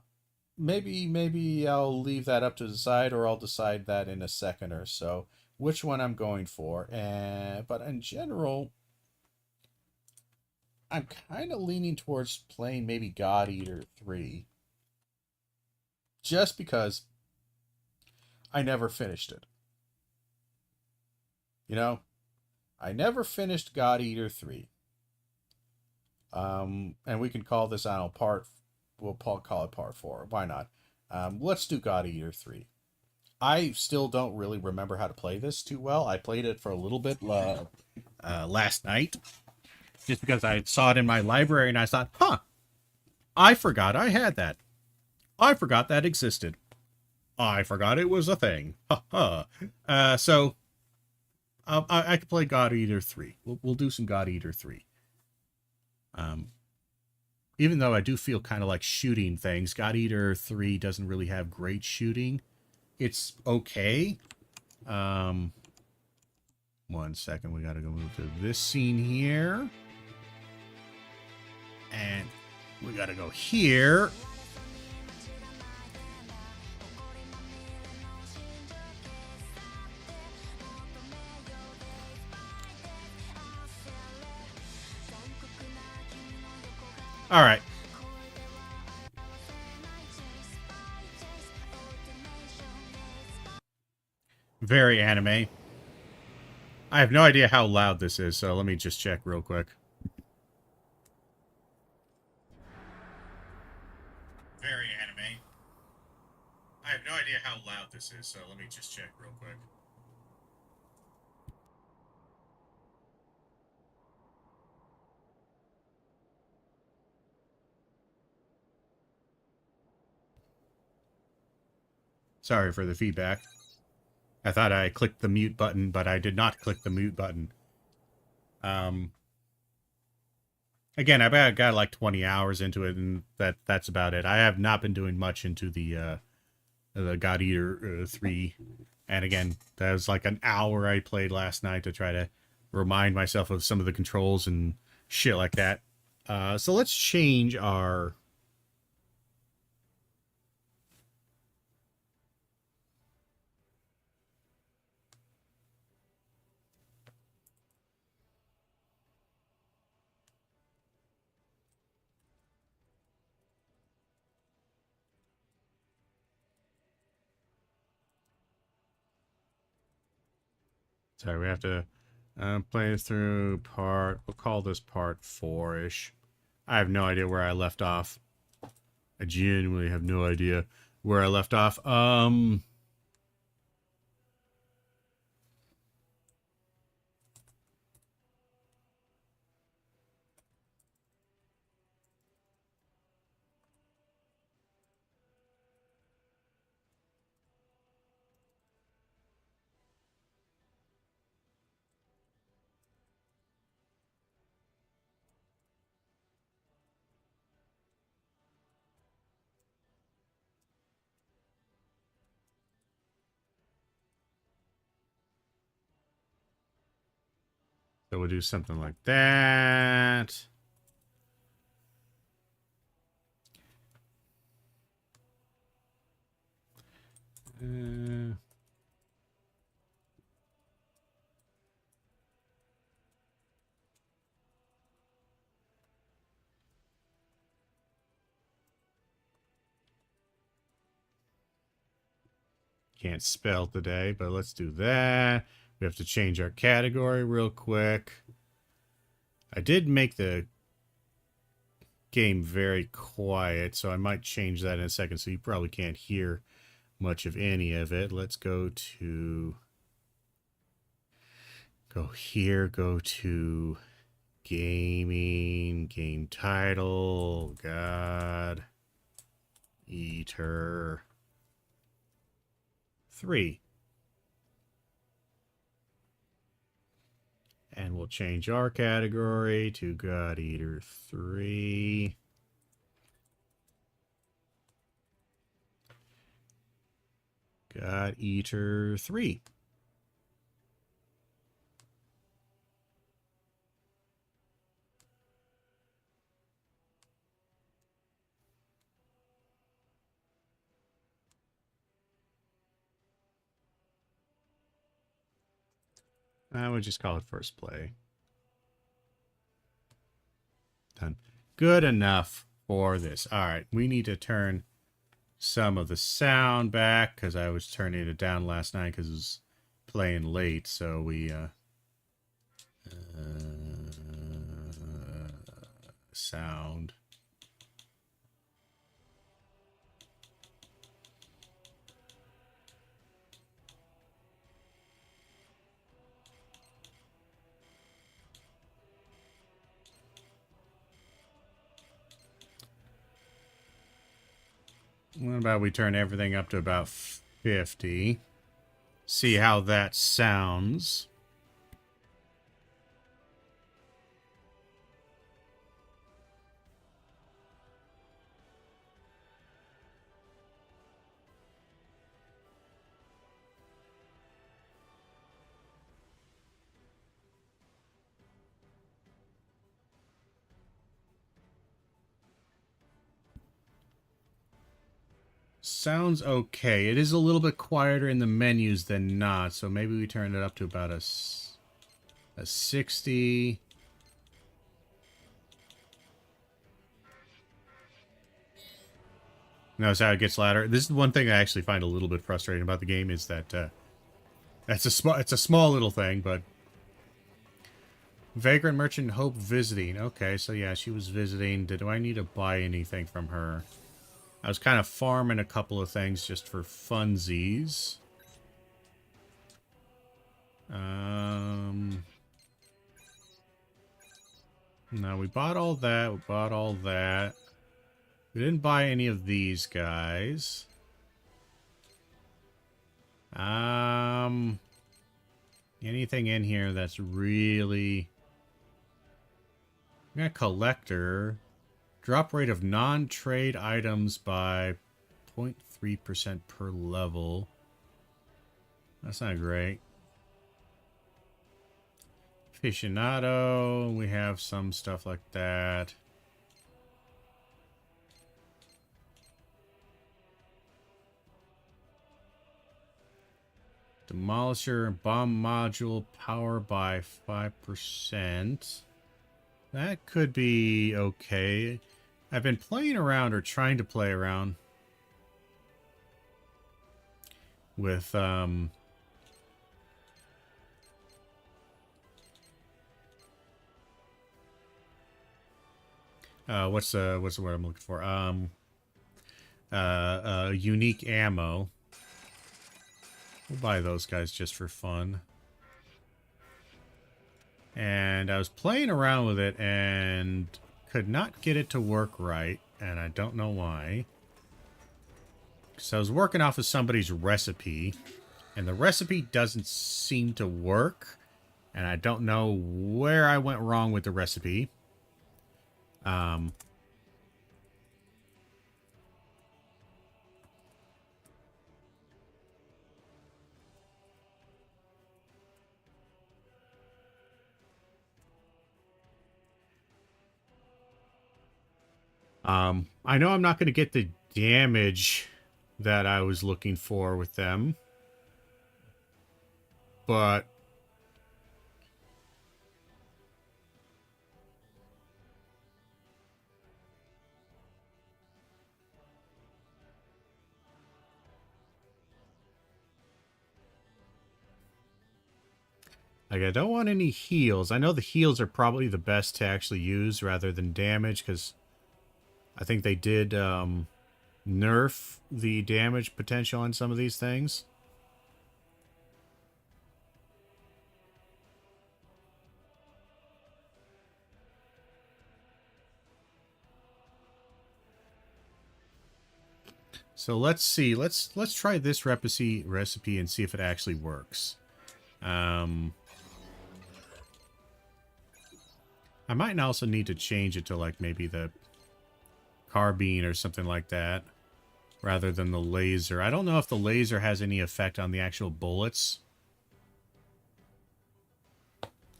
maybe I'll leave that up to decide, or I'll decide that in a second or so, which one I'm going for. And but in general, I'm kind of leaning towards playing maybe God Eater 3, just because I never finished it. You know, I never finished God Eater 3. And we can call this, I don't know, we'll call it part 4. Why not? Let's do God Eater 3. I still don't really remember how to play this too well. I played it for a little bit last night, just because I saw it in my library and I thought, huh, I forgot I had that. I forgot that existed. I forgot it was a thing. Ha ha. So I could play God Eater 3. We'll do some God Eater 3. Even though I do feel kind of like shooting things, God Eater 3 doesn't really have great shooting. It's okay. 1 second, we gotta go move to this scene here. And we gotta go here. All right. Very anime. I have no idea how loud this is, so let me just check real quick. Very anime. I have no idea how loud this is, so let me just check real quick. Sorry for the feedback. I thought I clicked the mute button, but I did not click the mute button. Again, I got like 20 hours into it, and that's about it. I have not been doing much into the God Eater 3. And again, that was like an hour I played last night to try to remind myself of some of the controls and shit like that. So let's change our... Sorry, we have to play through part... We'll call this part 4-ish. I have no idea where I left off. I genuinely have no idea where I left off. So we'll do something like that. Can't spell today, but let's do that. We have to change our category real quick. I did make the game very quiet, so I might change that in a second, so you probably can't hear much of any of it. Let's go here, go to gaming, game title, God Eater 3. And we'll change our category to God Eater 3. God Eater 3. I would just call it first play. Done. Good enough for this. All right, we need to turn some of the sound back because I was turning it down last night because it was playing late. So we sound. What about we turn everything up to about 50? See how that sounds. Sounds okay. It is a little bit quieter in the menus than not, so maybe we turn it up to about a 60. Notice how it gets louder. This is the one thing I actually find a little bit frustrating about the game is that it's a small little thing, but Vagrant Merchant Hope visiting. Okay, so yeah, she was visiting. Do I need to buy anything from her? I was kind of farming a couple of things just for funsies. No, we bought all that. We bought all that. We didn't buy any of these guys. Anything in here that's really... We got a collector. Drop rate of non-trade items by 0.3% per level. That's not great. Aficionado. We have some stuff like that. Demolisher bomb module power by 5%. That could be okay. I've been playing around, or trying to play around, with what's the word I'm looking for? Unique ammo. We'll buy those guys just for fun. And I was playing around with it and could not get it to work right, and I don't know why. So I was working off of somebody's recipe, and the recipe doesn't seem to work, and I don't know where I went wrong with the recipe. I know I'm not going to get the damage that I was looking for with them, but like, I don't want any heals. I know the heals are probably the best to actually use rather than damage, because I think they did nerf the damage potential on some of these things. So let's see. Let's try this recipe and see if it actually works. I might also need to change it to like maybe the carbine or something like that rather than the laser. I don't know if the laser has any effect on the actual bullets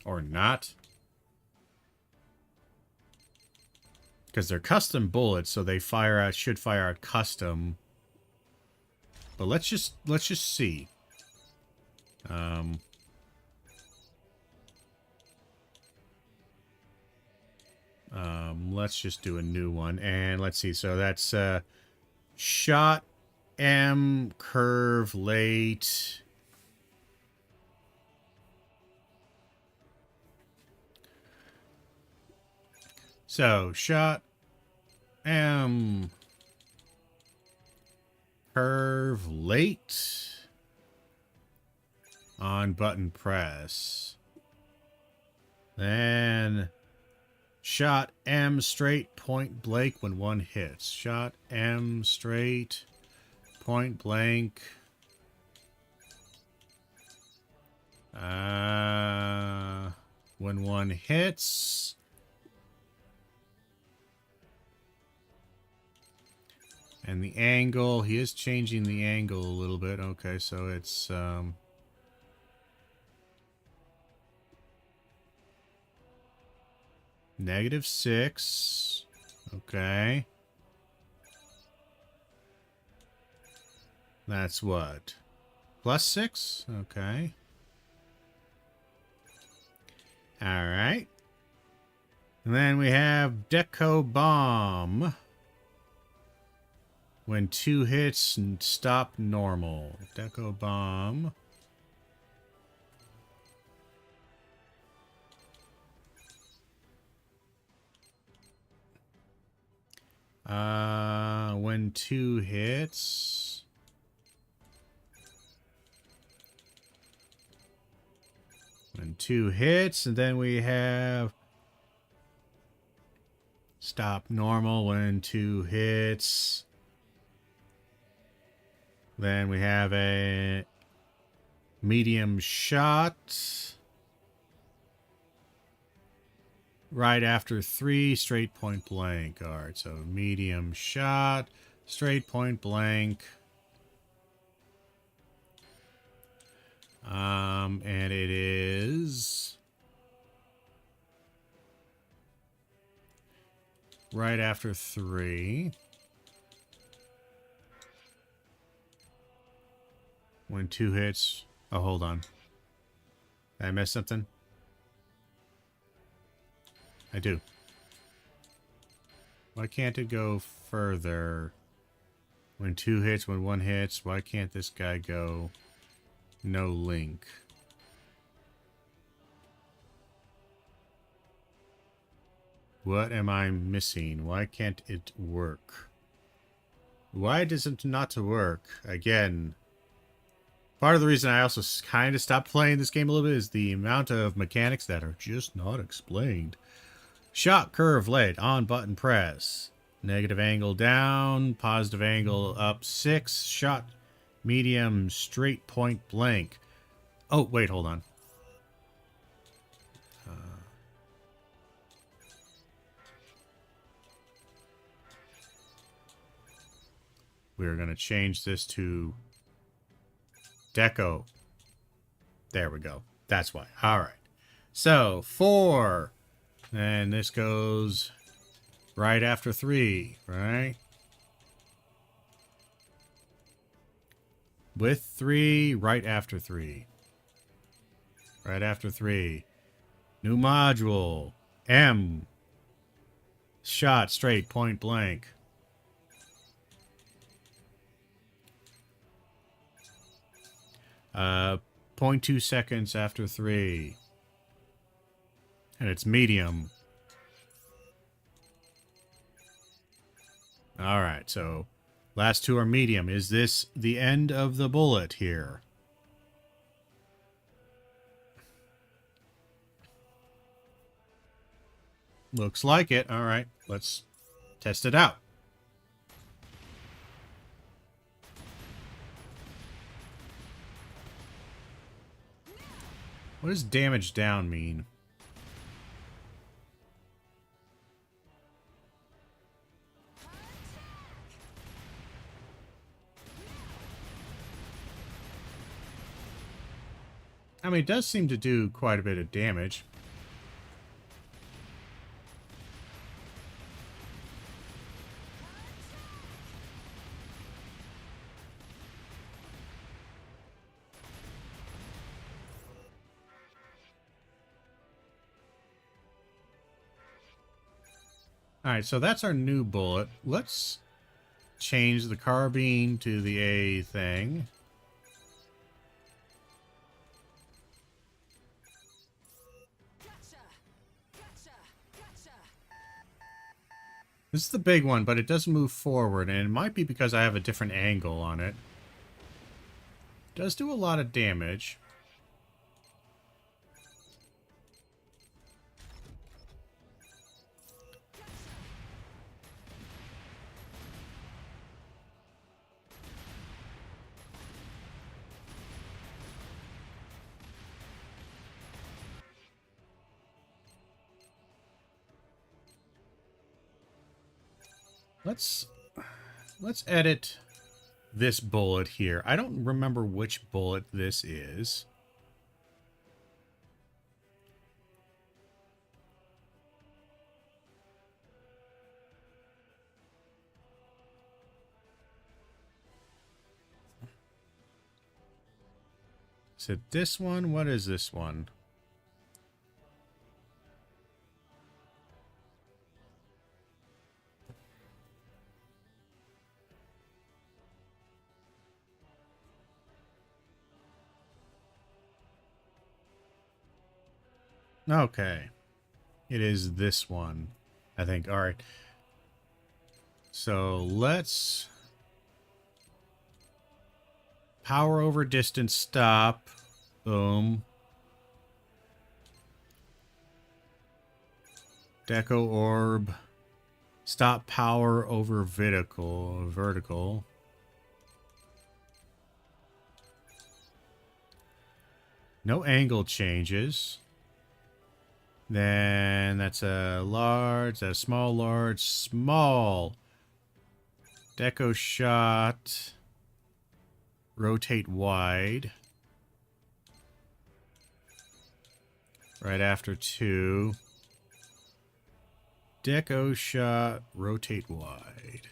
or not. Because they're custom bullets, so they should fire out custom. But let's just see. Let's just do a new one, and let's see. So that's shot M curve late. So shot M curve late on button press. Then shot M straight point blank when one hits. Shot M straight point blank. When one hits. And the angle, he is changing the angle a little bit. Okay, so it's -6. Okay. That's what? +6? Okay. Alright. And then we have Deco Bomb. When 2 hits and stop normal. Deco Bomb. When 2 hits. When 2 hits, and then we have stop normal when 2 hits. Then we have a medium shot. Right after 3, straight point blank. Alright, so medium shot, straight point blank. And it is right after 3. When 2 hits. Oh, hold on. Did I miss something? I do. Why can't it go further? When 2 hits, when 1 hits, why can't this guy go no link? What am I missing? Why can't it work? Why does it not work? Again, part of the reason I also kind of stopped playing this game a little bit is the amount of mechanics that are just not explained. Shot curve late on button press. Negative angle down, positive angle up 6. Shot medium straight point blank. Oh, wait, hold on. We're going to change this to Deco. There we go. That's why. All right. So 4. And this goes right after 3, right? With 3, right after 3. Right after 3. New module. M. Shot straight, point blank. Uh, 0.2 seconds after 3. And it's medium. Alright, so Last two are medium. Is this the end of the bullet here? Looks like it. All right, let's test it out. What does damage down mean? I mean, it does seem to do quite a bit of damage. Alright, so that's our new bullet. Let's change the carbine to the A thing. This is the big one, but it doesn't move forward, and it might be because I have a different angle on it. It does do a lot of damage. Let's edit this bullet here. I don't remember which bullet this is. Is it this one? What is this one? Okay. It is this one, I think. All right. So let's power over distance stop. Boom. Deco orb. Stop power over vertical. No angle changes. Then that's a large, that's a small, large, small. Deco shot. Rotate wide. Right after 2. Deco shot, rotate wide.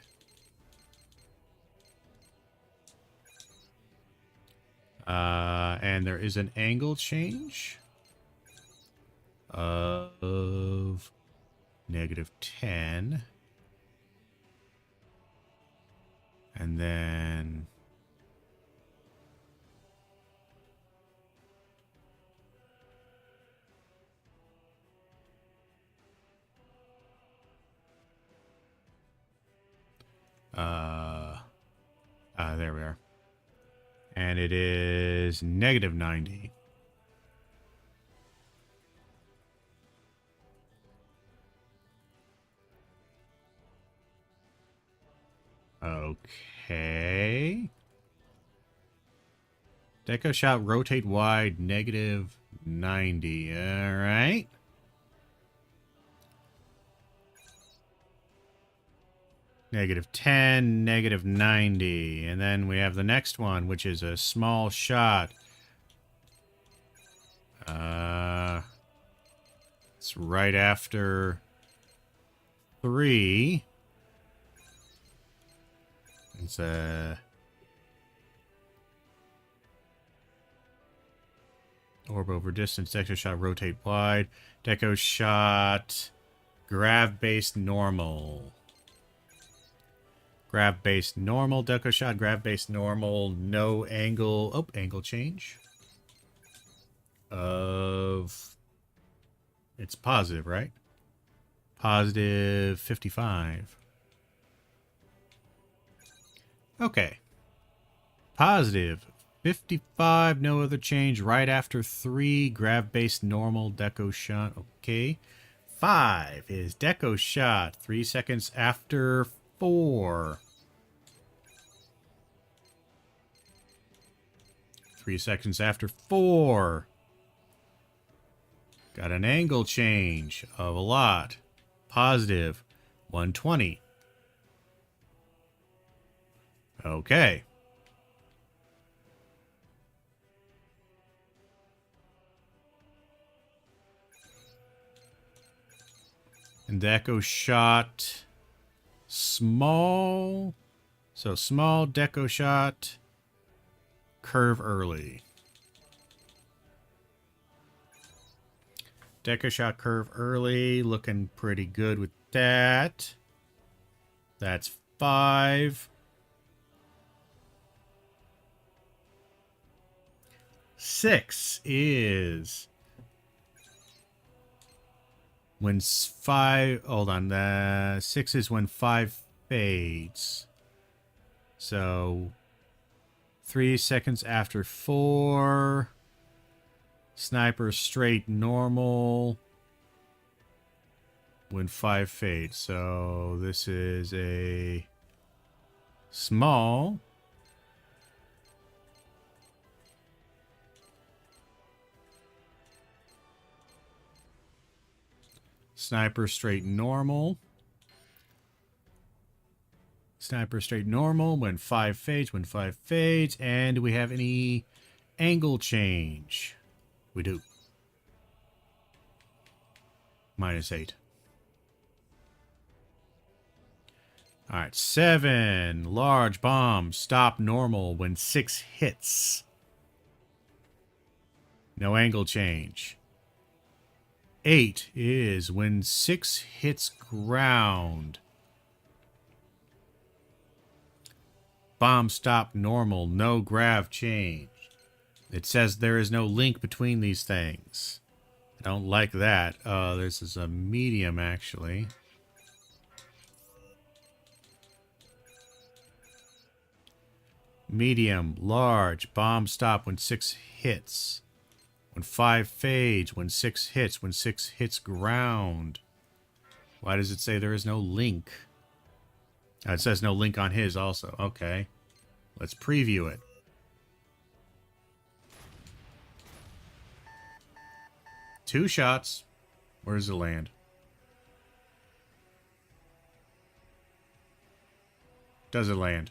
And there is an angle change of -10. And then there we are. And it is -90. Okay. Deco shot, rotate wide, -90. All right. -10, -90. And then we have the next one, which is a small shot. It's right after 3. It's a orb over distance, deco shot, rotate wide, deco shot, grav based normal. Grav based normal, deco shot, grav based normal, no angle. Oh, angle change. It's positive, right? Positive 55. Okay. Positive. 55, no other change. Right after 3, grav-based normal deco shot. Okay. 5 is deco shot. 3 seconds after 4. 3 seconds after 4. Got an angle change of a lot. Positive. 120. Okay. And deco shot. Small. So small deco shot. Curve early. Deco shot curve early. Looking pretty good with that. That's 5. 6 is when 5. Hold on. 6 is when 5 fades. So 3 seconds after 4. Sniper straight normal when 5 fades. So this is a small. Sniper straight normal. Sniper straight normal when 5 fades. When 5 fades. And do we have any angle change? We do. -8. Alright, 7. Large bomb. Stop normal when 6 hits. No angle change. 8 is when 6 hits ground. Bomb stop normal. No grav change. It says there is no link between these things. I don't like that. This is a medium, actually. Medium, large, bomb stop when 6 hits. When 5 fades, when 6 hits, when 6 hits ground. Why does it say there is no link? Oh, it says no link on his also. Okay. Let's preview it. Two shots. Where does it land? Does it land?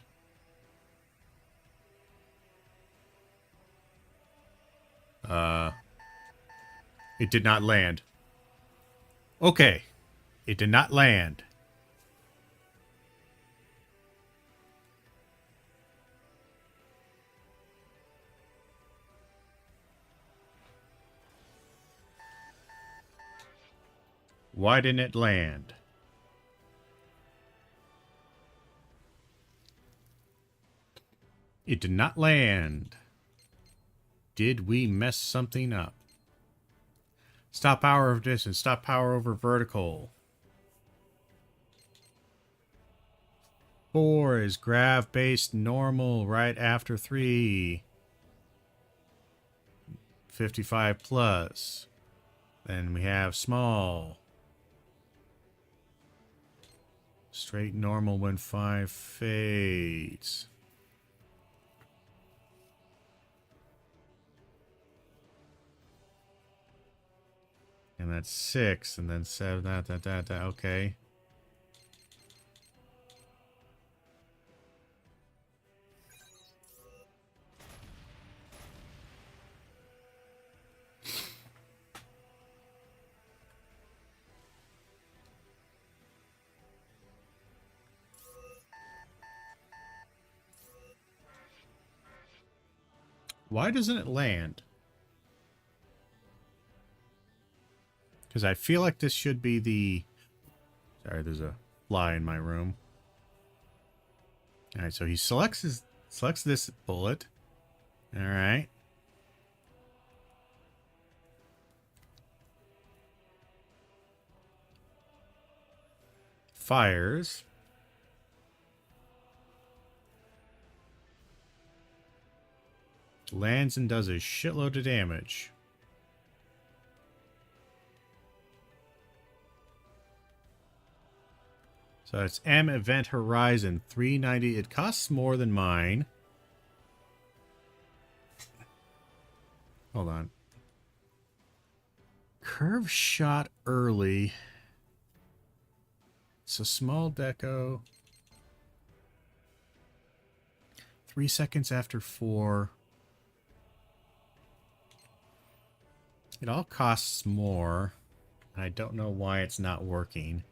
It did not land. Okay. It did not land. Why didn't it land? It did not land. Did we mess something up? Stop power over distance. Stop power over vertical. 4 is grav-based normal right after 3. 55 plus. Then we have small. Straight normal when 5 fades. And that's 6, and then 7, okay. Why doesn't it land? Because I feel like this should be the... Sorry, there's a fly in my room. Alright, so he selects this bullet. Alright. Fires. Lands and does a shitload of damage. So it's M Event Horizon 390. It costs more than mine. Hold on. Curve shot early. It's a small deco. 3 seconds after 4. It all costs more. I don't know why it's not working.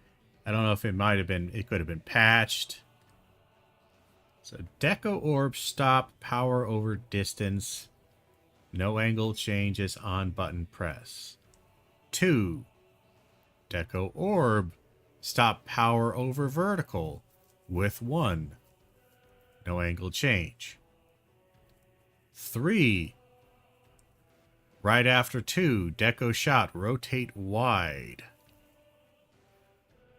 I don't know if it might have been, it could have been patched. So Deco Orb, stop, power over distance. No angle changes on button press. 2. Deco Orb, stop, power over vertical with 1. No angle change. 3. Right after 2, Deco Shot, rotate wide.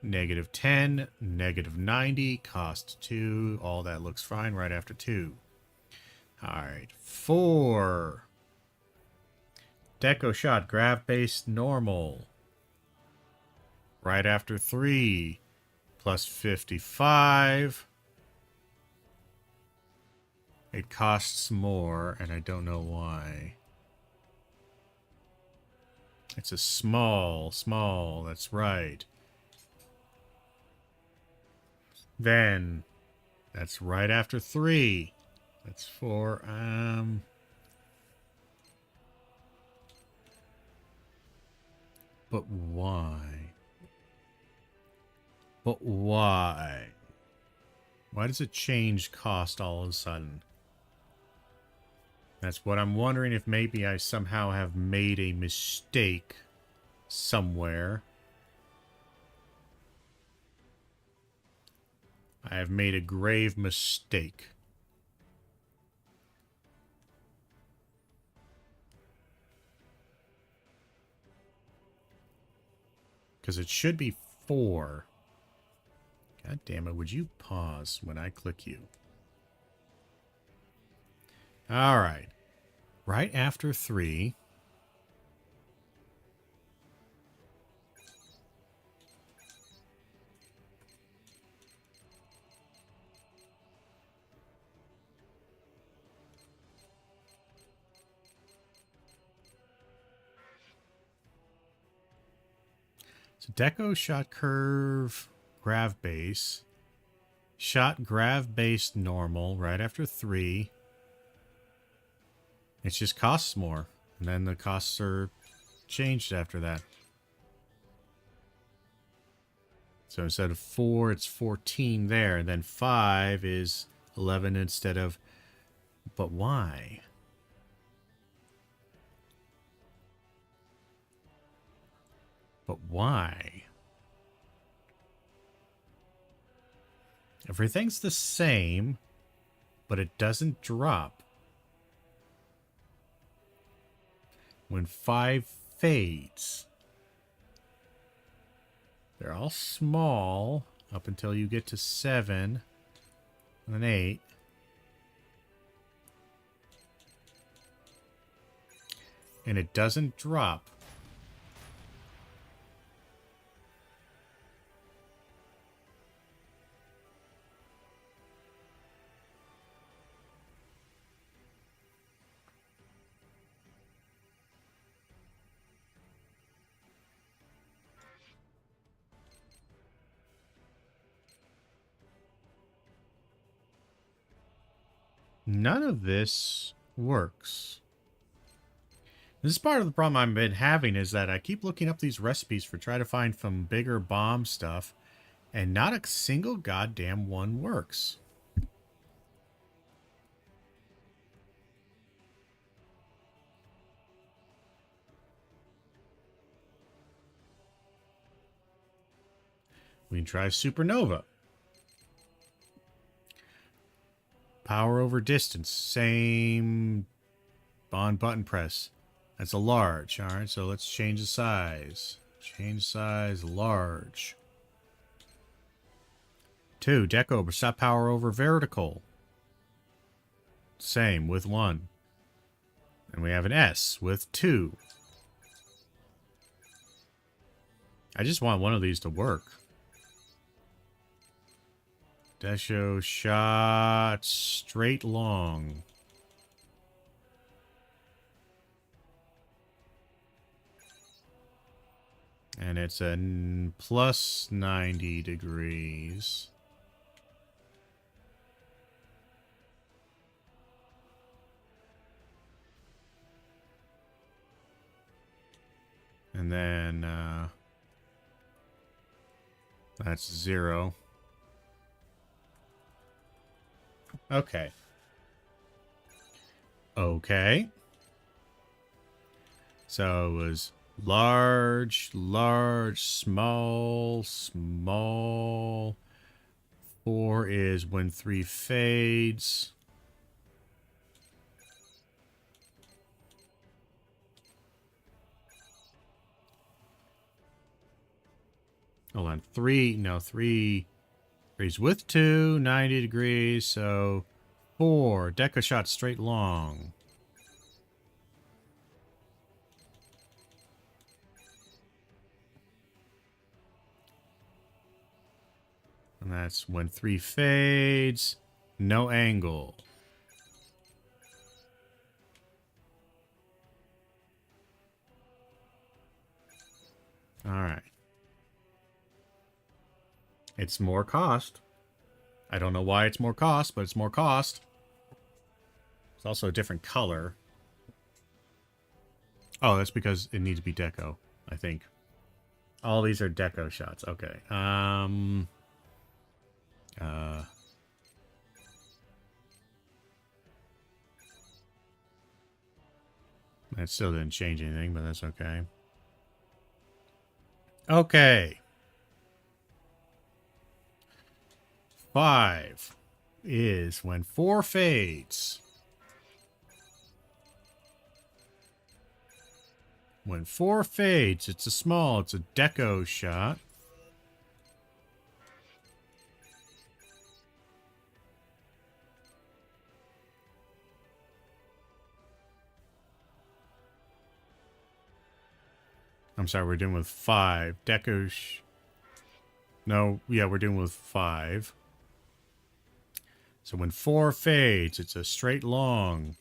-10, -90, cost 2. All that looks fine right after 2. Alright, 4. Deco Shot, grab base normal. Right after 3, plus 55. It costs more, and I don't know why. It's a small, that's right. Then, that's right after 3. That's 4, But why? But why? Why does it change cost all of a sudden? That's what I'm wondering, if maybe I somehow have made a mistake somewhere. I have made a grave mistake. Because it should be 4. God damn it, would you pause when I click you? Alright. Right after 3. So Deco shot curve, grav base. Shot grav base normal right after 3. It just costs more. And then the costs are changed after that. So instead of 4, it's 14 there. And then 5 is 11 instead of... But why? But why? Everything's the same, but it doesn't drop. When 5 fades, they're all small up until you get to 7 and then 8. And it doesn't drop. None of this works. This is part of the problem I've been having, is that I keep looking up these recipes for trying to find some bigger bomb stuff, and not a single goddamn one works. We can try Supernova. Power over distance, same on button press. That's a large. Alright, so let's change the size. Change size, large. 2, Deco, but stop power over vertical. Same with 1. And we have an S with 2. I just want one of these to work. Deco shot straight long. And it's a plus 90 degrees. And then that's 0. Okay. Okay. So it was large, large, small, small. 4 is when 3 fades. Hold on. 3, no, 3 degrees with 2, 90 degrees, so 4. Deco shot straight long. And that's when 3 fades, no angle. All right. It's more cost. I don't know why it's more cost, but it's more cost. It's also a different color. Oh, that's because it needs to be deco, I think. All these are deco shots. Okay. That still didn't change anything, but that's okay. Okay. 5 is when 4 fades. When 4 fades, it's a small, it's a deco shot. I'm sorry, we're doing with 5. Deco No, yeah, we're doing with 5. So when 4 fades, it's a straight long.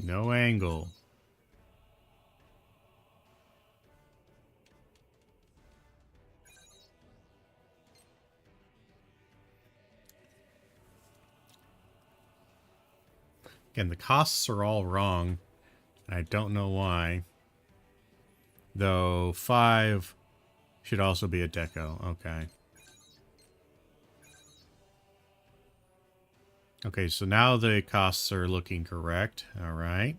No angle. Again, the costs are all wrong, and I don't know why. Though 5 should also be a deco. Okay. Okay, so now the costs are looking correct. All right.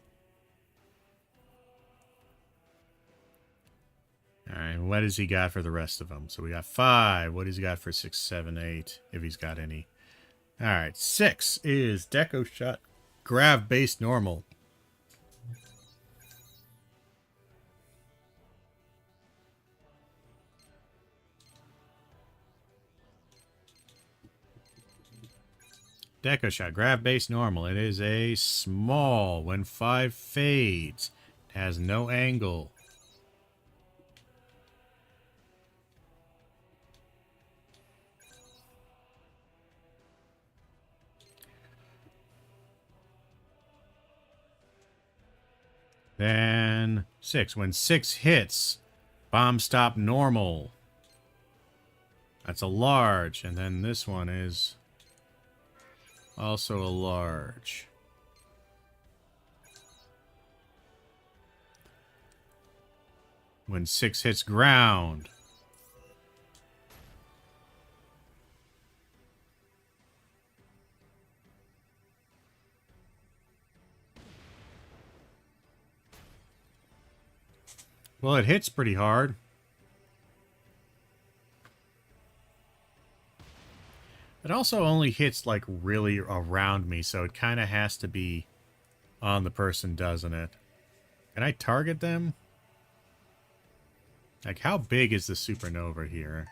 All right, what has he got for the rest of them? So we got 5. What has he got for 6, 7, 8, if he's got any? All right, 6 is deco shot, grav base normal. Deco shot, grab base normal. It is a small. When 5 fades, it has no angle. Then 6. When 6 hits, bomb stop normal. That's a large. And then this one is also a large. When 6 hits ground. Well, it hits pretty hard. It also only hits, like, really around me, so it kind of has to be on the person, doesn't it? Can I target them? Like, how big is the supernova here?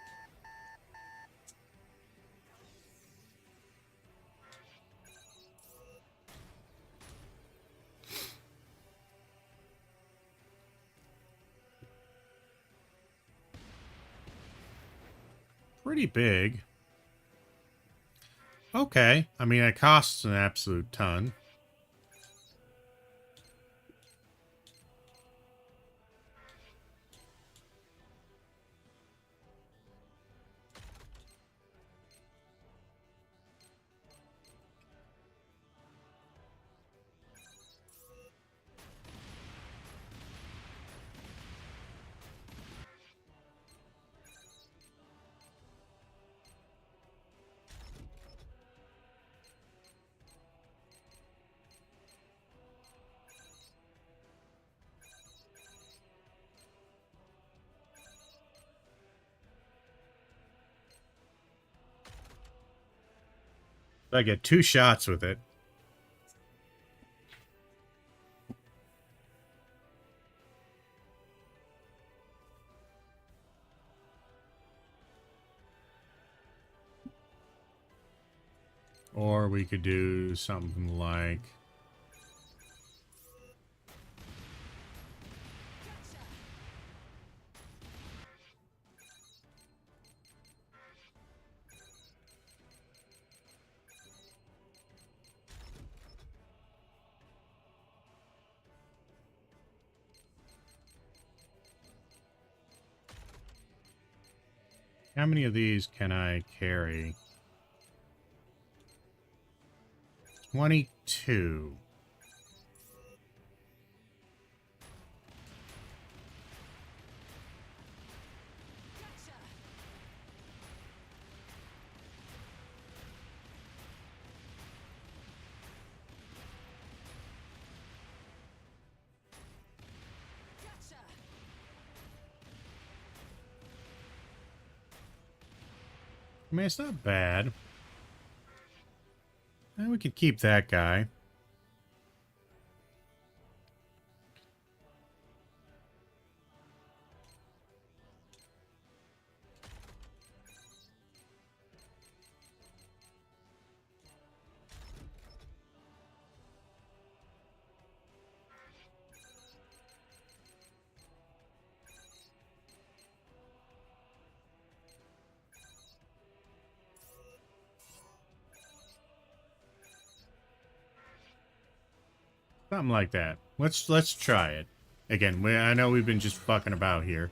pretty big. Okay. I mean, it costs an absolute ton. I get 2 shots with it. Or we could do something like... How many of these can I carry? 22. I mean, it's not bad. And we could keep that guy. Something like that. Let's try it. Again, I know we've been just fucking about here.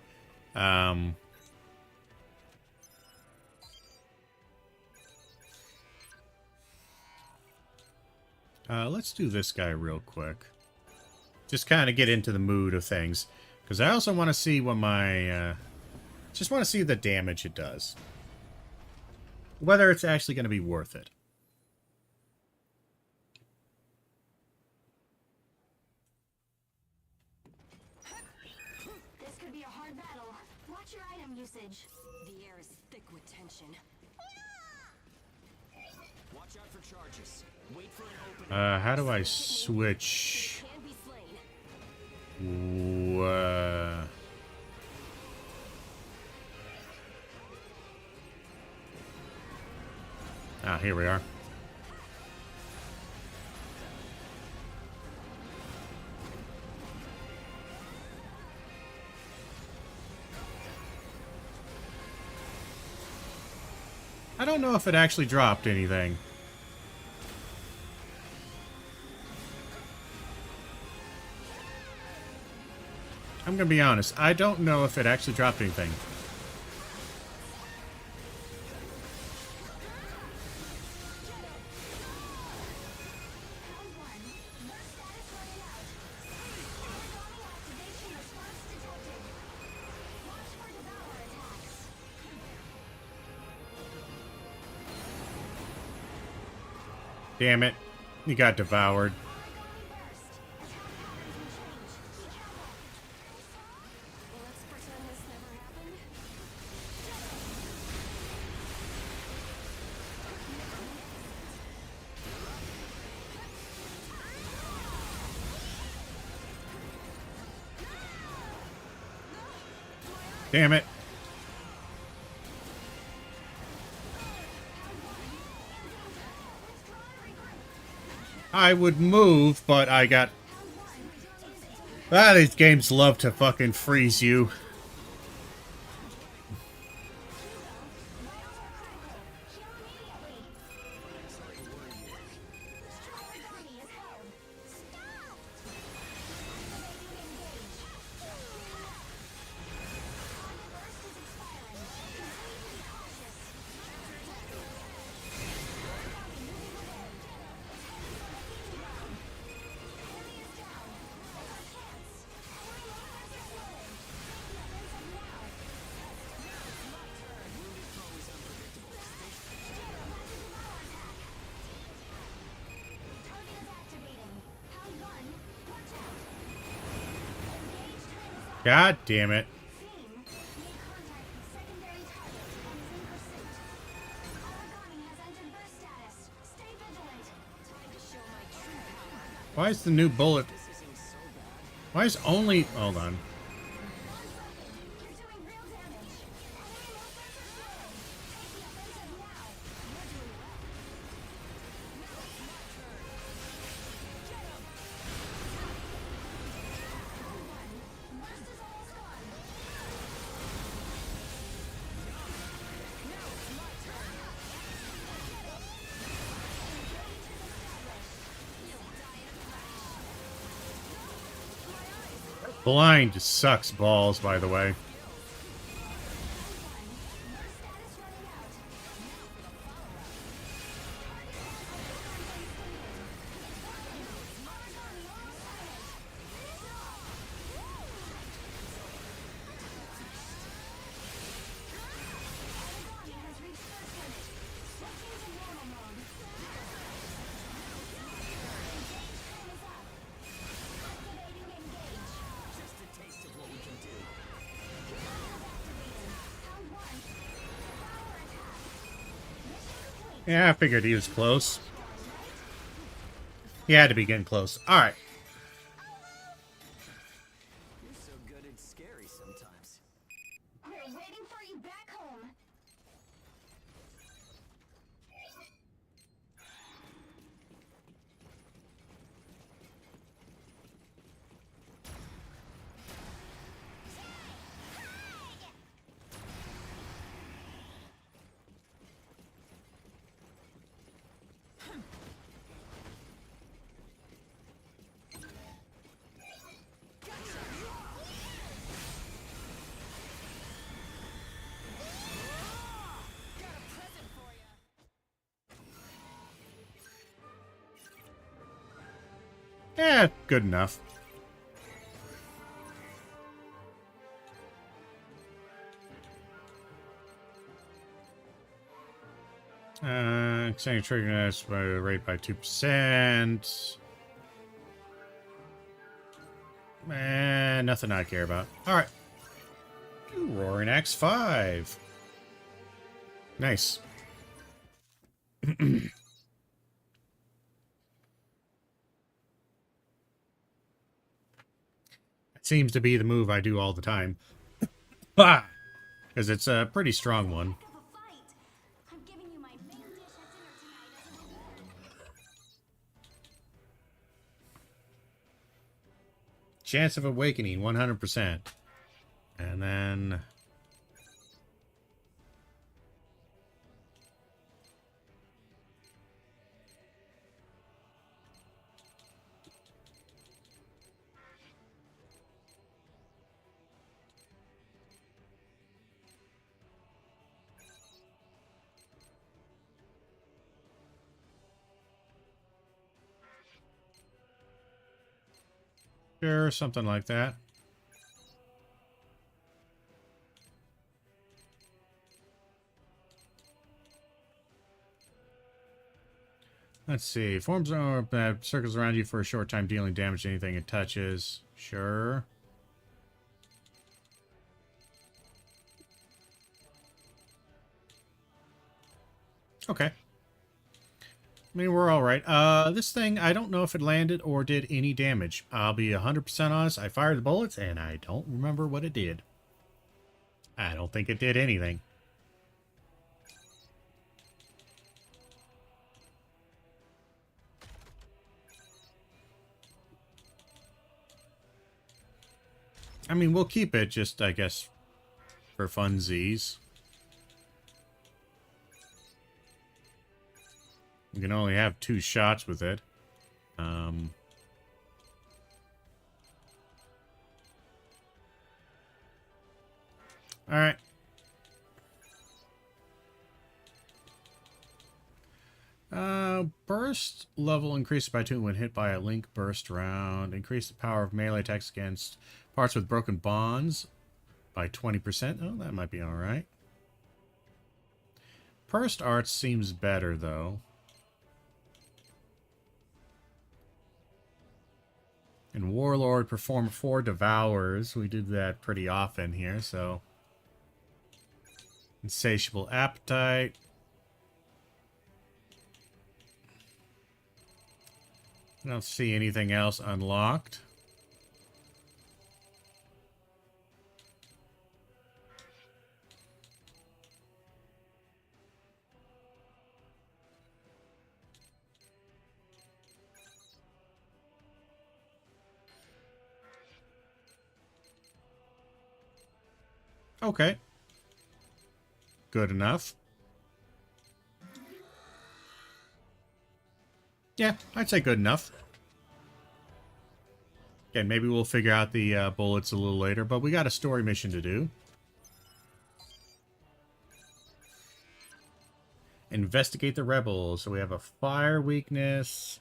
Let's do this guy real quick. Just kind of get into the mood of things. Because I also want to see what my... just want to see the damage it does. Whether it's actually going to be worth it. This could be a hard battle. Watch your item usage. The air is thick with tension. Watch out for charges. Wait for an opening. How do I switch? Can be slain. Here we are. I don't know if it actually dropped anything. I'm gonna be honest, I don't know if it actually dropped anything. Damn it. You got devoured. Let's pretend this never happened. Damn it. I would move, but I got... these games love to fucking freeze you. God damn it. Theme, made contact with secondary target and is in pursuit. Origami has entered burst status. Stay vigilant. Time to show my true power. Why is the new bullet... This isn't so bad. Why is only... Hold on. You're doing real damage. Enemy movements are slowing. Take the offensive now. You're doing well. Now it's my turn. Get him. Burst is almost gone. Now it's my turn. You'll die in a flash. My eyes. Blind just sucks balls, by the way. Status running out. Now for the follow-up. Origami almost finished. Origami has reached first limit. Switching to normal mode. Engage time is up. Activating engage. Just a taste of what we can do. Activated. Round one. Power attack. Mission complete. Yeah, I figured he was close. He had to be getting close. Alright. You're so good and scary sometimes. We're waiting for you back home. Yeah, good enough. Extending triggerness by the rate by 2%. Nothing I care about. Alright. Roaring Axe 5. Nice. Seems to be the move I do all the time. Because it's a pretty strong one. Heck of a fight. I'm giving you my main dish at dinner tonight as a Chance of awakening, 100%. And then... Sure, something like that. Let's see. Forms that circles around you for a short time, dealing damage to anything it touches. Sure. Okay. I mean, we're all right. This thing, I don't know if it landed or did any damage. I'll be 100% honest. I fired the bullets, and I don't remember what it did. I don't think it did anything. I mean, we'll keep it just, I guess, for funsies. You can only have 2 shots with it. Alright. Burst level increased by 2 when hit by a link burst round. Increase the power of melee attacks against parts with broken bonds by 20%. Oh, that might be alright. Burst arts seems better, though. And Warlord performed 4 Devours. We did that pretty often here, so... Insatiable Appetite. I don't see anything else unlocked. Okay. Good enough. Yeah, I'd say good enough. Again, maybe we'll figure out the bullets a little later, but we got a story mission to do. Investigate the rebels. So we have a fire weakness,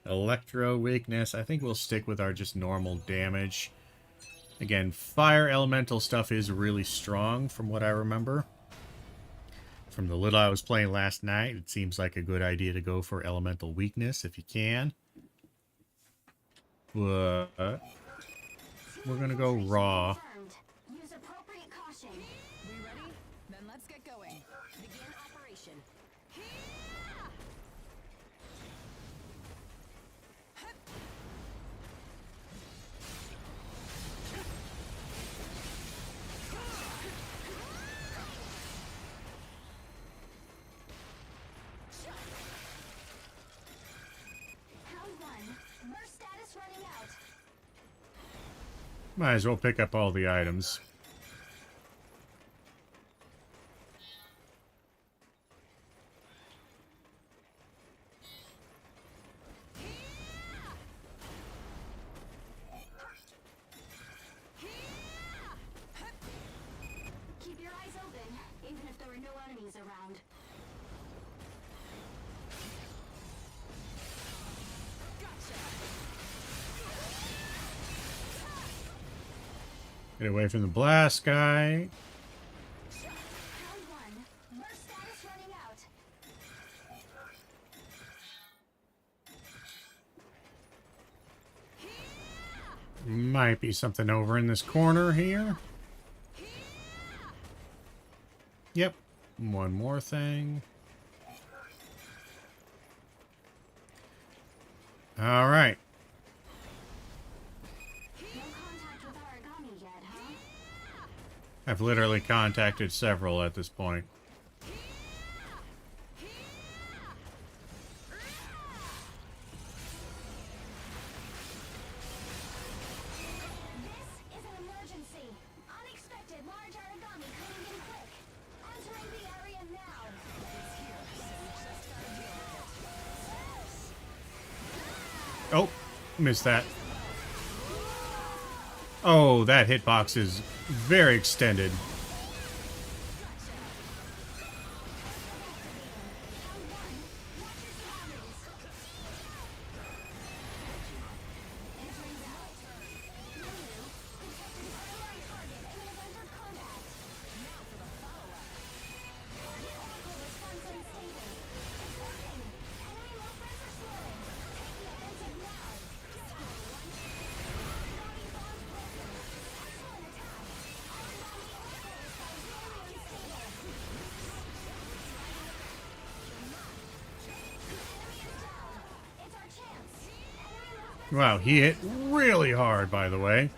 electro weakness. I think we'll stick with our just normal damage. Again, fire elemental stuff is really strong from what I remember. From the little I was playing last night, it seems like a good idea to go for elemental weakness if you can. But we're gonna go raw. Use appropriate caution. We ready? Then let's get going. Begin operation. Round 1. Burst status running out. Might as well pick up all the items. Keep your eyes open, even if there are no enemies around. Get away from the blast guy. Round 1. Burst status running out. Might be something over in this corner here. Yep. One more thing. All right. No contact with origami yet, huh? I've literally contacted several at this point. This is an emergency. Unexpected large origami coming in quick. Entering the area now. Oh, missed that. Oh, that hitbox is very extended. Wow, he hit really hard, by the way.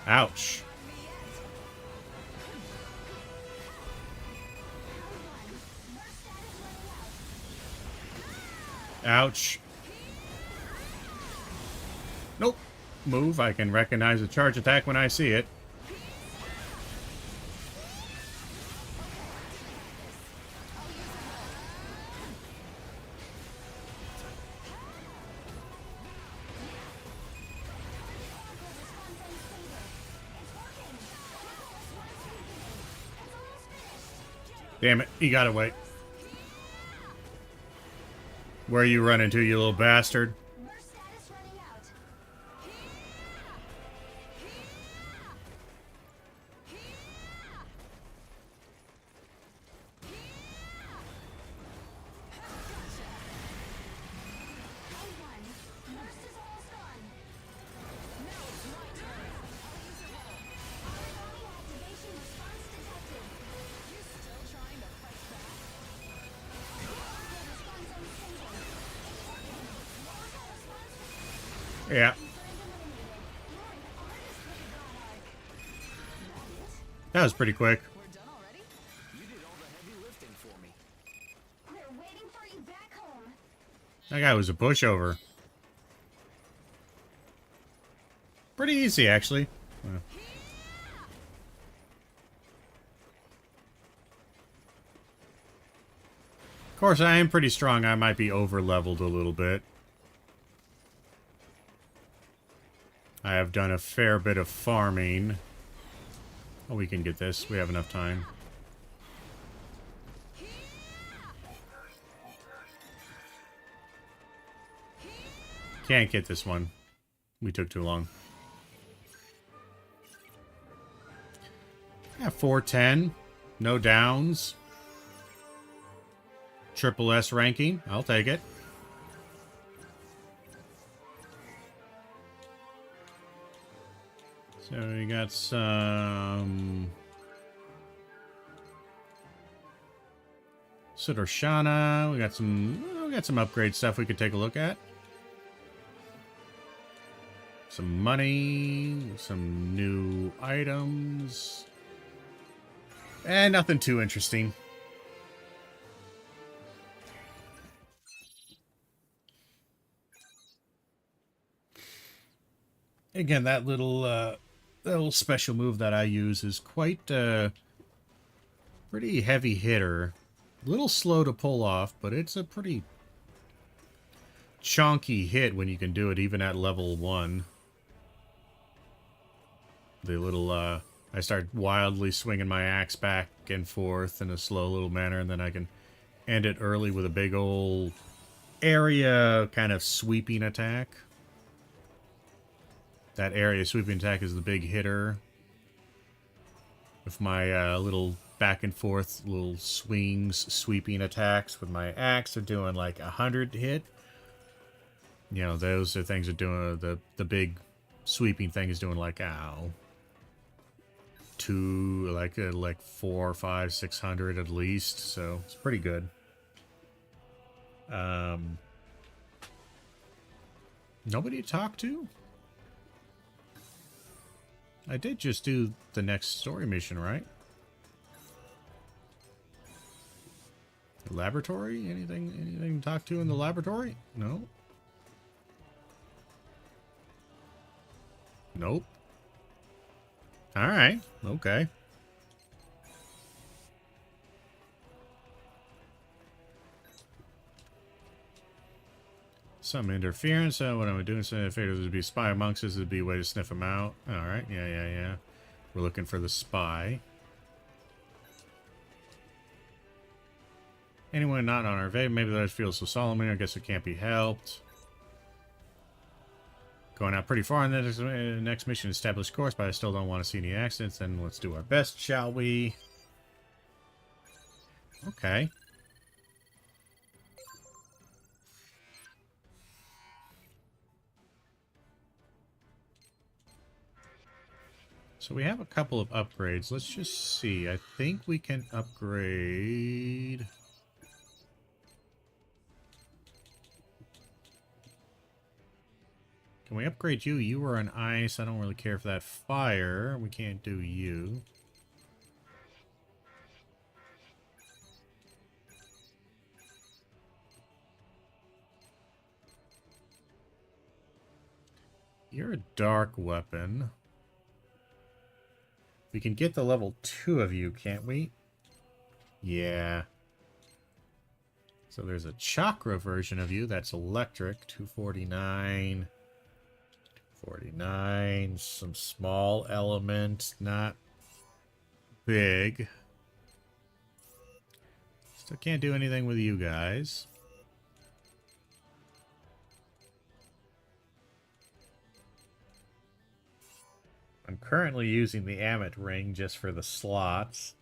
Ouch. Ouch. Nope. Move. I can recognize a charge attack when I see it. Damn it, he got away. Where are you running to, you little bastard? Burst status running out. Yeah. That was pretty quick. We're done already? You did all the heavy lifting for me. They're waiting for you back home. That guy was a pushover. Pretty easy, actually. Of course, I am pretty strong. I might be over-leveled a little bit. I have done a fair bit of farming. Oh, we can get this. We have enough time. Can't get this one. We took too long. Yeah, 410. No downs. Triple S ranking. I'll take it. So we got some Sudarshana. We got some upgrade stuff we could take a look at. Some money, some new items. And nothing too interesting. Again, that little special move that I use is quite pretty heavy hitter. A little slow to pull off, but it's a pretty chonky hit when you can do it even at level 1. The little, I start wildly swinging my axe back and forth in a slow little manner, and then I can end it early with a big old area kind of sweeping attack. That area sweeping attack is the big hitter. With my little back and forth little swings, sweeping attacks with my axe are doing like 100 hit. You know, those are things that doing the big sweeping thing is doing like like 4, 5, 600 at least. So it's pretty good. Nobody to talk to? I did just do the next story mission, right? Laboratory? Anything to talk to in the laboratory? No? Nope. Alright, okay. Some interference. What am I doing? So I figured there'd be a spy amongst us. It'd be a way to sniff them out. Alright, yeah. We're looking for the spy. Anyone not on our vein? Maybe that feels so solemn. I guess it can't be helped. Going out pretty far on the next mission. Establish course, but I still don't want to see any accidents. Then let's do our best, shall we? Okay. So we have a couple of upgrades. Let's just see. I think we can upgrade... Can we upgrade you? You are an ice. I don't really care for that fire. We can't do you. You're a dark weapon. We can get the level 2 of you, can't we? Yeah. So there's a chakra version of you that's electric. 249. 49. Some small element. Not big. Still can't do anything with you guys. I'm currently using the Amit ring just for the slots.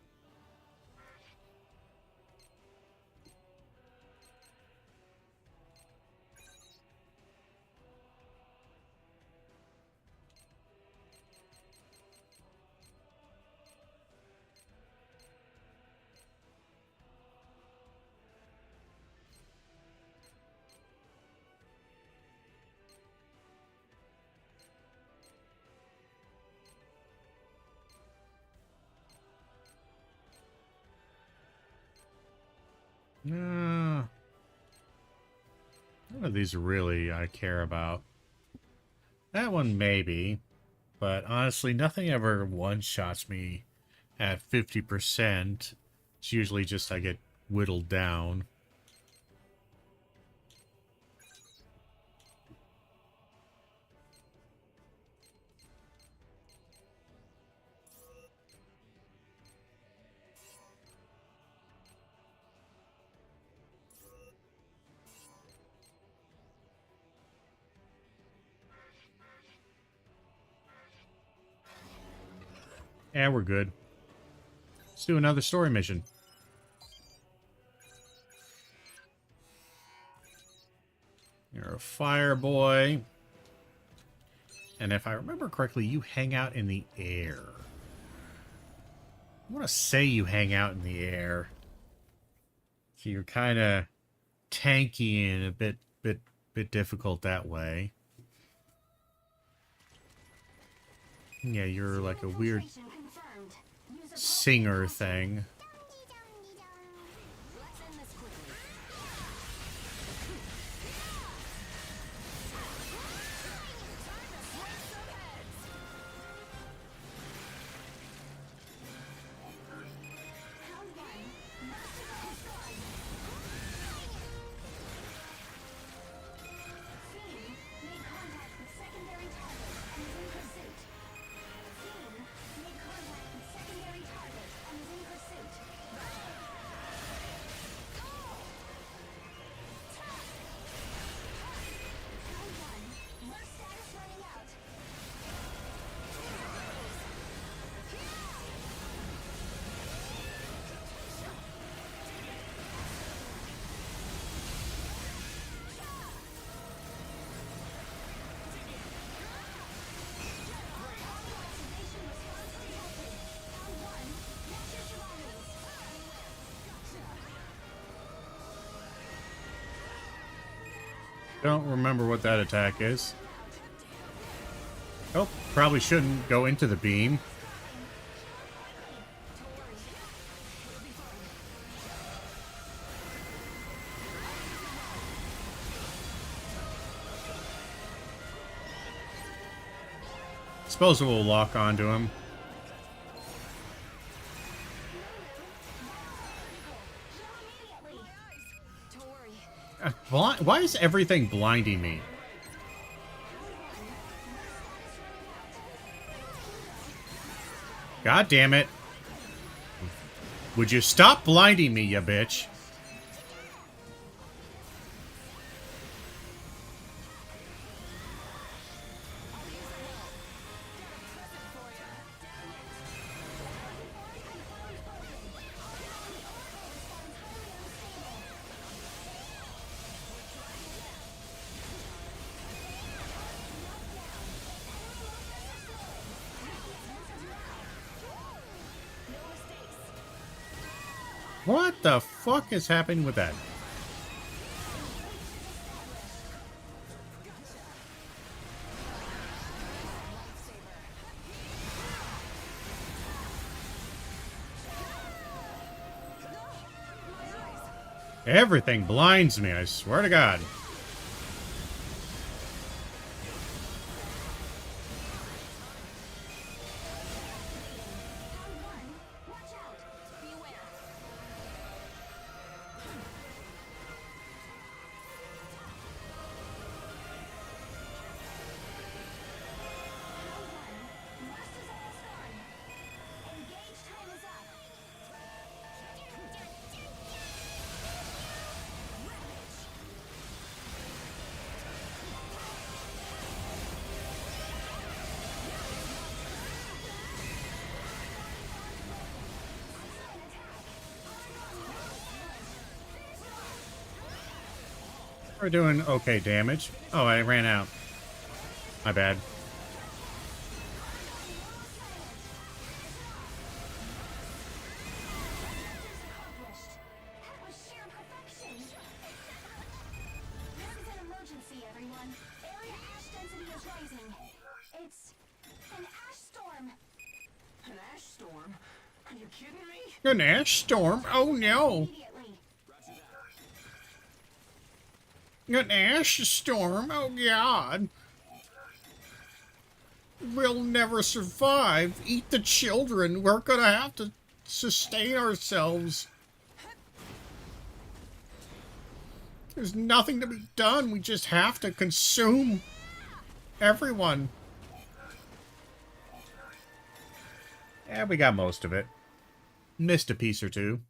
None of these really I care about. That one maybe, but honestly, nothing ever one-shots me at 50%. It's usually just I get whittled down. And we're good. Let's do another story mission. You're a fire boy. And if I remember correctly, you hang out in the air. I want to say you hang out in the air. So you're kind of tanky and a bit difficult that way. Yeah, you're like a weird Infiltration confirmed. Use a singer thing. Let's end this quickly. Round one. Master of the Sun. Team made contact with secondary target and is in pursuit. Team made contact with secondary target and is in pursuit. Round one. Burst status running out. Activation response detected. Round one. Match your surroundings. Don't remember what that attack is. Oh, probably shouldn't go into the beam. Suppose we'll lock onto him. Don't worry. Why is everything blinding me? God damn it. Would you stop blinding me, you bitch? What the fuck is happening with that? Everything blinds me, I swear to God. Round one. Watch out. Beware. Round one. Blast is almost gone. Engage time is up. We're doing okay damage. Oh, I ran out. My bad. Accomplished. That was sheer perfection. This is an emergency, everyone. Area ash density is rising. It's an ash storm. An ash storm? Are you kidding me? An ash storm? Oh no. Immediately. An ash storm? Oh, God. We'll never survive. Eat the children. We're gonna have to sustain ourselves. There's nothing to be done. We just have to consume everyone. Yeah, we got most of it. Missed a piece or two.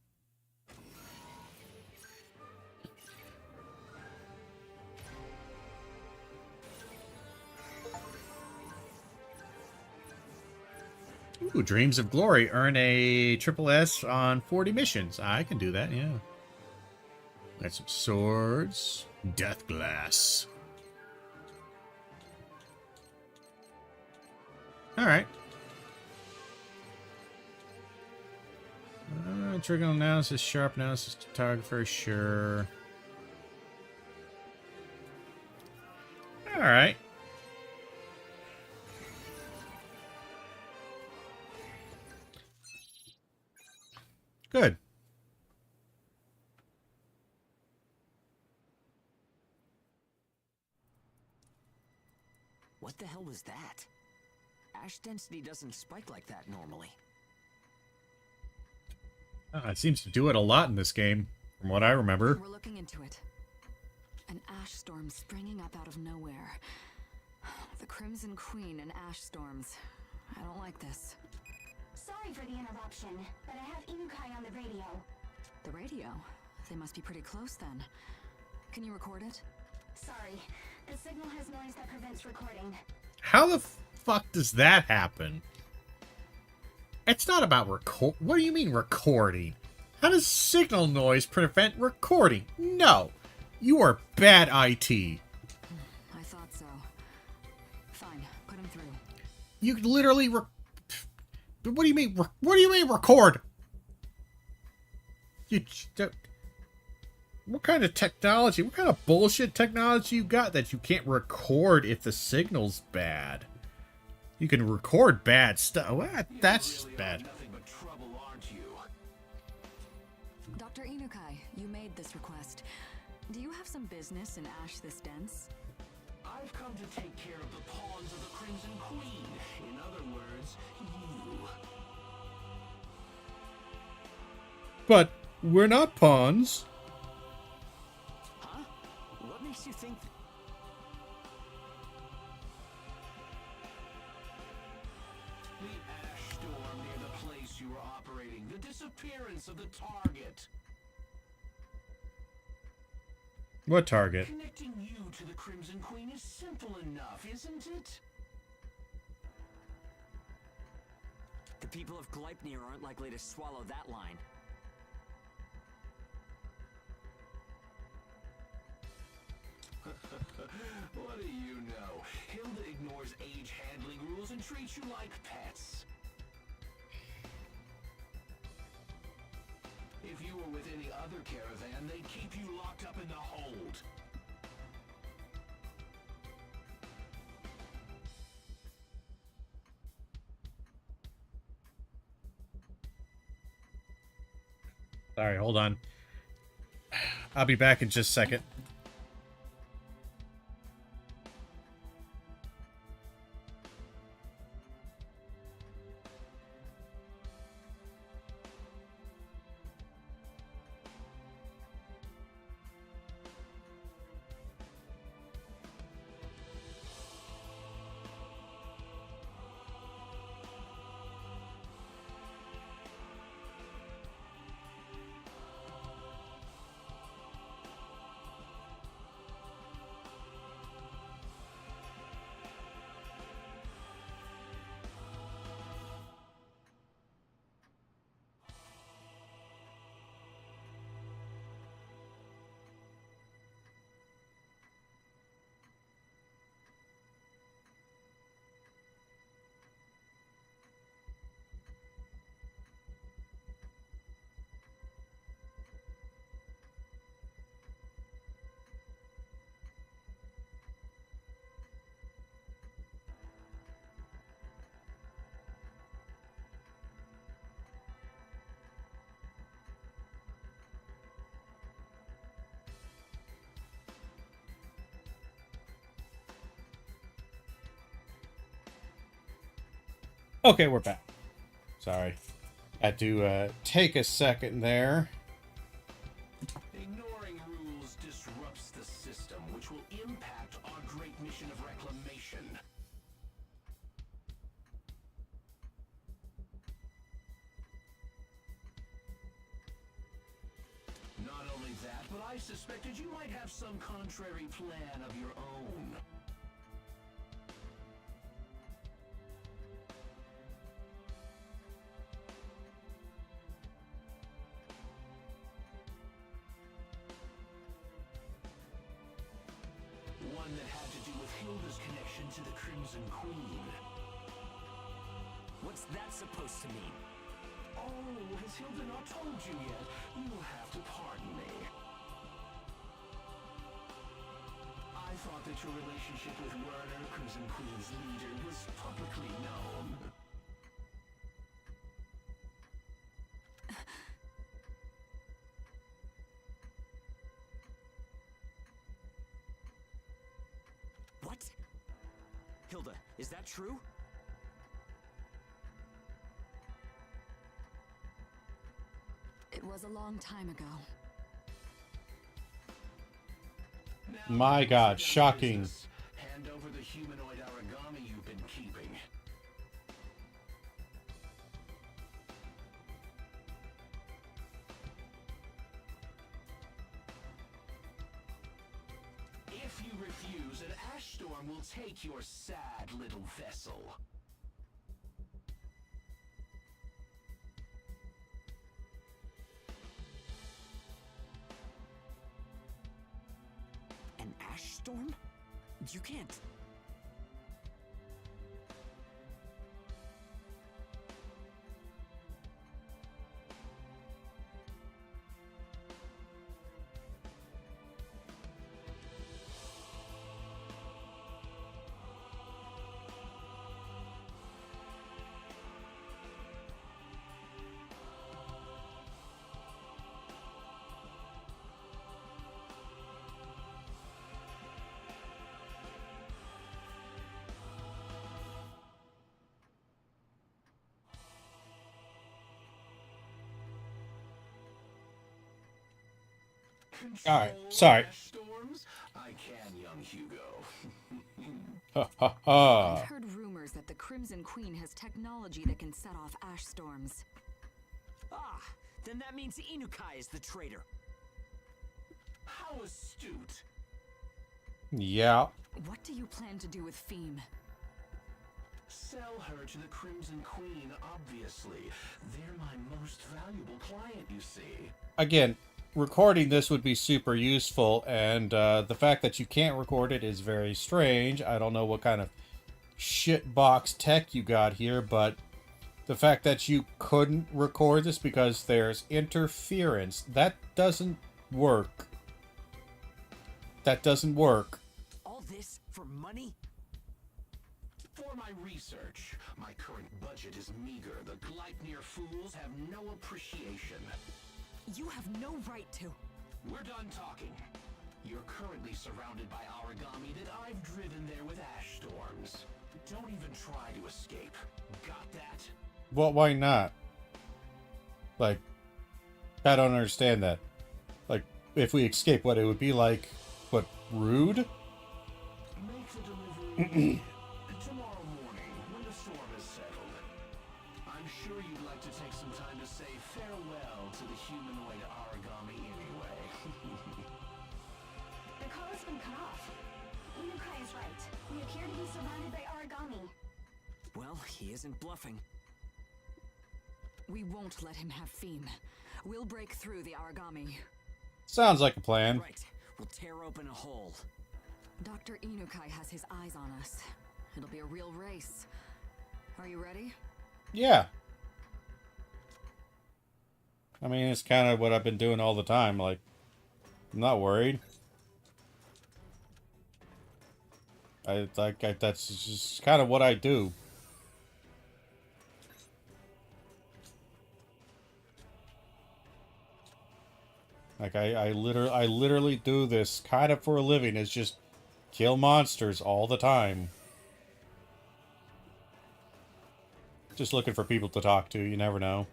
Ooh, Dreams of Glory. Earn a triple S on 40 missions. I can do that, yeah. Got some swords. Death Glass. Alright. Trigonal analysis, sharp analysis, photographer, sure. Alright. Good. What the hell was that? Ash density doesn't spike like that normally. It seems to do it a lot in this game, from what I remember. We're looking into it. An ash storm springing up out of nowhere. The Crimson Queen and ash storms. I don't like this. Sorry for the interruption, but I have Inukai on the radio. The radio? They must be pretty close then. Can you record it? Sorry, the signal has noise that prevents recording. How the fuck does that happen? It's not about record. What do you mean recording? How does signal noise prevent recording? No. You are bad IT. I thought so. Fine, put him through. You literally what do you mean? What do you mean record? What kind of technology? What kind of bullshit technology you got that you can't record if the signal's bad? You can record bad stuff. What? That's bad. Nothing but trouble, aren't you? Dr. Inukai, you made this request. Do you have some business in ash this dense? I've come to take care of the pawns of the Crimson Queen. In other words, you. But we're not pawns. Huh? What makes you think... The ash storm near the place you were operating. The disappearance of the target. What target? Connecting you to the Crimson Queen is simple enough, isn't it? The people of Gleipnir aren't likely to swallow that line. What do you know? Hilda ignores age handling rules and treats you like pets. If you were with any other caravan, they'd keep you locked up in the hold. Sorry, hold on. I'll be back in just a second. Okay, we're back. Sorry. Had to take a second there. Ignoring rules disrupts the system, which will impact our great mission of reclamation. Not only that, but I suspected you might have some contrary plan of your own. One that had to do with Hilda's connection to the Crimson Queen. What's that supposed to mean? Oh, has Hilda not told you yet? You'll have to pardon me. I thought that your relationship with Werner, Crimson Queen's leader, was publicly known. What? Hilda, is that true? It was a long time ago. Now, My let's God, get down to shocking. business. Hand over the humanoid origami you've been keeping. If you refuse, an ash storm will take your sad little vessel. An ash storm? You can't. All right, Control sorry. ash storms? I can, young Hugo. Ha ha ha. I've heard rumors that the Crimson Queen has technology that can set off ash storms. Ah, then that means Inukai is the traitor. How astute. Yeah. What do you plan to do with Feem? Sell her to the Crimson Queen, obviously. They're my most valuable client, you see. Again, recording this would be super useful, and the fact that you can't record it is very strange. I don't know what kind of shitbox tech you got here, but the fact that you couldn't record this because there's interference, that doesn't work. That doesn't work. All this for money? For my research, my current budget is meager. The Gleipnir fools have no appreciation. You have no right to. We're done talking. You're currently surrounded by origami that I've driven there with ash storms. Don't even try to escape. Got that? Well, why not? Like, I don't understand that. Like, if we escape, what it would be like, what, rude? Make the delivery tomorrow morning when the storm is settled. I'm sure you'd like to take some time to say farewell to the humanoid origami anyway. The call has been cut off. Inukai is right. We appear to be surrounded by origami. Well, he isn't bluffing. We won't let him have Feem. We'll break through the origami. Sounds like a plan. Right, we'll tear open a hole. Dr. Inukai has his eyes on us. It'll be a real race. Are you ready? Yeah. I mean, it's kind of what I've been doing all the time. Like, I'm not worried. That's just kind of what I do. Like, I literally do this kind of for a living. It's just kill monsters all the time. Just looking for people to talk to. You never know.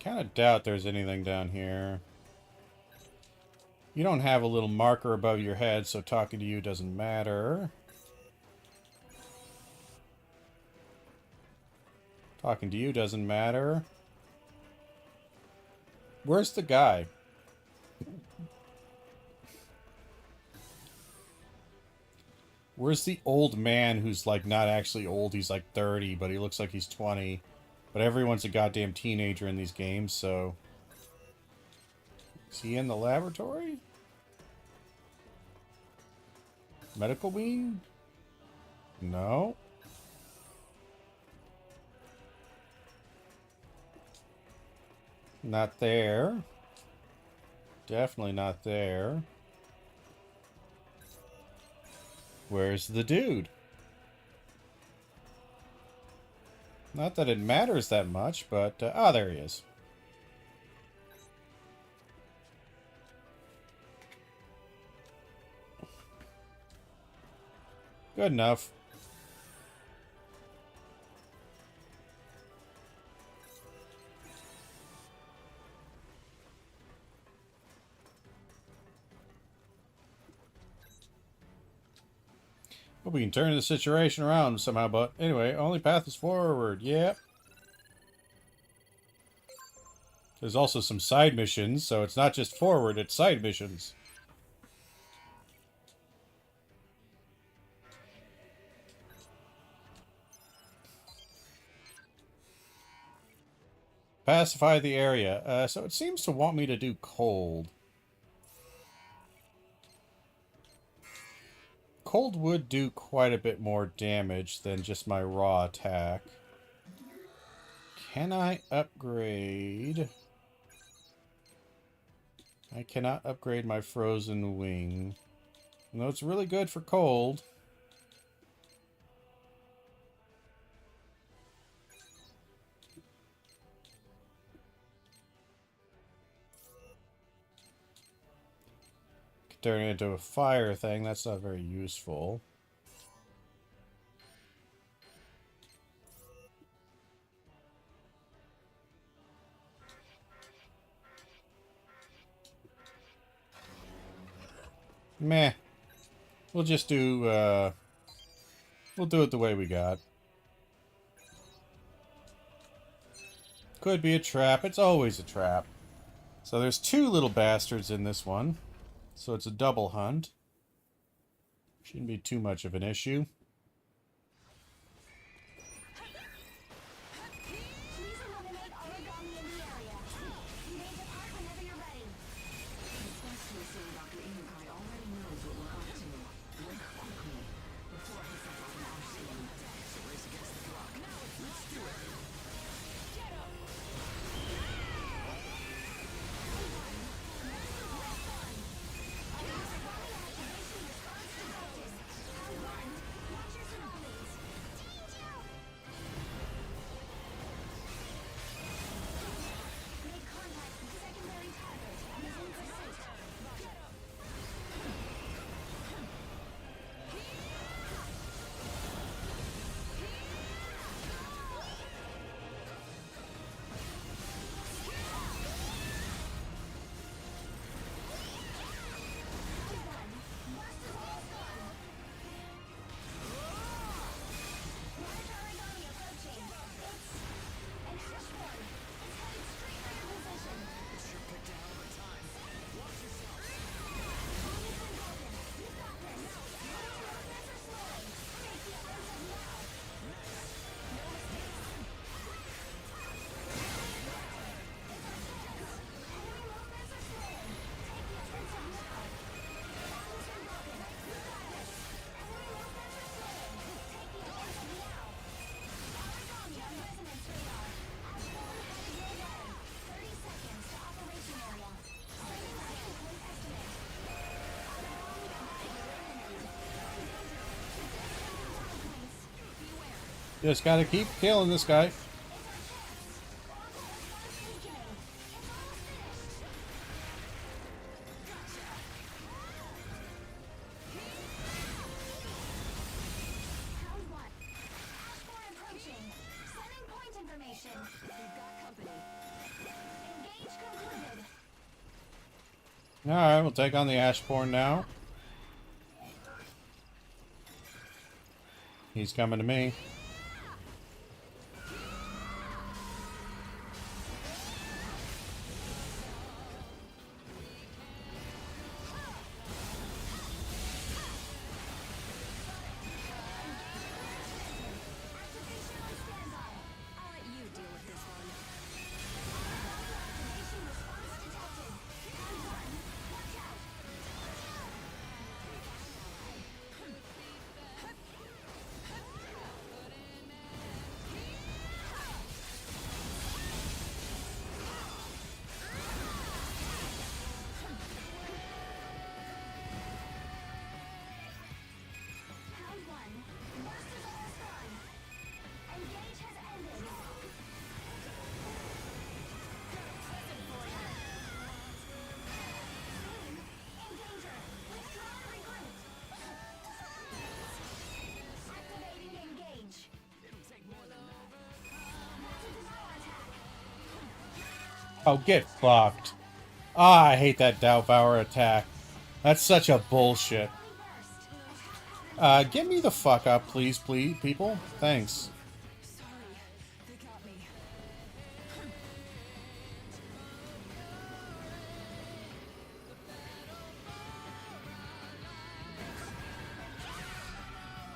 Kind of doubt there's anything down here. You don't have a little marker above your head, so talking to you doesn't matter. Talking to you doesn't matter. Where's the guy? Where's the old man who's, like, not actually old? He's, like, 30, but he looks like he's 20. But everyone's a goddamn teenager in these games, so... Is he in the laboratory? Medical wing? No. Not there. Definitely not there. Where's the dude? Not that it matters that much, but... ah, there he is. Good enough. Hope we can turn the situation around somehow, but anyway, only path is forward. Yep. There's also some side missions, so it's not just forward, it's side missions. Pacify the area. So it seems to want me to do cold. Cold would do quite a bit more damage than just my raw attack. Can I upgrade? I cannot upgrade my frozen wing. No, it's really good for cold. Could turn it into a fire thing. That's not very useful. Meh. We'll just do, we'll do it the way we got. Could be a trap. It's always a trap. So there's two little bastards in this one. So it's a double hunt. Shouldn't be too much of an issue. Please eliminate origami in the area. You may depart whenever you're ready. It's best to assume Dr. Inukai already knows what we're up to. Work quickly, before he sets off an ash storm. It's a race against the clock. Let's do it! Get up! Make contact with secondary target using pursuit. Origami approaching. It's an ash storm. It's headed straight for your position. Sure picked a hell of a time. Watch yourself. You've got this. All movements are slowing. Take the offensive now. No mistakes. Enemy movements are slowing. Take the offensive now. Bombs are broken. You've got this. Enemy movements are slowing. Take the offensive now. Origami on resonance radar. Ash storm headed your way. 30 seconds to operation area. 30 seconds when estimate. Just gotta keep killing this guy. information. We've got company. Engage concluded. Alright, we'll take on the Ashborn now. He's coming to me. Activation on standby. I'll let you deal with this one. Activation response detected. Round one. Watch out. Round one. Master Ball is gone. Engage has ended. In danger. Withdraw and regroup. Activating engage. It'll take more than that. Master Devour attack. Oh, get fucked. Ah, I hate that Devour attack. That's such a bullshit. Burst. Get me the fuck up, please, people. Thanks. Sorry, they got me.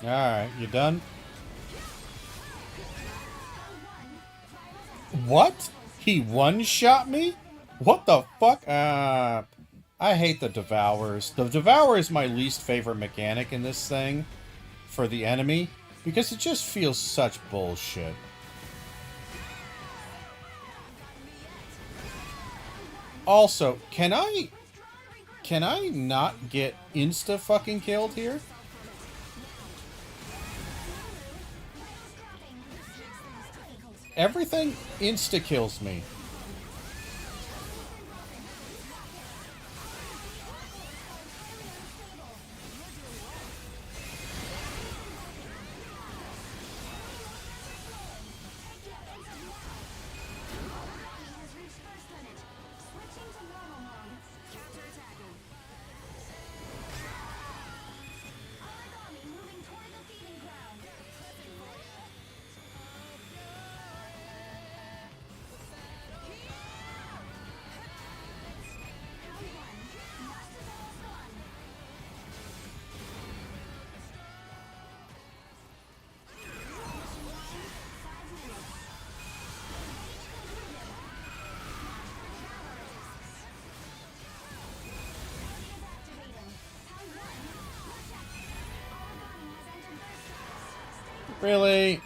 Alright, you done? What? He one-shot me? What the fuck? I hate the Devourers. The Devourer is my least favorite mechanic in this thing for the enemy, because it just feels such bullshit. Also, can I not get insta-fucking killed here? Everything insta-kills me. Has reached first limit. Switching to normal mode. Counterattacking. Origami moving toward the feeding ground. Round one. Master Ball is gone. 5 minutes. Really?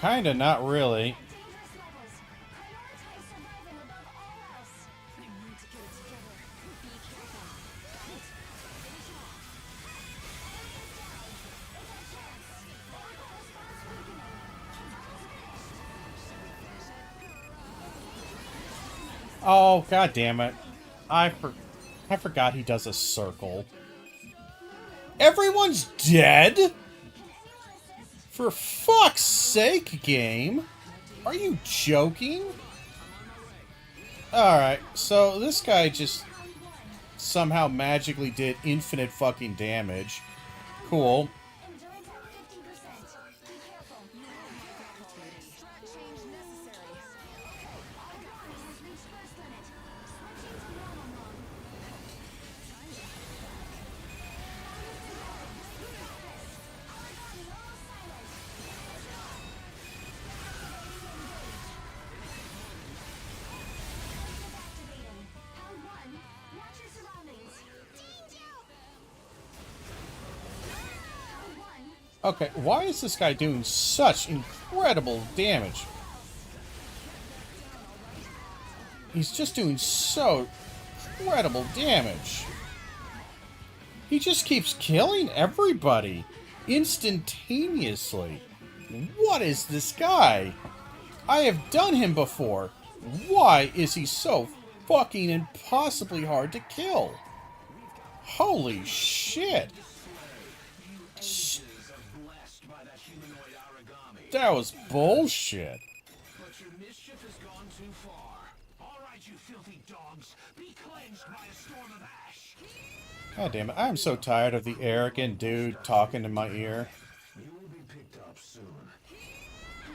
Kinda, not really. Dangerous levels. Prioritize surviving above all else. I need to get it together. Be careful. Finish it off. It's a chance. Orbital response weakening. Oh, god damn it. I forgot he does a circle. Everyone's dead? For fuck's sake, game. Are you joking? Alright, so this guy just somehow magically did infinite fucking damage. Cool. Endurance at 50%. Be careful. Strat change necessary. Origami has reached first limit. Switching to normal mode. Origami almost silent. Activating. Round one. Watch your surroundings. Round one. Okay, why is this guy doing such incredible damage? He's just doing so incredible damage. He just keeps killing everybody instantaneously. What is this guy? I have done him before. Why is he so fucking impossibly hard to kill? Holy shit. That was bullshit. But your mischief has gone too far. All right, you filthy dogs, be cleansed by a storm of ash. God damn it, I'm so tired of the arrogant dude talking in my ear. You will be picked up soon.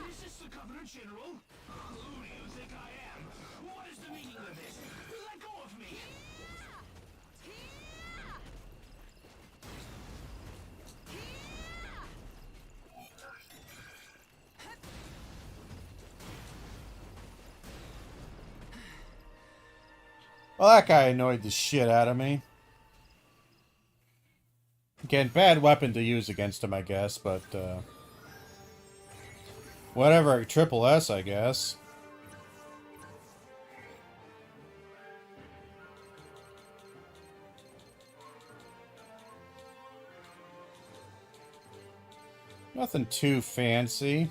Is this the Governor General? Who do you think I am? What is the meaning of this? Let go of me! Well, that guy annoyed the shit out of me. Again, bad weapon to use against him, I guess, but, whatever, triple S, I guess. Nothing too fancy.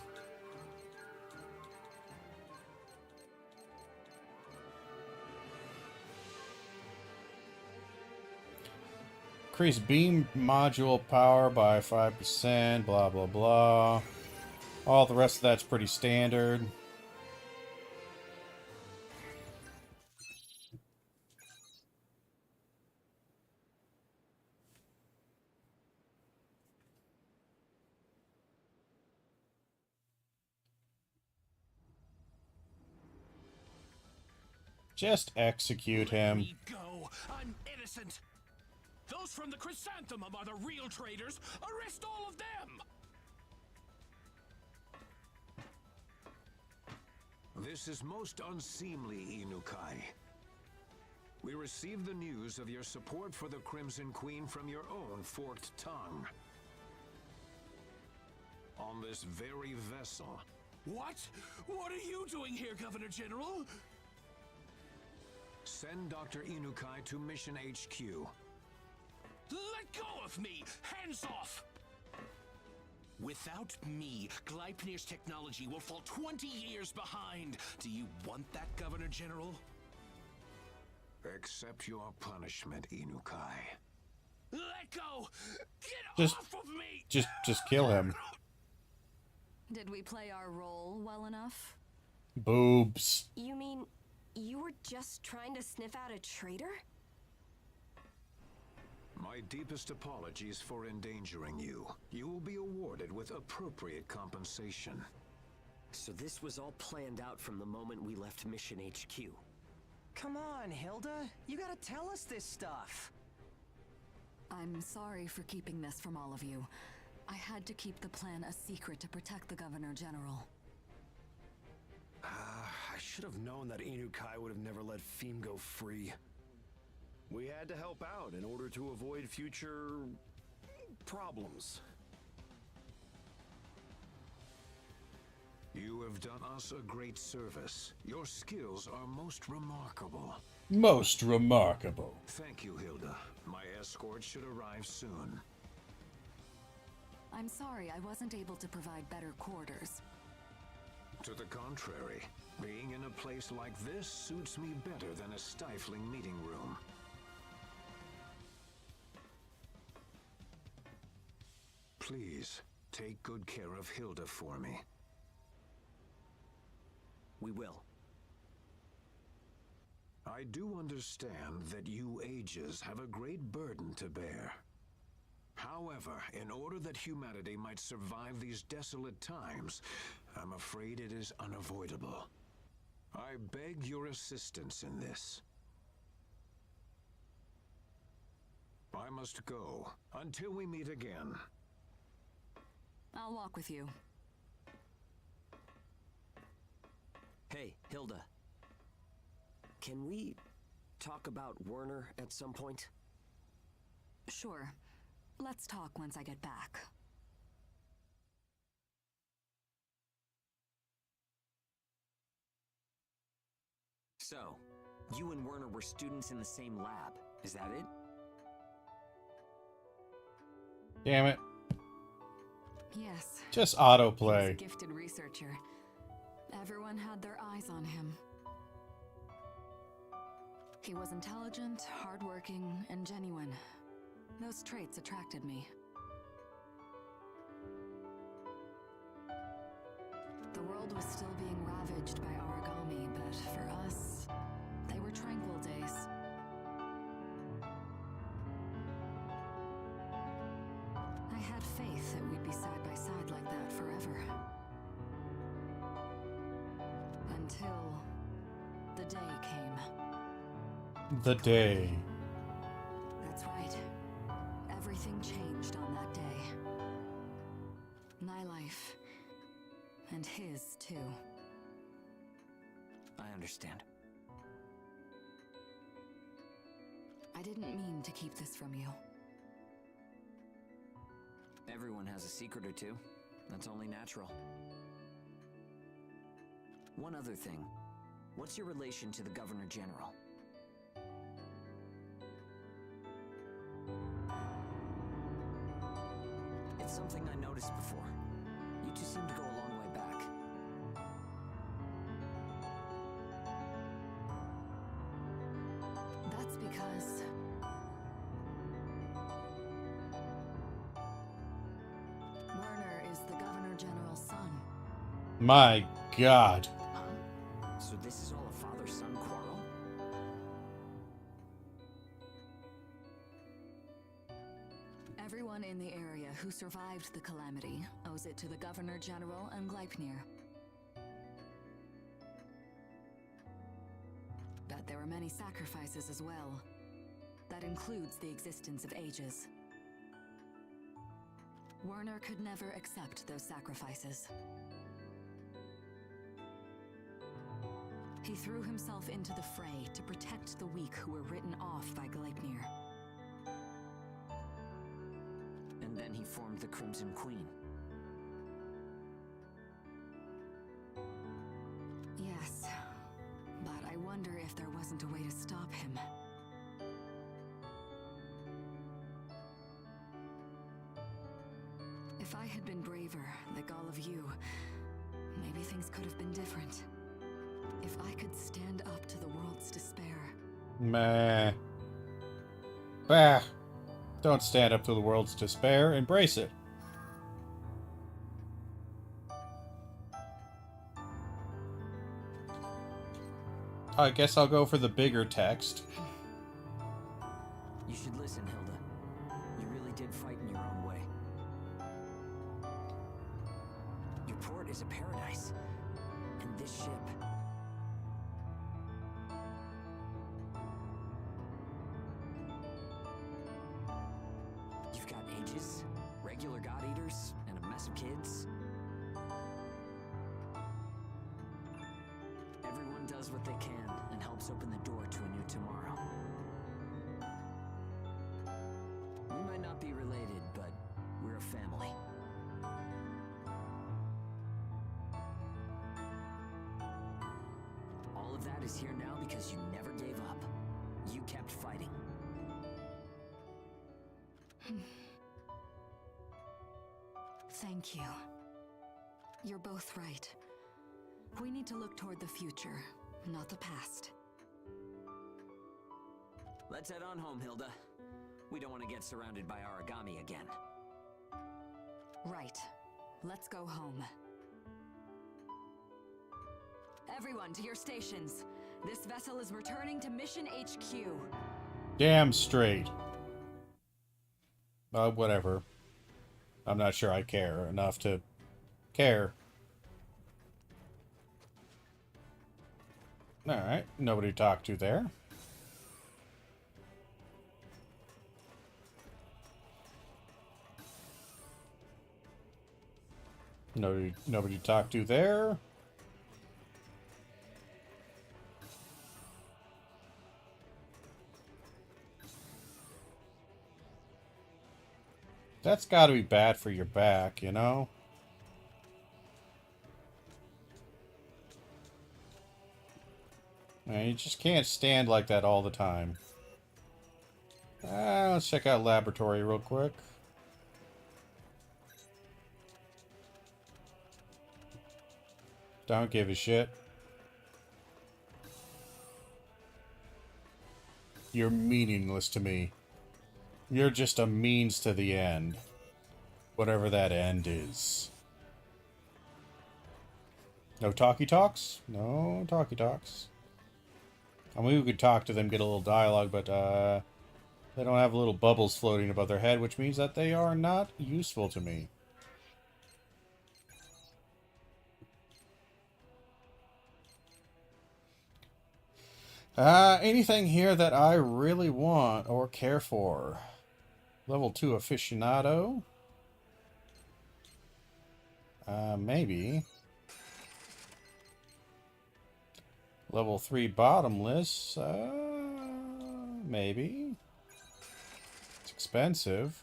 Increase beam module power by 5%, blah, blah, blah. All the rest of that's pretty standard. Just execute him. Let me go. I'm innocent. Those from the Chrysanthemum are the real traitors. Arrest all of them. This is most unseemly, Inukai. We received the news of your support for the Crimson Queen from your own forked tongue. On this very vessel. What? What are you doing here, Governor General? Send Dr. Inukai to Mission HQ. Let go of me! Hands off! Without me, Gleipnir's technology will fall 20 years behind. Do you want that, Governor General? Accept your punishment, Inukai. Let go! Get Just- off of me! Just kill him. Did we play our role well enough? Boobs. You mean you were just trying to sniff out a traitor? My deepest apologies for endangering you. You will be awarded with appropriate compensation. So this was all planned out from the moment we left Mission HQ. Come on, Hilda. You gotta tell us this stuff. I'm sorry for keeping this from all of you. I had to keep the plan a secret to protect the Governor General. I should have known that Inukai would have never let Feem go free. We had to help out in order to avoid future problems. You have done us a great service. Your skills are most remarkable. Most remarkable. Thank you, Hilda. My escort should arrive soon. I'm sorry I wasn't able to provide better quarters. To the contrary, being in a place like this suits me better than a stifling meeting room. Please, take good care of Hilda for me. We will. I do understand that you ages have a great burden to bear. However, in order that humanity might survive these desolate times, I'm afraid it is unavoidable. I beg your assistance in this. I must go until we meet again. I'll walk with you. Hey, Hilda. Can we talk about Werner at some point? Sure. Let's talk once I get back. So, you and Werner were students in the same lab, is that it? Damn it. Yes. Just He was a autoplay. gifted researcher. Everyone had their eyes on him. He was intelligent, hardworking, and genuine. Those traits attracted me. The world was still being ravaged by origami, but for us, they were tranquil days. I had faith that we'd be side by side like that forever. Until the day came. The day. That's right. Everything changed on that day. My life. And his, too. I understand. I didn't mean to keep this from you. Everyone has a secret or two. That's only natural. One other thing. What's your relation to the Governor General? It's something I noticed before. You two seem to go a long way back. That's because Werner is the Governor General's son. My God. So this is all a father-son quarrel? Everyone in the area who survived the calamity owes it to the Governor General and Gleipnir. But there were many sacrifices as well. That includes the existence of ages. Werner could never accept those sacrifices. He threw himself into the fray to protect the weak who were written off by Gleipnir. And then he formed the Crimson Queen. Yes, but I wonder if there wasn't a way to stop him. If I had been braver, like all of you, maybe things could have been different. If I could stand up to the world's despair. Meh. Bah. Don't stand up to the world's despair. Embrace it. I guess I'll go for the bigger text. You should listen, Hilda. You really did fight in your own way. Your port is a paradise. And this ship... You've got ages, regular god-eaters, and a mess of kids. Everyone does what they can and helps open the door to a new tomorrow. We might not be related, but we're a family. All of that is here now because you never gave up. You kept fighting. Thank you. You're both right. We need to look toward the future, not the past. Let's head on home, Hilda. We don't want to get surrounded by origami again. Right. Let's go home. Everyone to your stations. This vessel is returning to Mission HQ. Damn straight. Whatever. I'm not sure I care enough to care. Alright, nobody to talk to there. Nobody to talk to there. That's got to be bad for your back, you know? Man, you just can't stand like that all the time. Let's check out laboratory real quick. Don't give a shit. You're meaningless to me. You're just a means to the end. Whatever that end is. No talkie talks? No talkie talks. I mean, we could talk to them, get a little dialogue, but they don't have little bubbles floating above their head, which means that they are not useful to me. Anything here that I really want or care for? Level 2 aficionado? Maybe. Level 3 bottomless? Maybe. It's expensive.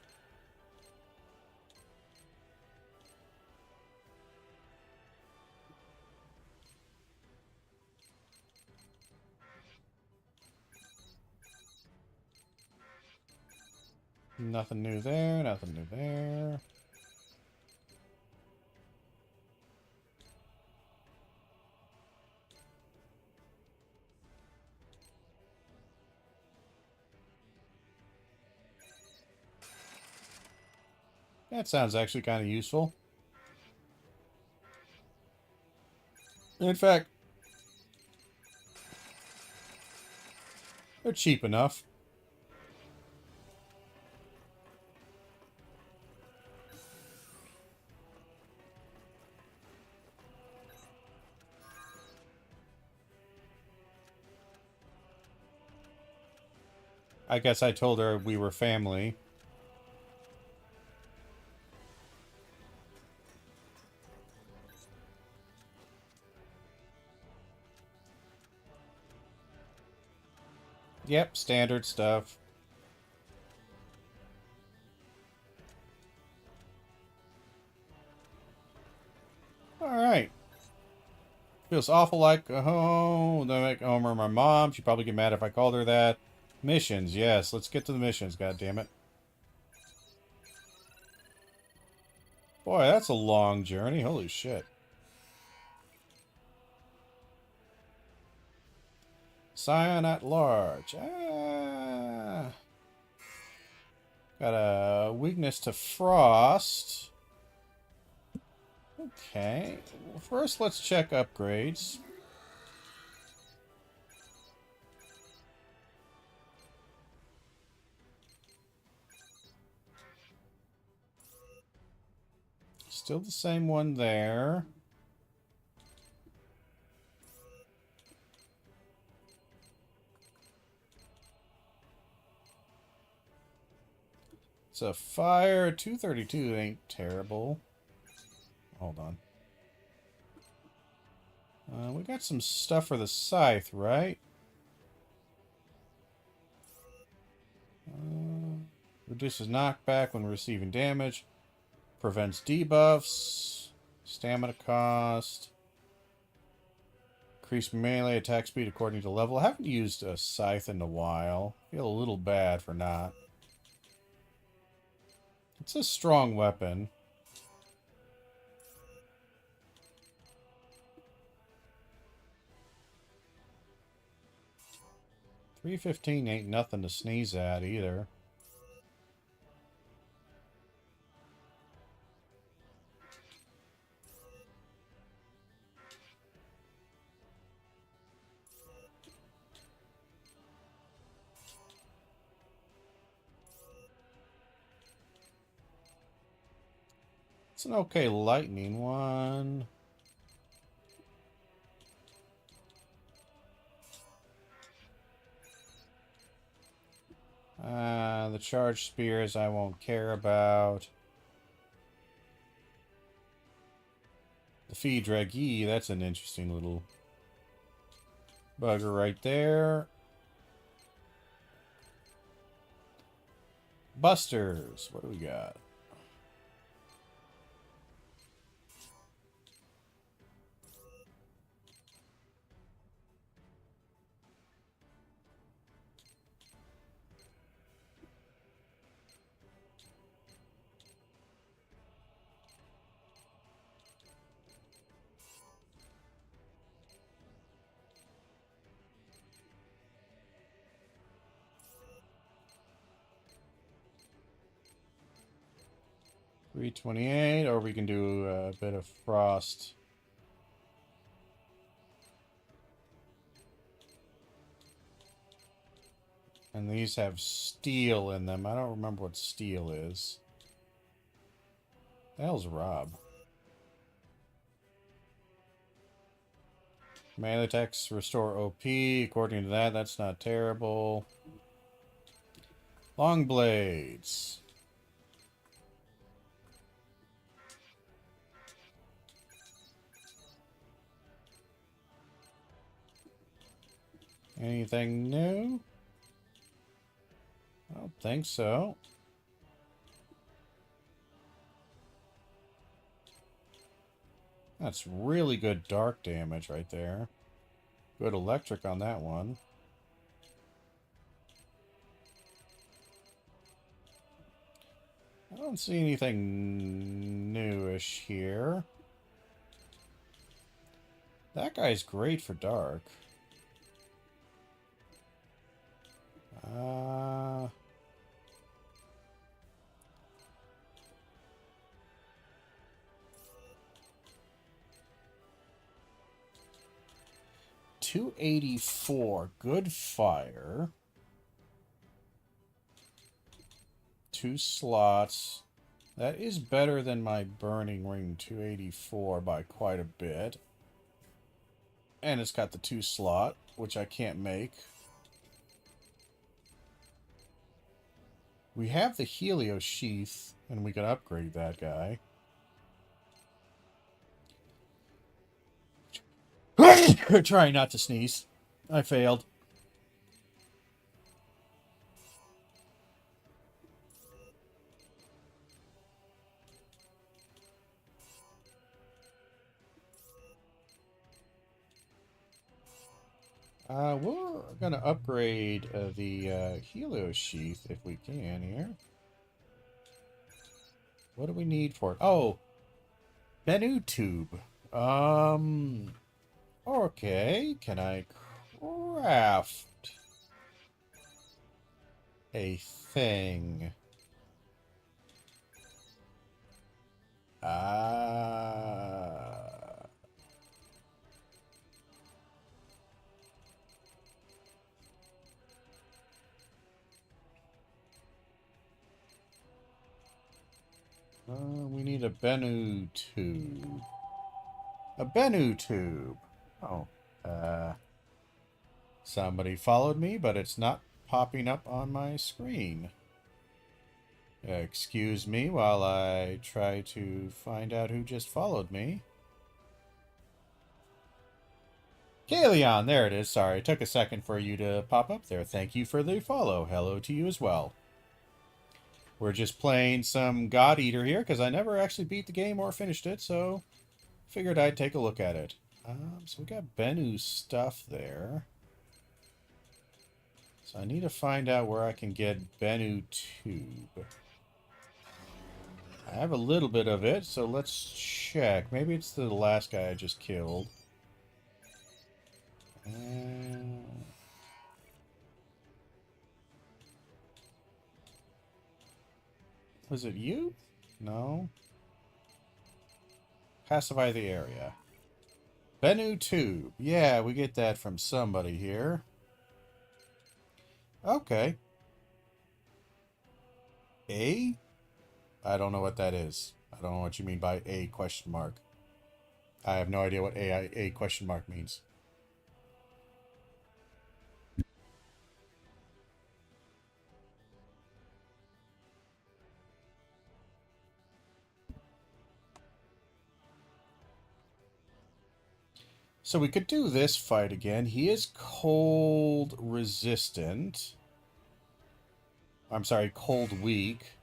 Nothing new there, nothing new there. That sounds actually kind of useful. In fact, they're cheap enough. I guess I told her we were family. Yep, standard stuff. Alright. Feels awful like, oh, like Homer, my mom. She'd probably get mad if I called her that. Missions, yes. Let's get to the missions, goddammit. Boy, that's a long journey. Holy shit. Scion at large. Got a weakness to frost. Okay. Well, first, let's check upgrades. Still the same one there. It's a fire. 232 ain't terrible. Hold on. We got some stuff for the scythe, right? Reduces knockback when receiving damage. Prevents debuffs. Stamina cost. Increase melee attack speed according to level. I haven't used a scythe in a while. Feel a little bad for not. It's a strong weapon. $315 ain't nothing to sneeze at either. It's an okay lightning one. The charged spears I won't care about. The Fee Dragee, that's an interesting little bugger right there. Busters, what do we got? $328, or we can do a bit of frost. And these have steel in them. I don't remember what steel is. The hell's Rob? Melee attacks restore OP. According to that, that's not terrible. Long blades. Anything new? I don't think so. That's really good dark damage right there. Good electric on that one. I don't see anything newish here. That guy's great for dark. 284. Good fire. 2 slots. That is better than my Burning Ring 284 by quite a bit. And it's got the 2 slot, which I can't make. We have the Helio Sheath, and we can upgrade that guy. Trying not to sneeze. I failed. We're going to upgrade the Helio Sheath if we can here. What do we need for it? Oh, Bennu Tube. Okay. Can I craft a thing? We need a Bennu Tube. A Bennu Tube. Oh. Somebody followed me, but it's not popping up on my screen. Excuse me while I try to find out who just followed me. Kalion, there it is. Sorry, it took a second for you to pop up there. Thank you for the follow. Hello to you as well. We're just playing some God Eater here, because I never actually beat the game or finished it, so figured I'd take a look at it. So we got Bennu's stuff there. So I need to find out where I can get Bennu Tube. I have a little bit of it, so let's check. Maybe it's the last guy I just killed. Was it you? No. Pacify the area. Bennu Tube. Yeah, we get that from somebody here. Okay. A? I don't know what that is. I don't know what you mean by a question mark. I have no idea what a question mark means. So we could do this fight again. He is cold resistant. I'm sorry, cold weak.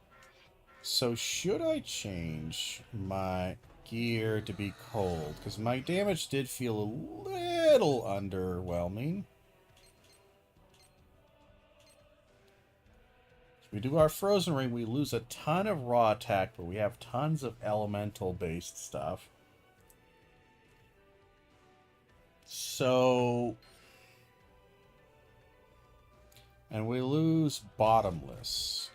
So should I change my gear to be cold? Because my damage did feel a little underwhelming. So we do our frozen ring. We lose a ton of raw attack, but we have tons of elemental based stuff. So, and we lose bottomless.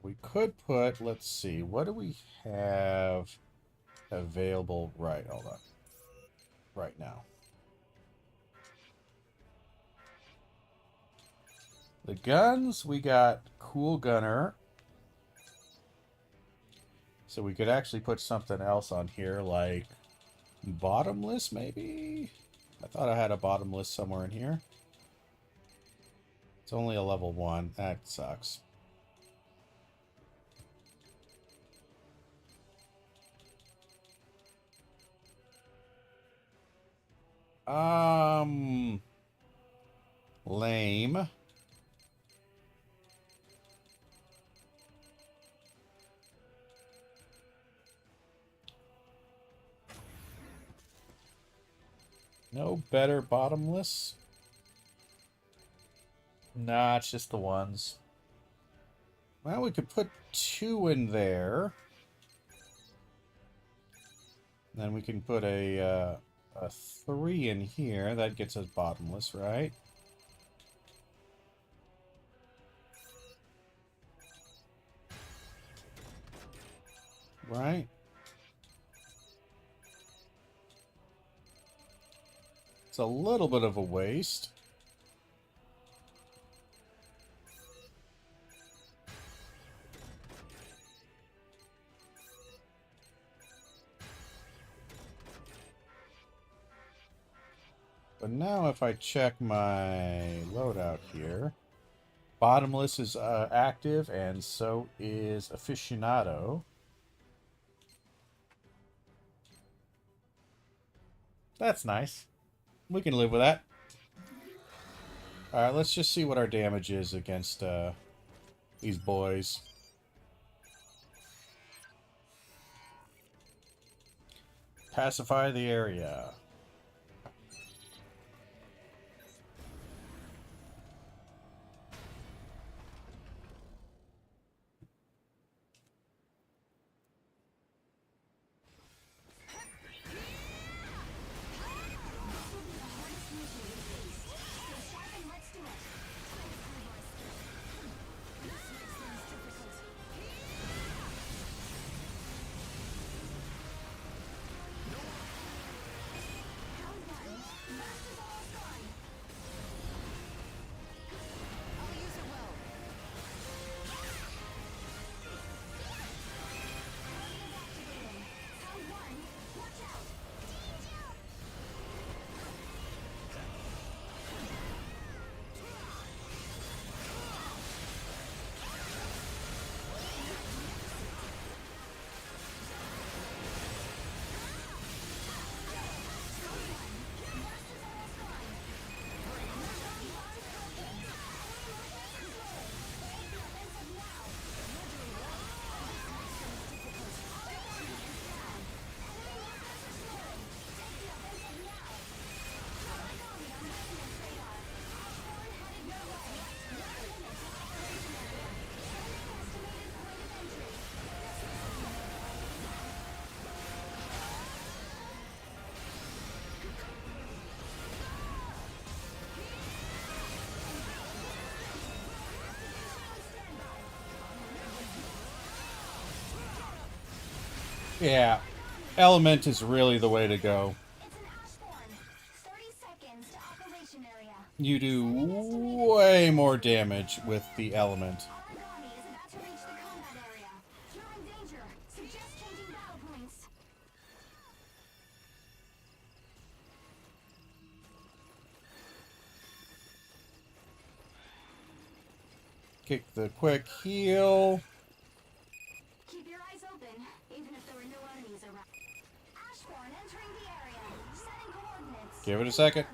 We could put, let's see, what do we have available right, hold on, right now? The guns, we got Cool Gunner. So we could actually put something else on here, like bottomless, maybe? I thought I had a bottomless somewhere in here. It's only a level 1. That sucks. Lame. No better bottomless? Nah, it's just the ones. Well, we could put 2 in there. Then we can put a 3 in here. That gets us bottomless, right? Right? It's a little bit of a waste. But now if I check my loadout here, bottomless is active and so is aficionado. That's nice. We can live with that. Alright, let's just see what our damage is against these boys. Pacify the area. Yeah, element is really the way to go. You do way more damage with the element. Kick the quick heal. Keep your eyes open, even if there are no enemies around. Ashborn entering the area. Setting coordinates. Give it a second.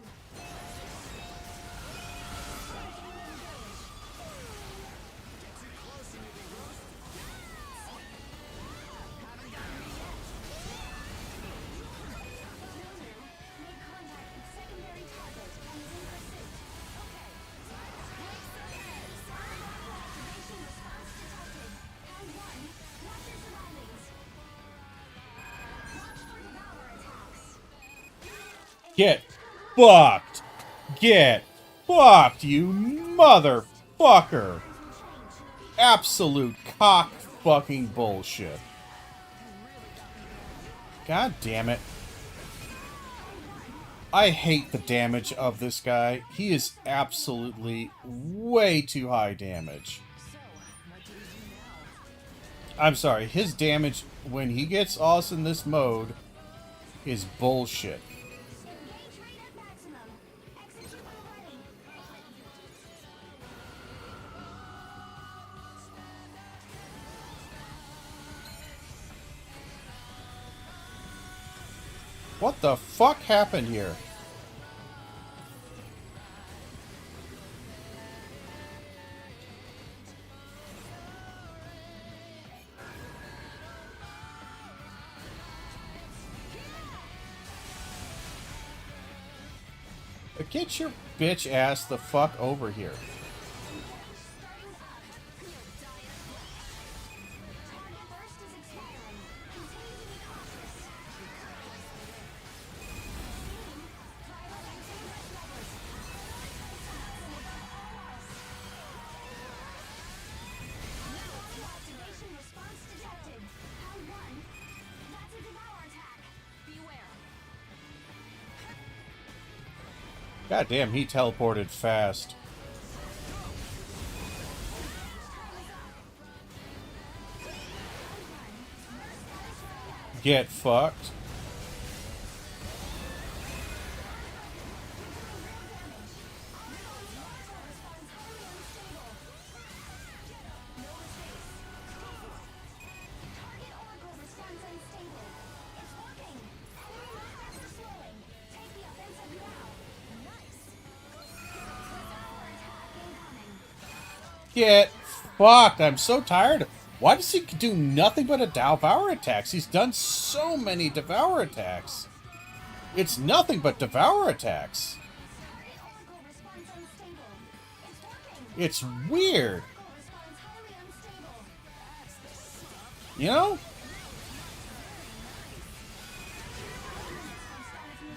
Get fucked! Get fucked, you motherfucker! absolute cock fucking bullshit. God damn it. I hate the damage of this guy. He is absolutely way too high damage. I'm sorry, his damage when he gets us in this mode is bullshit. Engage rate at maximum. Execute when ready. What the fuck happened here? Get your bitch ass the fuck over here. Target burst is expiring. Continue to be cautious. Primal activity levels. Activation response detected. Round 1. That's a devour attack. Beware. God damn, he teleported fast. Get fucked. Target oracle response unstable. It's working. Enemy movements are slowing. Take the offensive now. Nice. Devour attack incoming. Get fucked. I'm so tired. Why does he do nothing but a devour attacks? He's done so many devour attacks. It's nothing but devour attacks. Target oracle response unstable. It's working. It's weird. Oracle response highly unstable. You know?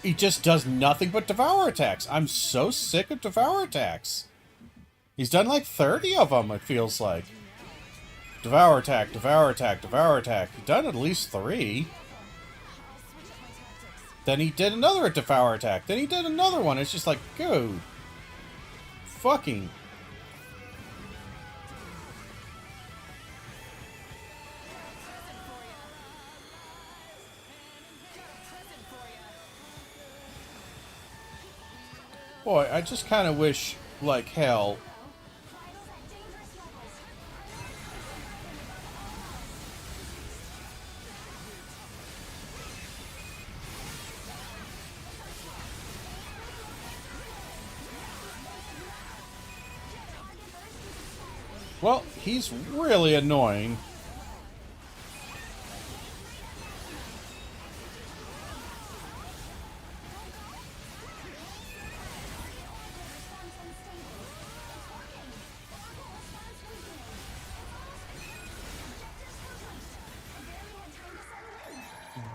He just does nothing but devour attacks. I'm so sick of devour attacks. He's done like 30 of them, it feels like. Devour attack, devour attack, devour attack. He's done at least 3. Then he did another devour attack. Then he did another one. It's just like, dude. Fucking. Boy, I just kind of wish, like hell. Vitals at dangerous levels. Well, he's really annoying.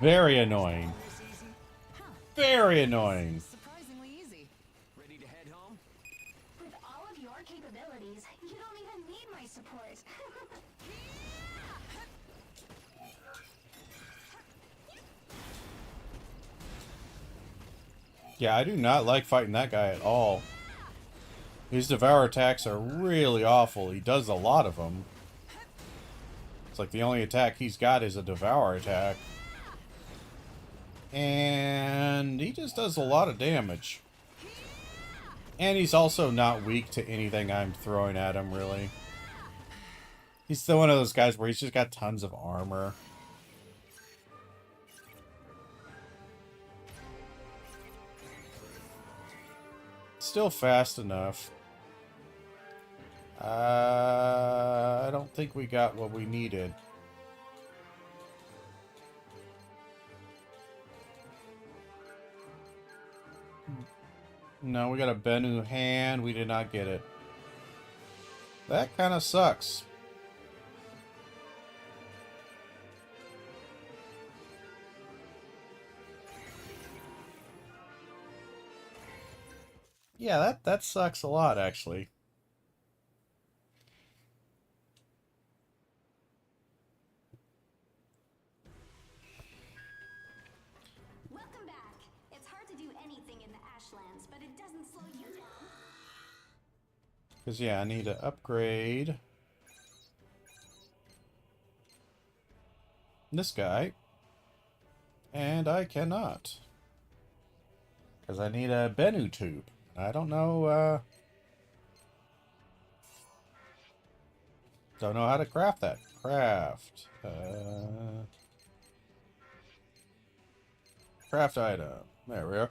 Very annoying. Very annoying. Surprisingly easy. Ready to head home? With all of your capabilities, you don't even need my support. Yeah, I do not like fighting that guy at all. His devour attacks are really awful. He does a lot of them. It's like the only attack he's got is a devour attack. And he just does a lot of damage. And he's also not weak to anything I'm throwing at him, really. He's still one of those guys where he's just got tons of armor. Still fast enough. I don't think we got what we needed. No, we got a Bennu hand. We did not get it. That kind of sucks. Yeah, that sucks a lot, actually. living in the Ashlands, but it doesn't slow you down. Because, yeah, I need to upgrade this guy. And I cannot. Because I need a Bennu tube. I don't know, don't know how to craft that. Craft. Craft item. There we are.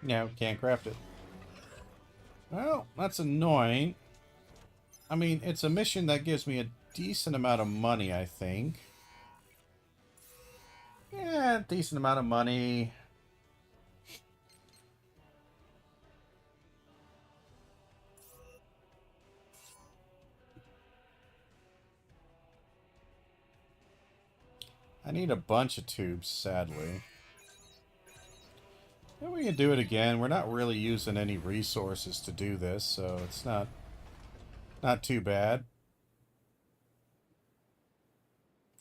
No, can't craft it. Well, that's annoying. I mean, it's a mission that gives me a decent amount of money, I think. Yeah, decent amount of money. I need a bunch of tubes, sadly. And we can do it again. We're not really using any resources to do this, so it's not too bad.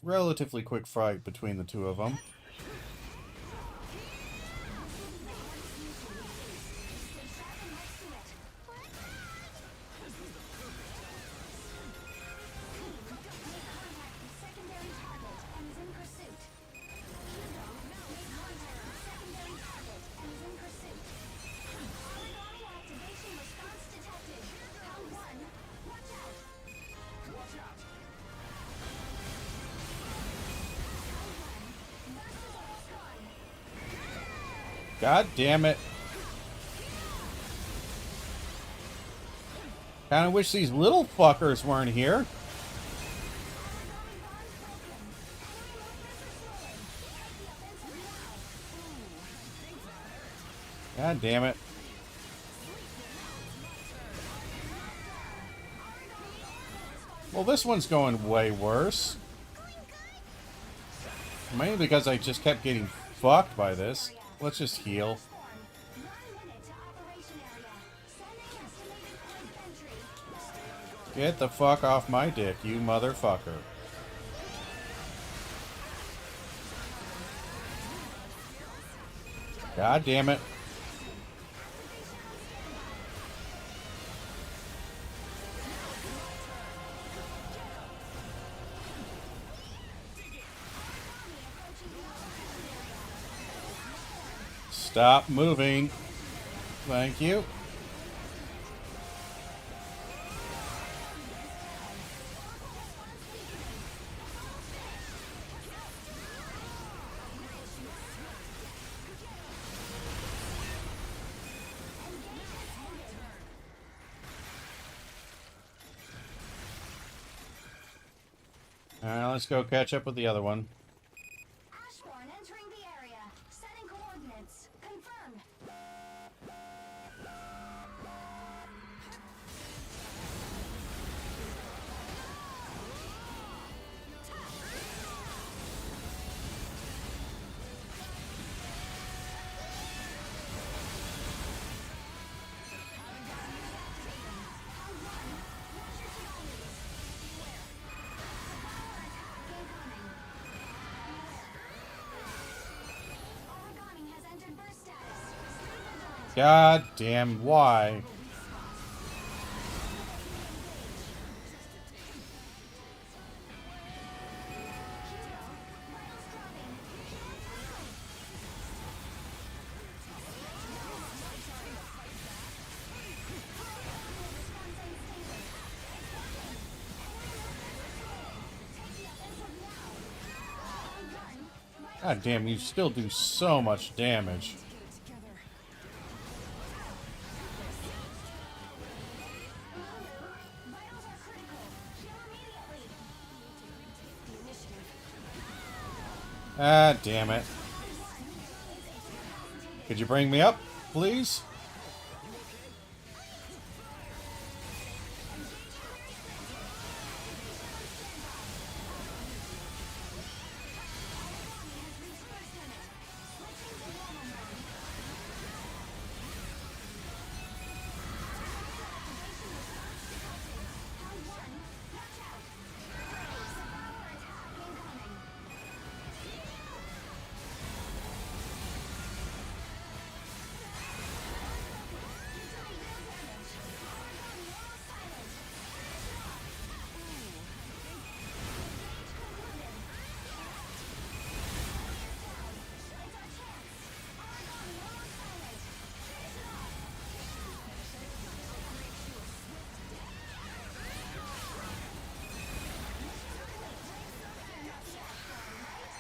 Relatively quick fight between the two of them. God damn it. Kinda wish these little fuckers weren't here. God damn it. Well, this one's going way worse. Mainly because I just kept getting fucked by this. Let's just heal. Get the fuck off my dick, you motherfucker. God damn it. Stop moving. Thank you. Alright, let's go catch up with the other one. Ashborn entering the area. Setting coordinates. Confirmed. God damn, why? God damn, you still do so much damage. Ah, damn it. Could you bring me up, please?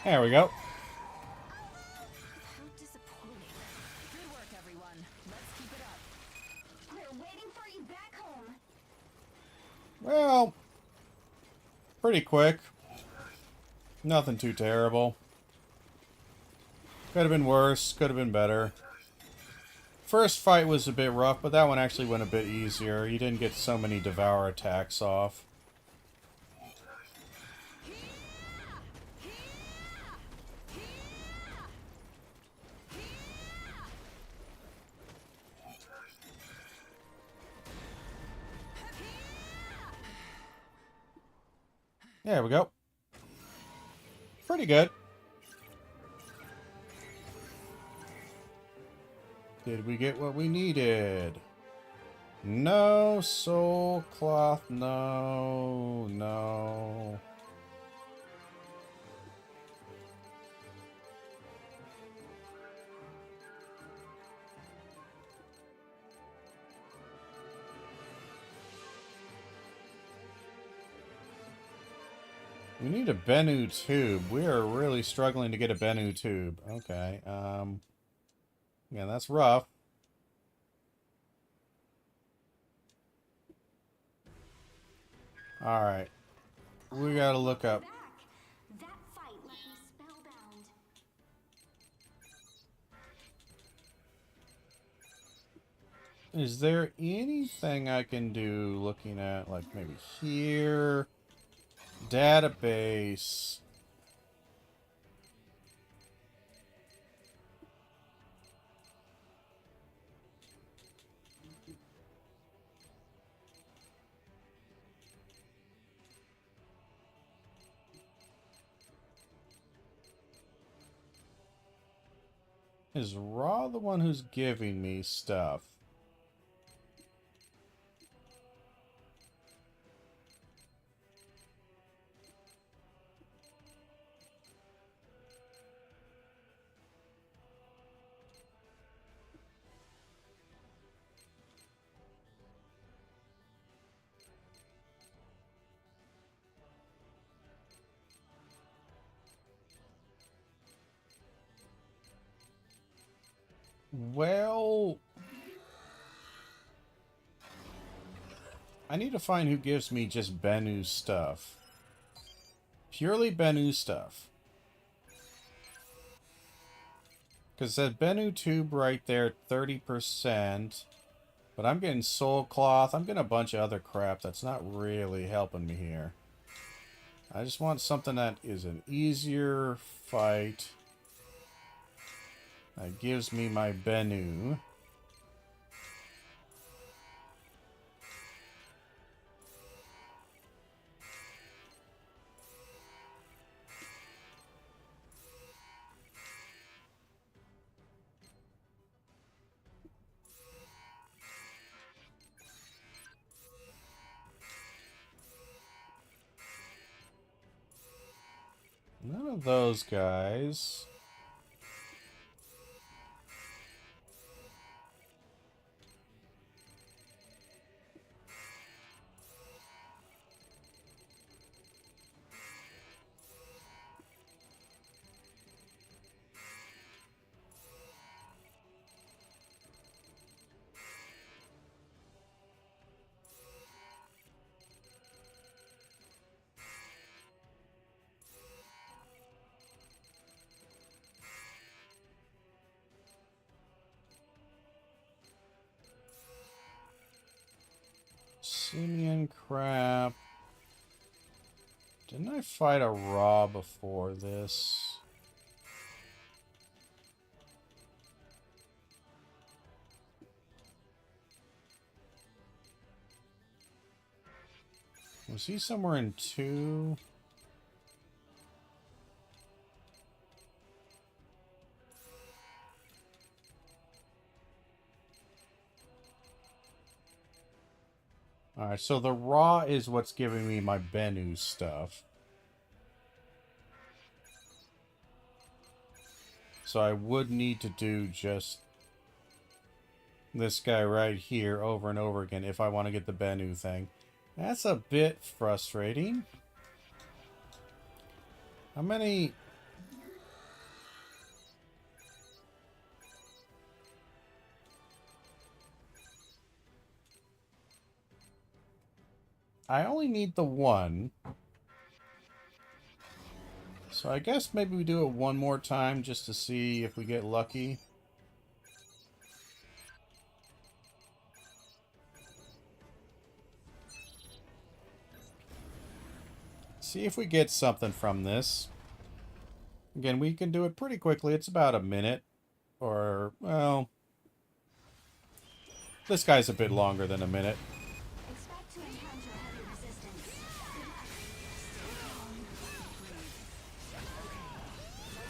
There we go. How disappointing. Good work, everyone. Let's keep it up. We're waiting for you back home. Well, pretty quick. Nothing too terrible. Could have been worse. Could have been better. First fight was a bit rough, but that one actually went a bit easier. You didn't get so many devour attacks off. There we go. Pretty good. Did we get what we needed? No soul cloth. No, no. We need a Bennu tube. We are really struggling to get a Bennu tube. Okay. Yeah, that's rough. All right. We gotta look up. That fight left me spellbound. Is there anything I can do looking at, like maybe here? Database. Is Ra the one who's giving me stuff? Well, I need to find who gives me just Bennu stuff. Purely Bennu stuff. Because that Bennu tube right there, 30%. But I'm getting soul cloth. I'm getting a bunch of other crap that's not really helping me here. I just want something that is an easier fight. That gives me my Bennu. None of those guys. Simeon crap. Didn't I fight a Raw before this? Was he somewhere in 2? Alright, so the Raw is what's giving me my Bennu stuff. So I would need to do just this guy right here over and over again if I want to get the Bennu thing. That's a bit frustrating. How many I only need the one. So I guess maybe we do it one more time just to see if we get lucky. See if we get something from this. Again, we can do it pretty quickly. It's about a minute. Or, well... This guy's a bit longer than a minute. Expect to encounter heavy resistance. Good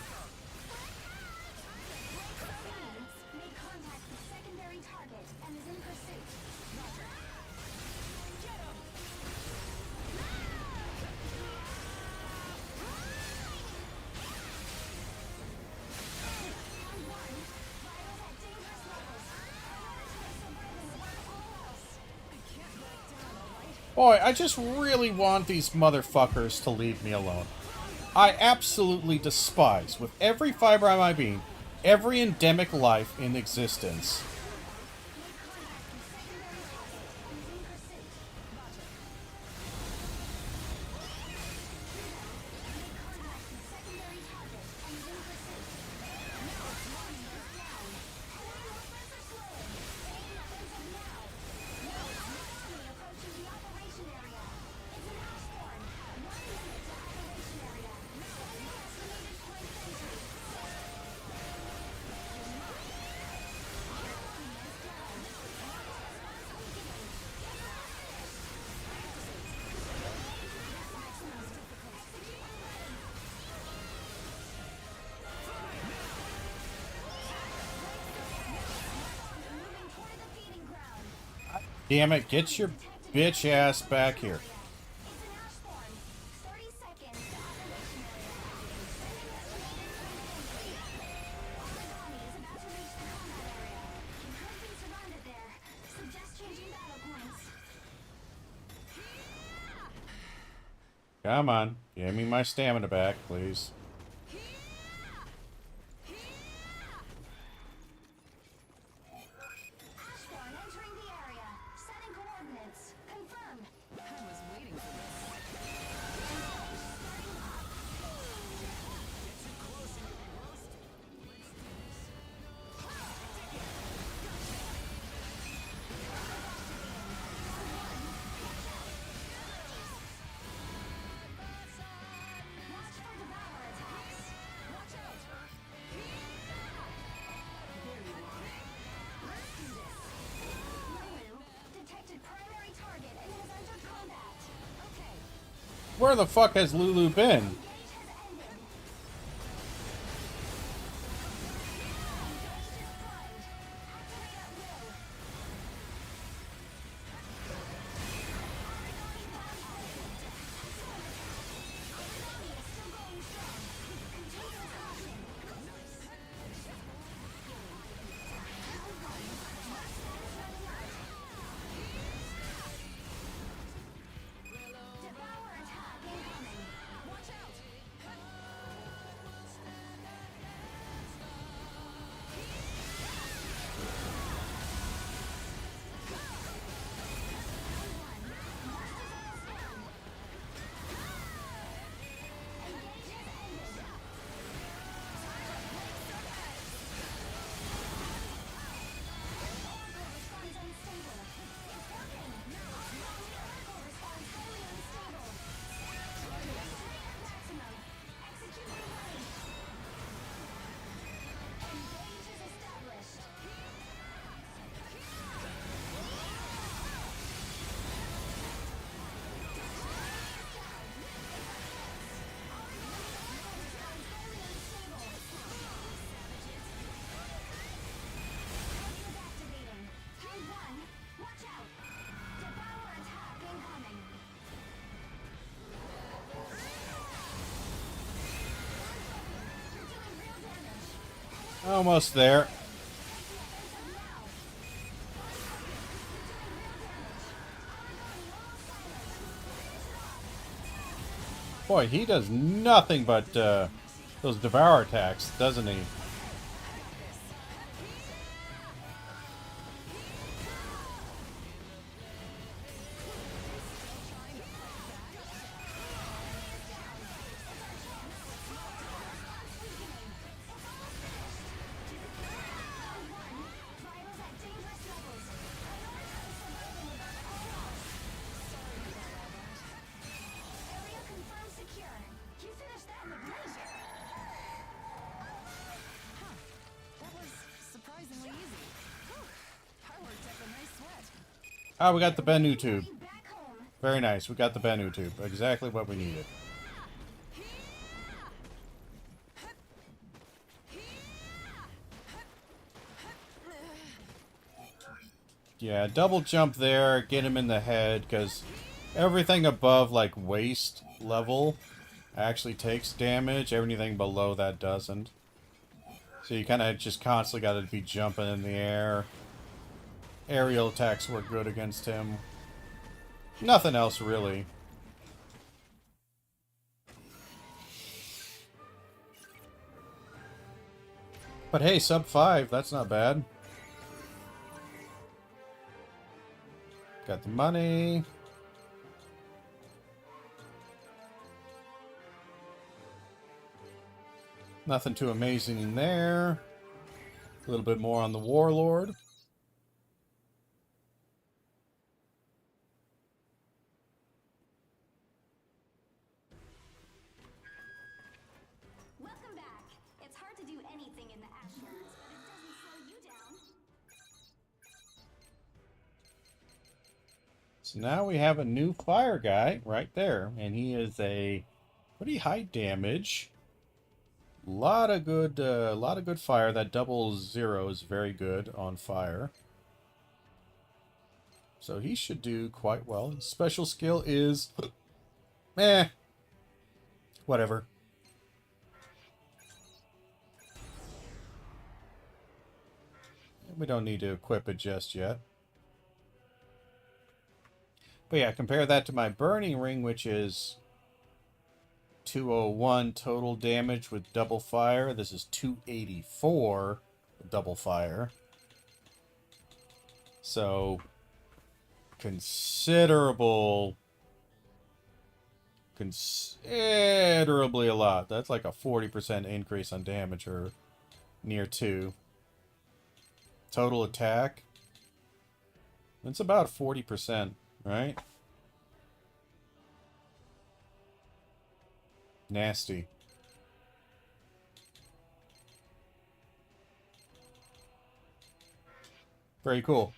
luck. Made contact with secondary target and is in pursuit. Roger. Get him! Round one. Vitals at dangerous levels. In order to survive all else. I can't back down, alright? Boy, I just really want these motherfuckers to leave me alone. I absolutely despise, with every fiber of my being, every endemic life in existence. Damn it, get your bitch ass back here. Come on, give me my stamina back, please. Entering the area. Setting coordinates. Confirmed. I was waiting for this. Watch for devourer attacks. Watch out. Let's do this. Lulu detected primary target and has entered combat. Okay. Where the fuck has Lulu been? Engage has ended. Engage is primed. Activate at will. Aragami is still going strong. Continue attacking. Devour attack incoming. Watch out! Almost there. Boy, he does nothing but those devour attacks, doesn't he? Trying Ah, we got the Bennu tube. Very nice. We got the Bennu tube. Exactly what we needed. Yeah, double jump there, get him in the head, because everything above, like, waist level actually takes damage. Everything below that doesn't. So you kind of just constantly got to be jumping in the air. Aerial attacks work good against him. Nothing else, really. But hey, sub 5, that's not bad. Got the money. Nothing too amazing in there. A little bit more on the Warlord. Welcome back. It's hard to do anything in the Ashlands, but it doesn't slow you down. So now we have a new fire guy right there, and he is a pretty high damage. Lot of good fire. That double zero is very good on fire. So he should do quite well. His special skill is, whatever. We don't need to equip it just yet. But yeah, compare that to my Burning Ring, which is 201 total damage with double fire. This is 284 with double fire. So, considerably a lot. That's like a 40% increase on damage, or near 2. Total attack. It's about 40%, right? Nasty. Very cool.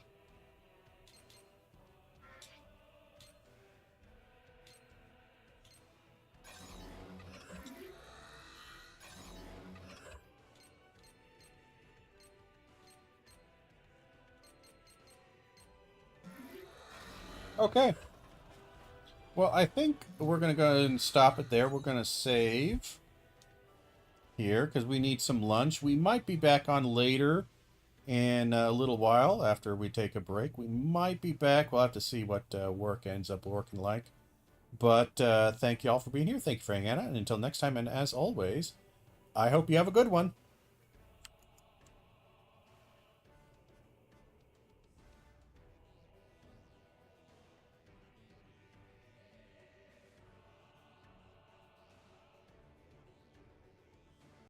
Okay. Well, I think we're going to go ahead and stop it there. We're going to save here because we need some lunch. We might be back on later in a little while after we take a break. We might be back. We'll have to see what work ends up working like. But thank you all for being here. Thank you for hanging out. And until next time, and as always, I hope you have a good one.